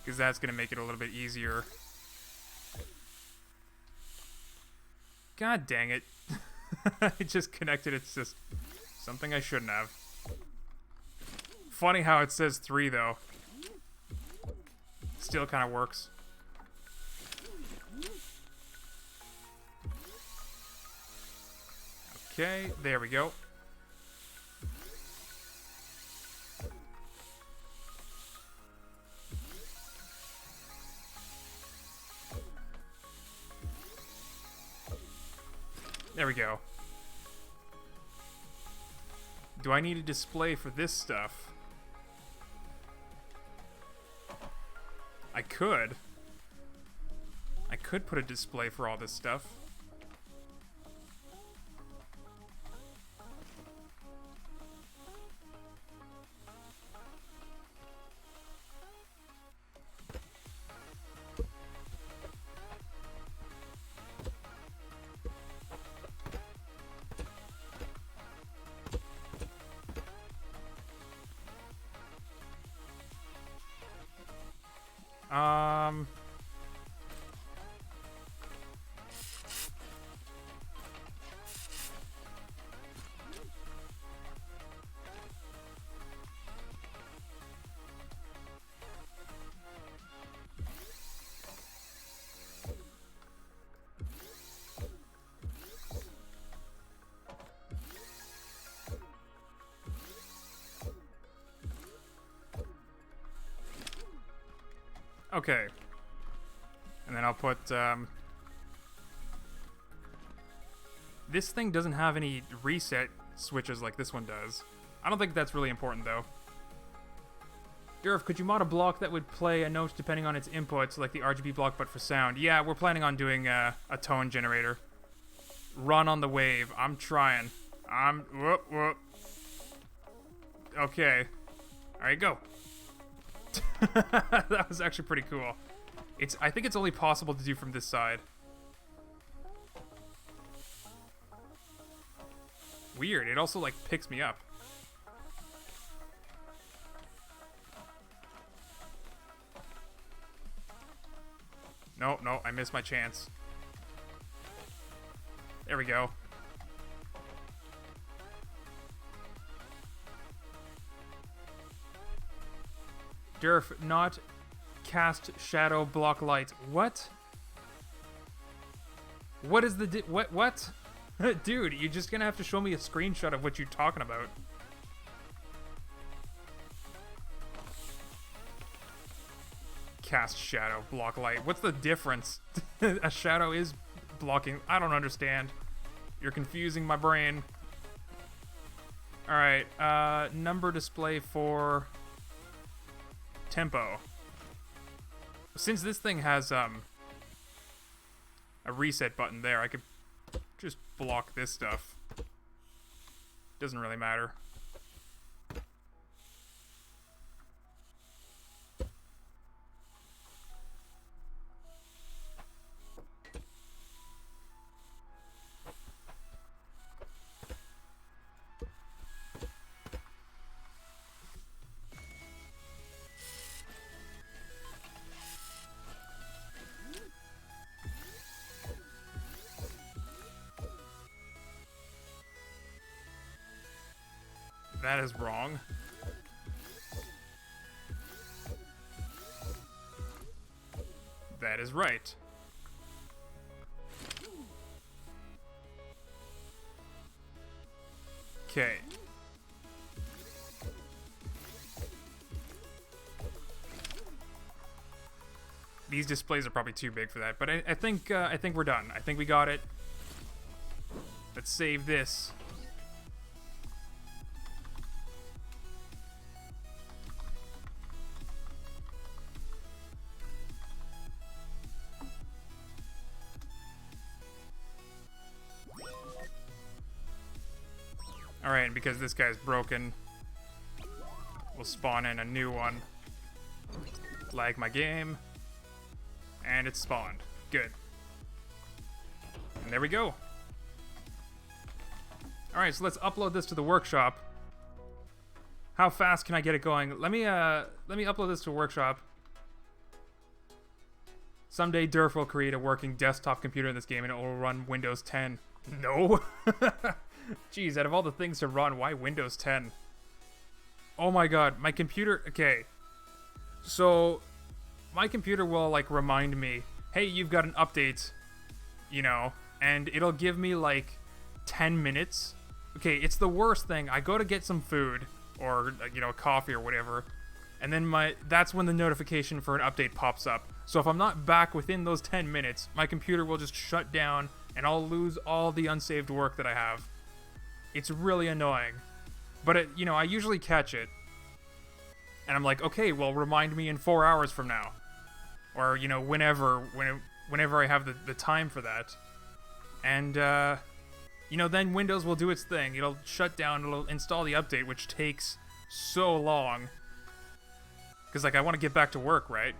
[SPEAKER 1] Because that's gonna make it a little bit easier. God dang it. It just connected. It's just something I shouldn't have. Funny how it says 3 though. Still kind of works. Okay, there we go. There we go. Do I need a display for this stuff? I could. I could put a display for all this stuff. Okay. And then I'll put, this thing doesn't have any reset switches like this one does. I don't think that's really important, though. Durf, could you mod a block that would play a note depending on its inputs, like the RGB block, but for sound? Yeah, we're planning on doing a tone generator. Run on the wave. I'm trying. Whoop, whoop. Okay. Alright, go. That was actually pretty cool. I think it's only possible to do from this side. Weird. It also, like, picks me up. No, I missed my chance. There we go. Durf, not cast shadow block light. What? What is the what? Dude, you're just gonna have to show me a screenshot of what you're talking about. Cast shadow, block light. What's the difference? A shadow is blocking. I don't understand. You're confusing my brain. Alright, number display for tempo. Since this thing has a reset button there, I could just block this stuff. Doesn't really matter. That is wrong. That is right. Okay. These displays are probably too big for that, but I think we're done. I think we got it. Let's save this. Alright, and because this guy's broken, we'll spawn in a new one. Lag my game. And it's spawned. Good. And there we go. Alright, so let's upload this to the workshop. How fast can I get it going? Let me upload this to a workshop. Someday Durf will create a working desktop computer in this game and it will run Windows 10. No? Jeez, out of all the things to run, why Windows 10? Oh my god, my computer... Okay. So, my computer will, like, remind me, hey, you've got an update, you know, and it'll give me, like, 10 minutes. Okay, it's the worst thing. I go to get some food, or, you know, coffee or whatever, and then that's when the notification for an update pops up. So if I'm not back within those 10 minutes, my computer will just shut down, and I'll lose all the unsaved work that I have. It's really annoying. But, you know, I usually catch it. And I'm like, okay, well, remind me in 4 hours from now. Or, you know, whenever I have the time for that. And, you know, then Windows will do its thing. It'll shut down, it'll install the update, which takes so long. Because, like, I want to get back to work, right?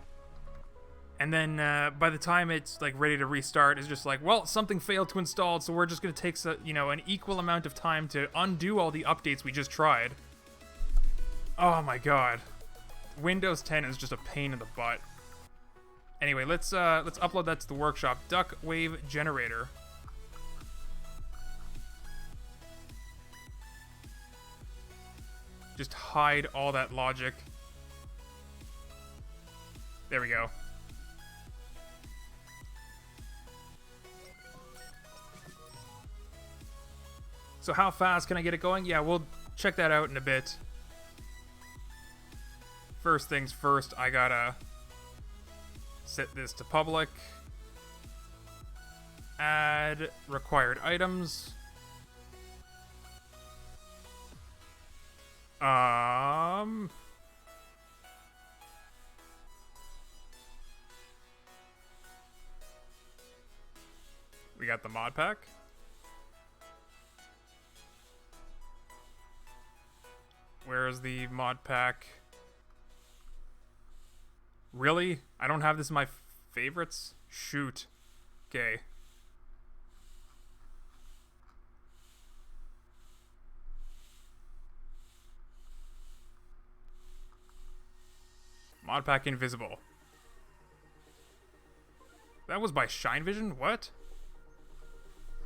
[SPEAKER 1] And then, by the time it's, like, ready to restart, it's just like, well, something failed to install, so we're just going to take, you know, an equal amount of time to undo all the updates we just tried. Oh my god. Windows 10 is just a pain in the butt. Anyway, let's upload that to the workshop. Duck wave generator. Just hide all that logic. There we go. So how fast can I get it going? Yeah, we'll check that out in a bit. First things first, I gotta set this to public. Add required items. We got the Modpack. Where's the Modpack? Really? I don't have this in my favorites? Shoot. Okay. Modpack invisible. That was by Shine Vision? What?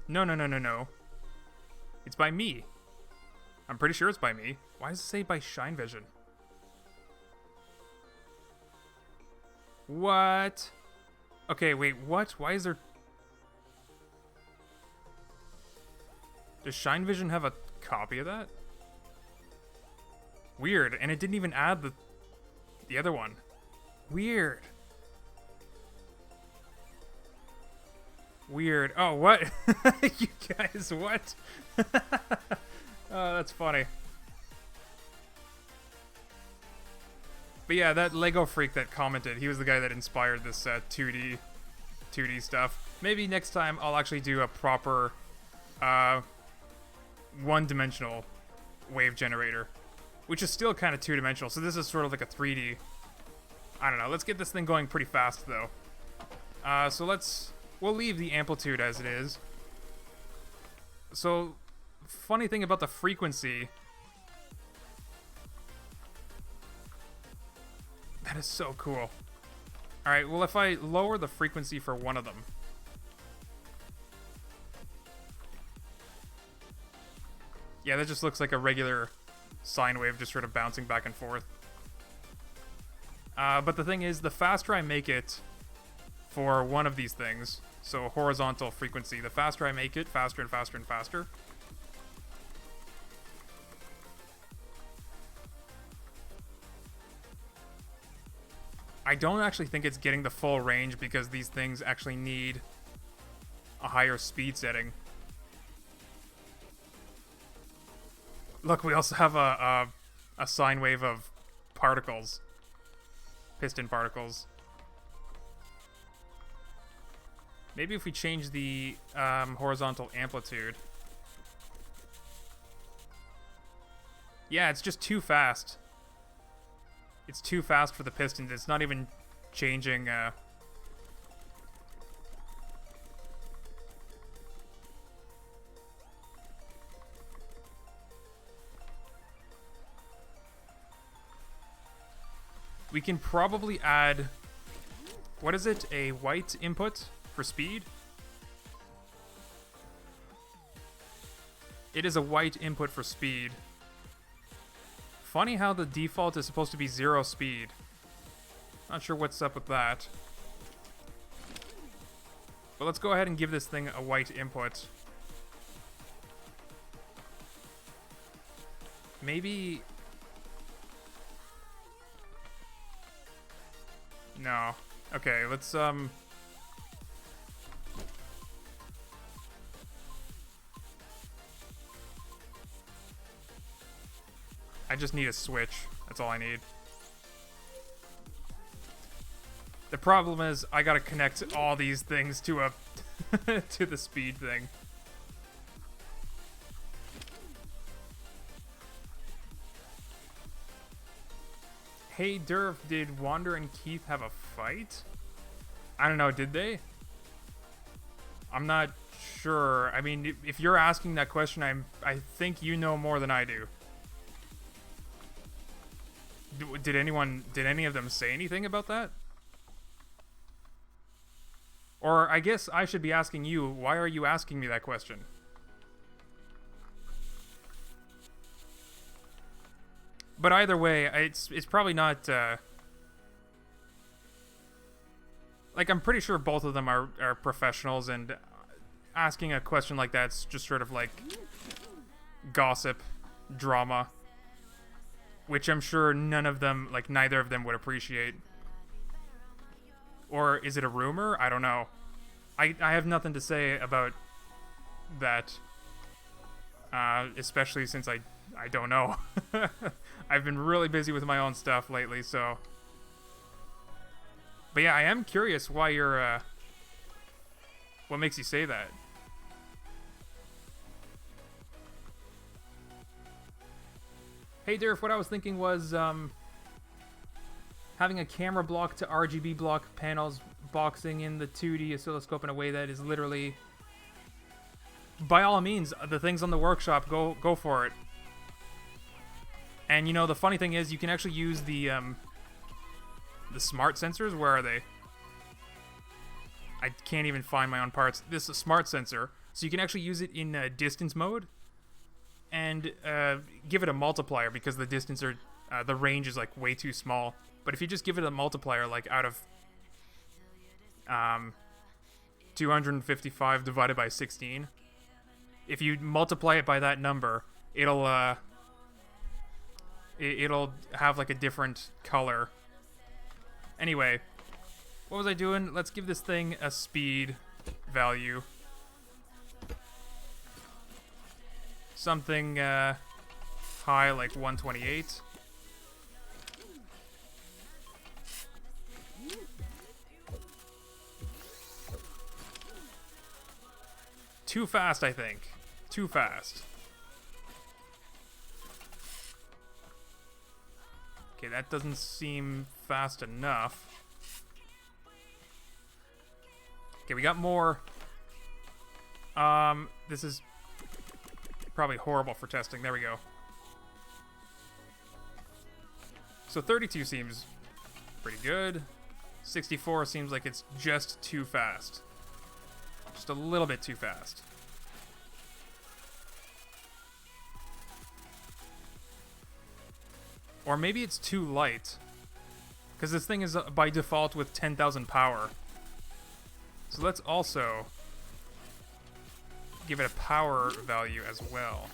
[SPEAKER 1] No, no, no, no, no. It's by me. I'm pretty sure it's by me. Why does it say by Shine Vision? What? Okay, wait, what? Why is there... Does Shine Vision have a copy of that? Weird, and it didn't even add the other one. Weird. Weird. Oh, what? You guys, what? Oh, that's funny. But yeah, that Lego freak that commented, he was the guy that inspired this 2D stuff. Maybe next time I'll actually do a proper one-dimensional wave generator, which is still kind of two-dimensional. So this is sort of like a 3D. I don't know. Let's get this thing going pretty fast, though. So we'll leave the amplitude as it is. So, funny thing about the frequency. That is so cool. Alright, well, if I lower the frequency for one of them. Yeah, that just looks like a regular sine wave just sort of bouncing back and forth. But the thing is, the faster I make it for one of these things, so horizontal frequency, the faster I make it, faster and faster and faster. I don't actually think it's getting the full range because these things actually need a higher speed setting. Look, we also have a sine wave of particles. Piston particles. Maybe if we change the horizontal amplitude. Yeah, it's just too fast. It's too fast for the pistons. It's not even changing... We can probably add... What is it? A white input for speed? It is a white input for speed. Funny how the default is supposed to be 0 speed. Not sure what's up with that. But let's go ahead and give this thing a white input. Maybe... No. Okay, let's, I just need a switch. That's all I need. The problem is, I gotta connect all these things to a... to the speed thing. Hey Durf, did Wander and Keith have a fight? I don't know, did they? I'm not sure. I mean, if you're asking that question, I think you know more than I do. Did any of them say anything about that? Or I guess I should be asking you, why are you asking me that question? But either way, it's probably not, like, I'm pretty sure both of them are professionals, and asking a question like that's just sort of like gossip, drama, which I'm sure none of them, like, neither of them would appreciate. Or is it a rumor? I don't know. I have nothing to say about that, especially since I don't know. I've been really busy with my own stuff lately, so... But yeah, I am curious why you're, what makes you say that? Hey Durf, what I was thinking was, having a camera block to RGB block panels boxing in the 2D oscilloscope in a way that is literally... By all means, the things on the workshop, go for it. And, you know, the funny thing is, you can actually use the The smart sensors, where are they? I can't even find my own parts. This is a smart sensor, so you can actually use it in distance mode and give it a multiplier because the distance or the range is like way too small. But if you just give it a multiplier, like out of 255 divided by 16, if you multiply it by that number, it'll have like a different color. Anyway, what was I doing? Let's give this thing a speed value. Something high, like 128. Too fast, I think. Too fast. Okay, that doesn't seem fast enough. Okay, we got more. This is probably horrible for testing. There we go. So 32 seems pretty good. 64 seems like it's just too fast. Just a little bit too fast. Or maybe it's too light. Because this thing is by default with 10,000 power. So let's also give it a power value as well.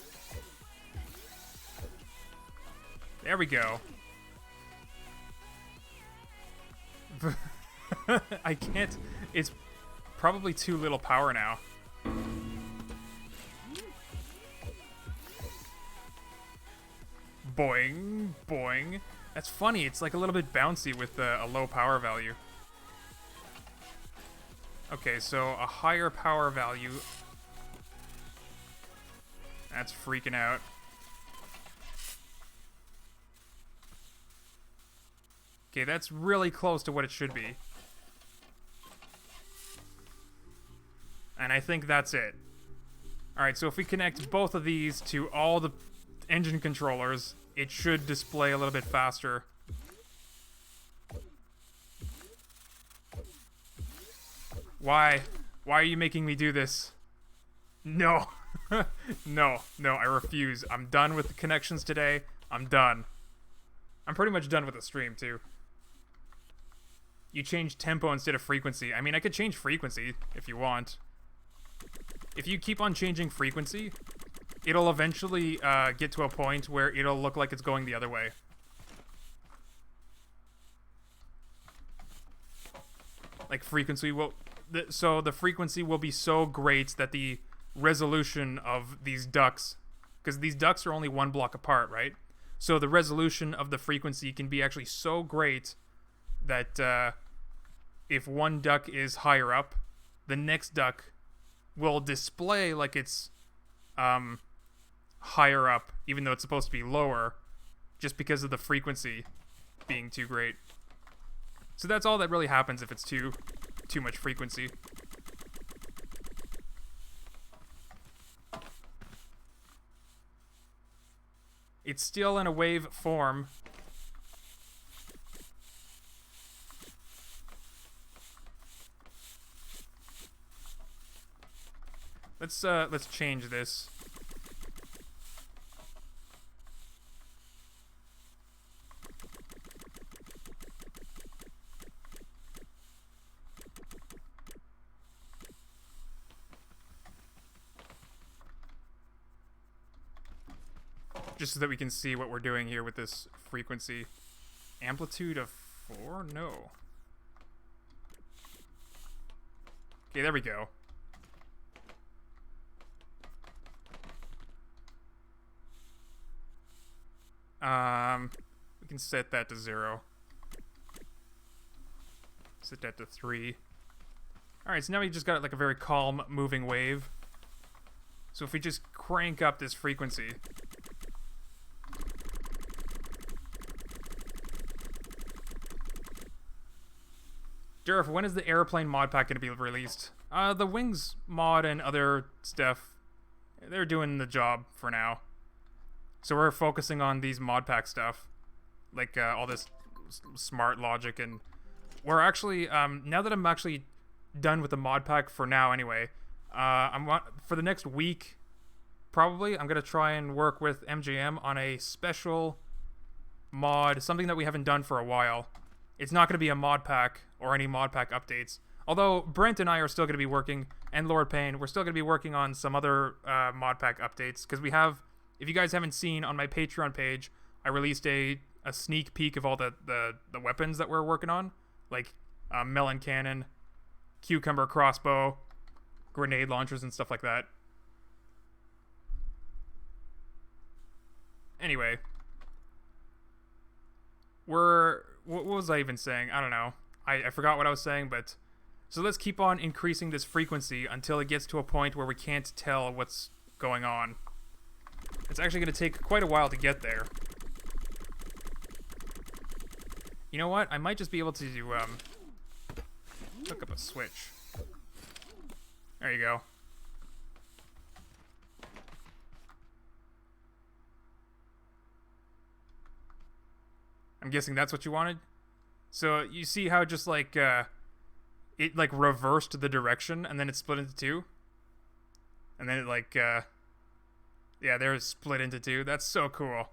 [SPEAKER 1] There we go. I can't... It's probably too little power now. Boing, boing. That's funny, it's like a little bit bouncy with a low power value. Okay, so a higher power value. That's freaking out. Okay, that's really close to what it should be. And I think that's it. Alright, so if we connect both of these to all the engine controllers, it should display a little bit faster. Why? Why are you making me do this? No. No, I refuse. I'm done with the connections today. I'm done. I'm pretty much done with the stream, too. You change tempo instead of frequency. I mean, I could change frequency if you want. If you keep on changing frequency, it'll eventually get to a point where it'll look like it's going the other way. Like frequency will... So the frequency will be so great that the resolution of these ducts... Because these ducts are only one block apart, right? So the resolution of the frequency can be actually so great that if one duct is higher up, the next duct will display like it's higher up, even though it's supposed to be lower, just because of the frequency being too great. So that's all that really happens if it's too much frequency. It's still in a wave form. Let's change this. Just so that we can see what we're doing here with this frequency. Amplitude of 4? No. Okay, there we go. We can set that to 0. Set that to 3. Alright, so now we just got like a very calm moving wave. So if we just crank up this frequency... Durf, when is the airplane mod pack going to be released? The Wings mod and other stuff, they're doing the job for now. So we're focusing on these mod pack stuff. Like all this smart logic, and we're actually now that I'm actually done with the mod pack for now anyway, for the next week probably I'm gonna try and work with MJM on a special mod, something that we haven't done for a while. It's not going to be a mod pack or any mod pack updates, although Brent and I are still going to be working, and Lord Payne, we're still going to be working on some other mod pack updates, because we have, if you guys haven't seen on my Patreon page, I released a sneak peek of all the weapons that we're working on, like melon cannon, cucumber crossbow, grenade launchers, and stuff like that. Anyway, what was I even saying? I don't know. I forgot what I was saying, but so let's keep on increasing this frequency until it gets to a point where we can't tell what's going on. It's actually going to take quite a while to get there. You know what? I might just be able to hook up a switch. There you go. I'm guessing that's what you wanted. So you see how just like it like reversed the direction and then it split into two, and then it like yeah, there's split into two. That's so cool.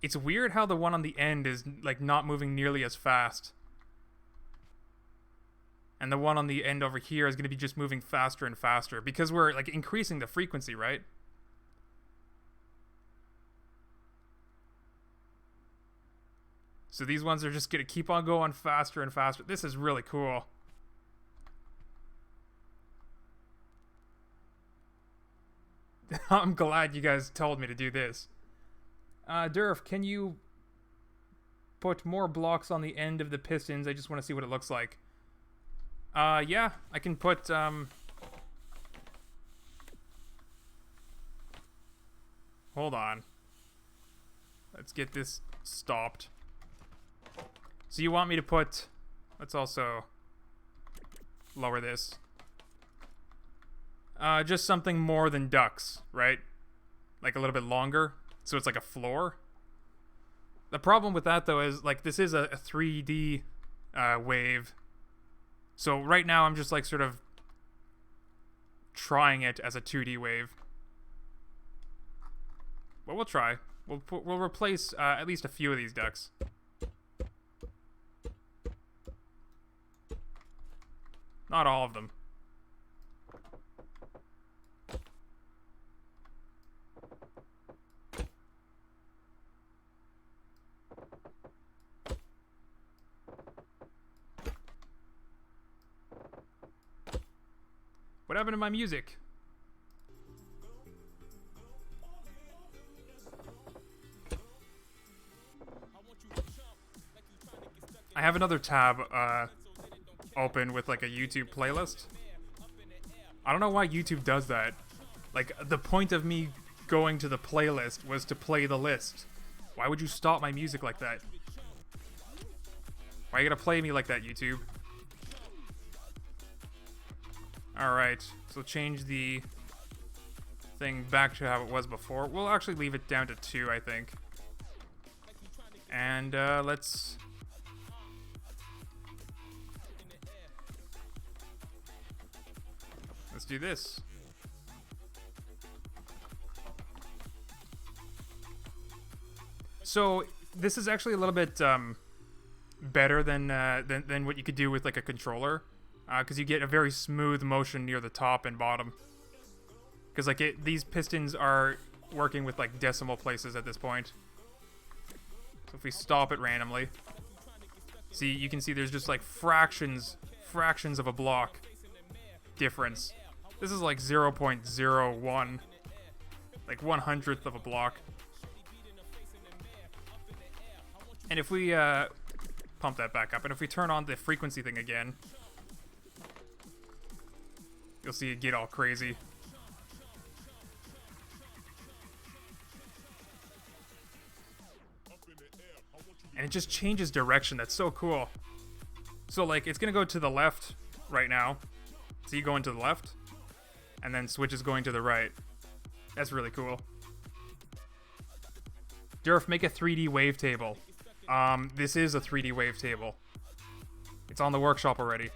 [SPEAKER 1] It's weird how the one on the end is like not moving nearly as fast, and the one on the end over here is going to be just moving faster and faster because we're like increasing the frequency, right? So these ones are just going to keep on going faster and faster. This is really cool. I'm glad you guys told me to do this. Durf, can you put more blocks on the end of the pistons? I just want to see what it looks like. Yeah, I can put, hold on. Let's get this stopped. So you want me to put, let's also lower this. Just something more than ducks, right? Like a little bit longer, so it's like a floor. The problem with that though is like this is a 3D wave. So right now I'm just like sort of trying it as a 2D wave. But we'll try. We'll replace at least a few of these ducks. Not all of them. What happened to my music? I have another tab open with like a YouTube playlist. I don't know why YouTube does that. Like the point of me going to the playlist was to play the list. Why would you stop my music like that? Why are you gonna play me like that, YouTube? Alright, so change the thing back to how it was before. We'll actually leave it down to 2, I think. And let's do this. So this is actually a little bit better than what you could do with like a controller, because you get a very smooth motion near the top and bottom. Because like these pistons are working with like decimal places at this point. So if we stop it randomly, see, you can see there's just like fractions of a block difference. This is like 0.01, like 1/100th of a block. And if we pump that back up, and if we turn on the frequency thing again, you'll see it get all crazy. And it just changes direction. That's so cool. So like it's gonna go to the left right now. So you go into the left, and then switch is going to the right. That's really cool. Durf, make a 3D wavetable. This is a 3D wavetable. It's on the workshop already.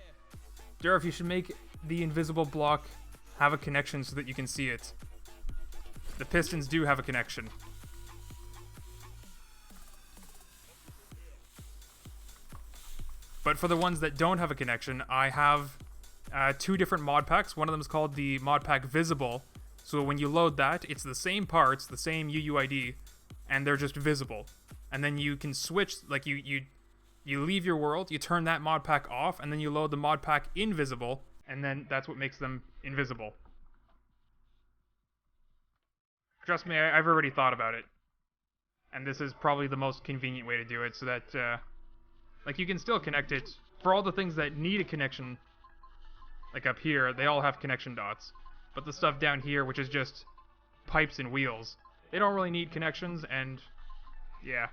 [SPEAKER 1] Durf, you should make the invisible block have a connection so that you can see it. The pistons do have a connection. But for the ones that don't have a connection, I have two different mod packs. One of them is called the Modpack Visible. So when you load that, it's the same parts, the same UUID, and they're just visible. And then you can switch, like you leave your world, you turn that mod pack off, and then you load the mod pack invisible, and then that's what makes them invisible. Trust me, I've already thought about it. And this is probably the most convenient way to do it, so that, like, you can still connect it. For all the things that need a connection, like up here, they all have connection dots. But the stuff down here, which is just pipes and wheels, they don't really need connections, and yeah.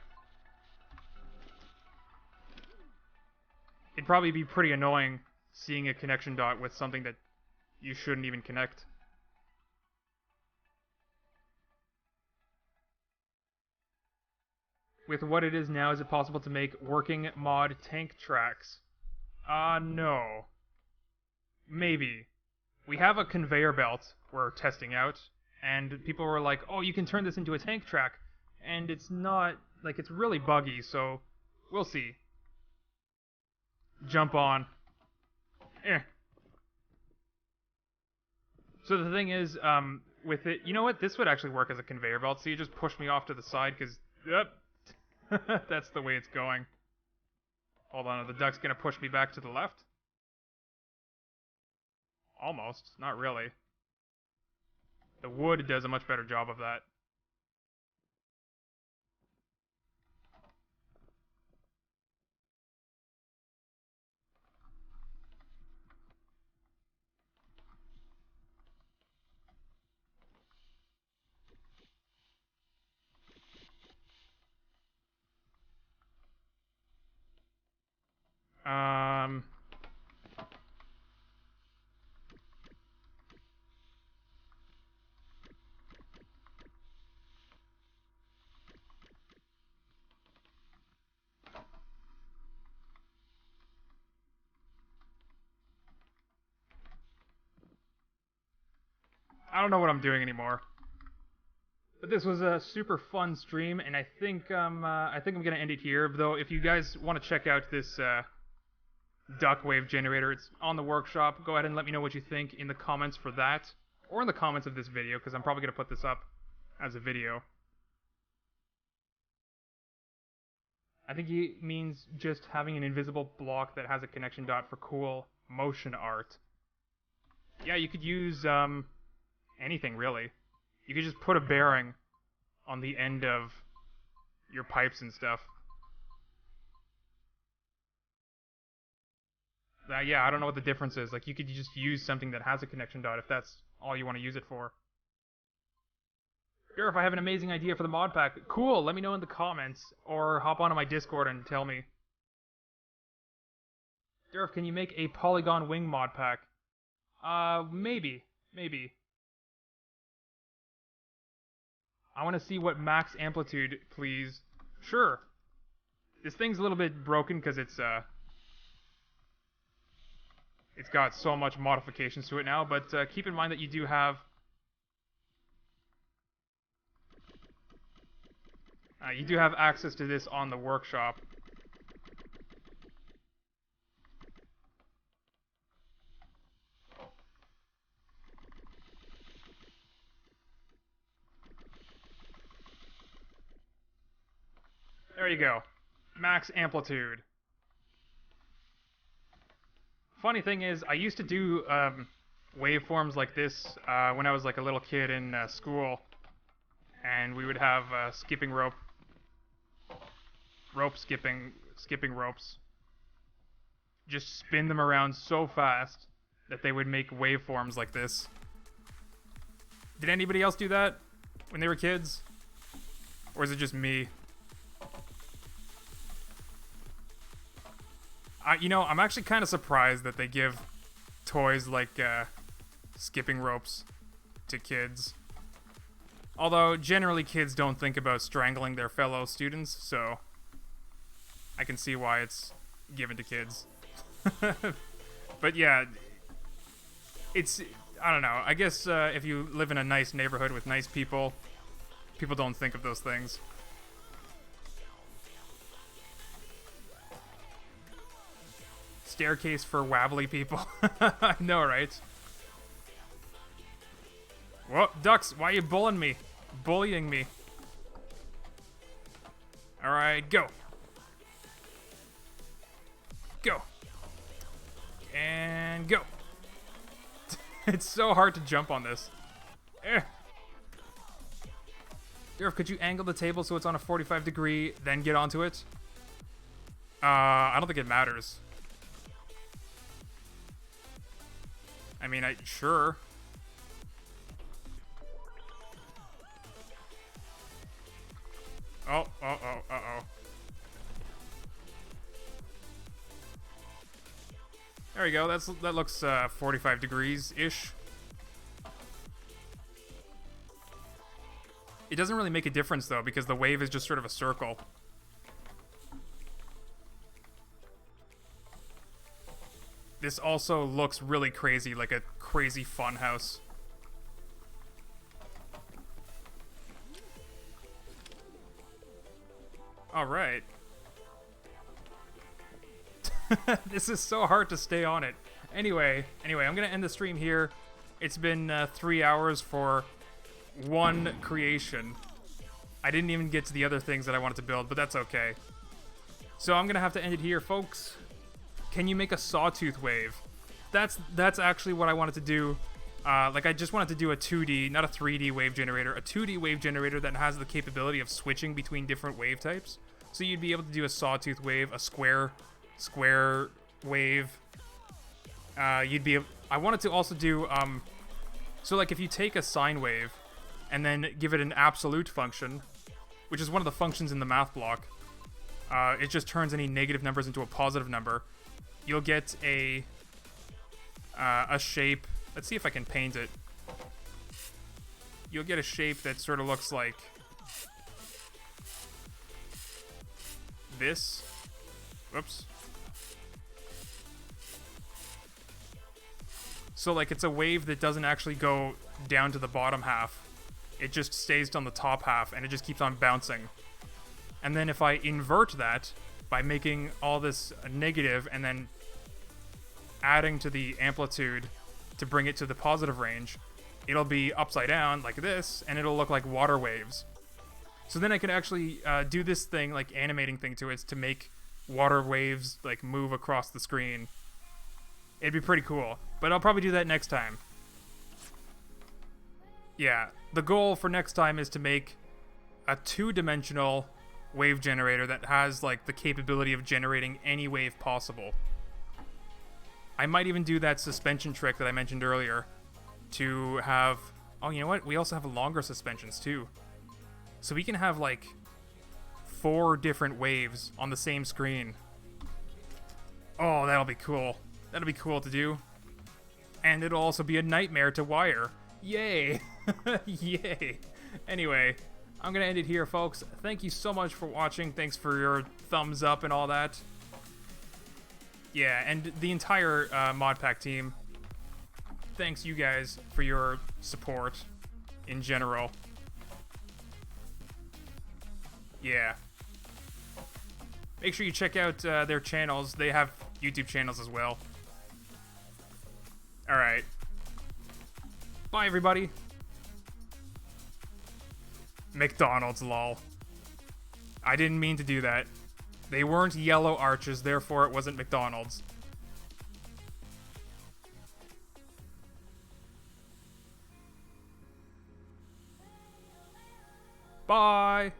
[SPEAKER 1] It'd probably be pretty annoying seeing a connection dot with something that you shouldn't even connect. With what it is now, is it possible to make working mod tank tracks? No. Maybe. We have a conveyor belt we're testing out, and people were like, oh, you can turn this into a tank track. And it's not, like, it's really buggy, so we'll see. Jump on. So the thing is, with it, you know what? This would actually work as a conveyor belt, so you just push me off to the side, because, yep, that's the way it's going. Hold on, the duck's gonna push me back to the left? Almost, not really. The wood does a much better job of that. I don't know what I'm doing anymore. But this was a super fun stream, and I think I'm gonna end it here. Though, if you guys want to check out this duck wave generator, it's on the workshop. Go ahead and let me know what you think in the comments for that, or in the comments of this video, because I'm probably gonna put this up as a video. I think he means just having an invisible block that has a connection dot for cool motion art. Yeah, you could use anything really. You could just put a bearing on the end of your pipes and stuff. Yeah, I don't know what the difference is. Like, you could just use something that has a connection dot if that's all you want to use it for. Sure, if I have an amazing idea for the mod pack, cool, let me know in the comments, or hop onto my Discord and tell me. Durf, can you make a polygon wing mod pack? Maybe. I want to see what max amplitude, please. Sure. This thing's a little bit broken because it's got so much modifications to it now, but keep in mind that you do have access to this on the workshop. There you go. Max amplitude. Funny thing is, I used to do waveforms like this when I was like a little kid in school, and we would have skipping ropes, just spin them around so fast that they would make waveforms like this. Did anybody else do that when they were kids? Or is it just me? You know, I'm actually kind of surprised that they give toys like skipping ropes to kids. Although, generally kids don't think about strangling their fellow students, so I can see why it's given to kids. But yeah, it's, I don't know, I guess if you live in a nice neighborhood with nice people, people don't think of those things. Staircase for wabbly people. I know, right? Whoa, ducks, why are you bullying me? Bullying me. Alright, go. Go. And go. It's so hard to jump on this. Durf, could you angle the table so it's on a 45 degree, then get onto it? I don't think it matters. I mean, sure. Oh. There we go. That looks 45 degrees-ish. It doesn't really make a difference, though, because the wave is just sort of a circle. This also looks really crazy, like a crazy fun house. Alright. This is so hard to stay on it. Anyway, I'm gonna end the stream here. It's been 3 hours for one creation. I didn't even get to the other things that I wanted to build, but that's okay. So I'm gonna have to end it here, folks. Can you make a sawtooth wave? That's actually what I wanted to do. Like, I just wanted to do a 2D, not a 3D wave generator, a 2D wave generator that has the capability of switching between different wave types. So you'd be able to do a sawtooth wave, a square wave. I wanted to also do, so like if you take a sine wave and then give it an absolute function, which is one of the functions in the math block, it just turns any negative numbers into a positive number. You'll get a shape. Let's see if I can paint it. You'll get a shape that sort of looks like this. Whoops. So like it's a wave that doesn't actually go down to the bottom half. It just stays on the top half and it just keeps on bouncing. And then if I invert that by making all this negative and then adding to the amplitude to bring it to the positive range, it'll be upside down like this, and it'll look like water waves. So then I could actually do this thing, like animating thing to it, to make water waves like move across the screen. It'd be pretty cool, but I'll probably do that next time. Yeah, the goal for next time is to make a 2-dimensional wave generator that has like the capability of generating any wave possible. I might even do that suspension trick that I mentioned earlier to have... Oh, you know what? We also have longer suspensions, too. So we can have, like, 4 different waves on the same screen. Oh, that'll be cool. That'll be cool to do. And it'll also be a nightmare to wire. Yay! Yay! Anyway, I'm gonna end it here, folks. Thank you so much for watching. Thanks for your thumbs up and all that. Yeah, and the entire Modpack team, thanks you guys for your support in general. Yeah. Make sure you check out their channels. They have YouTube channels as well. Alright. Bye, everybody. McDonald's, lol. I didn't mean to do that. They weren't yellow arches, therefore it wasn't McDonald's. Bye!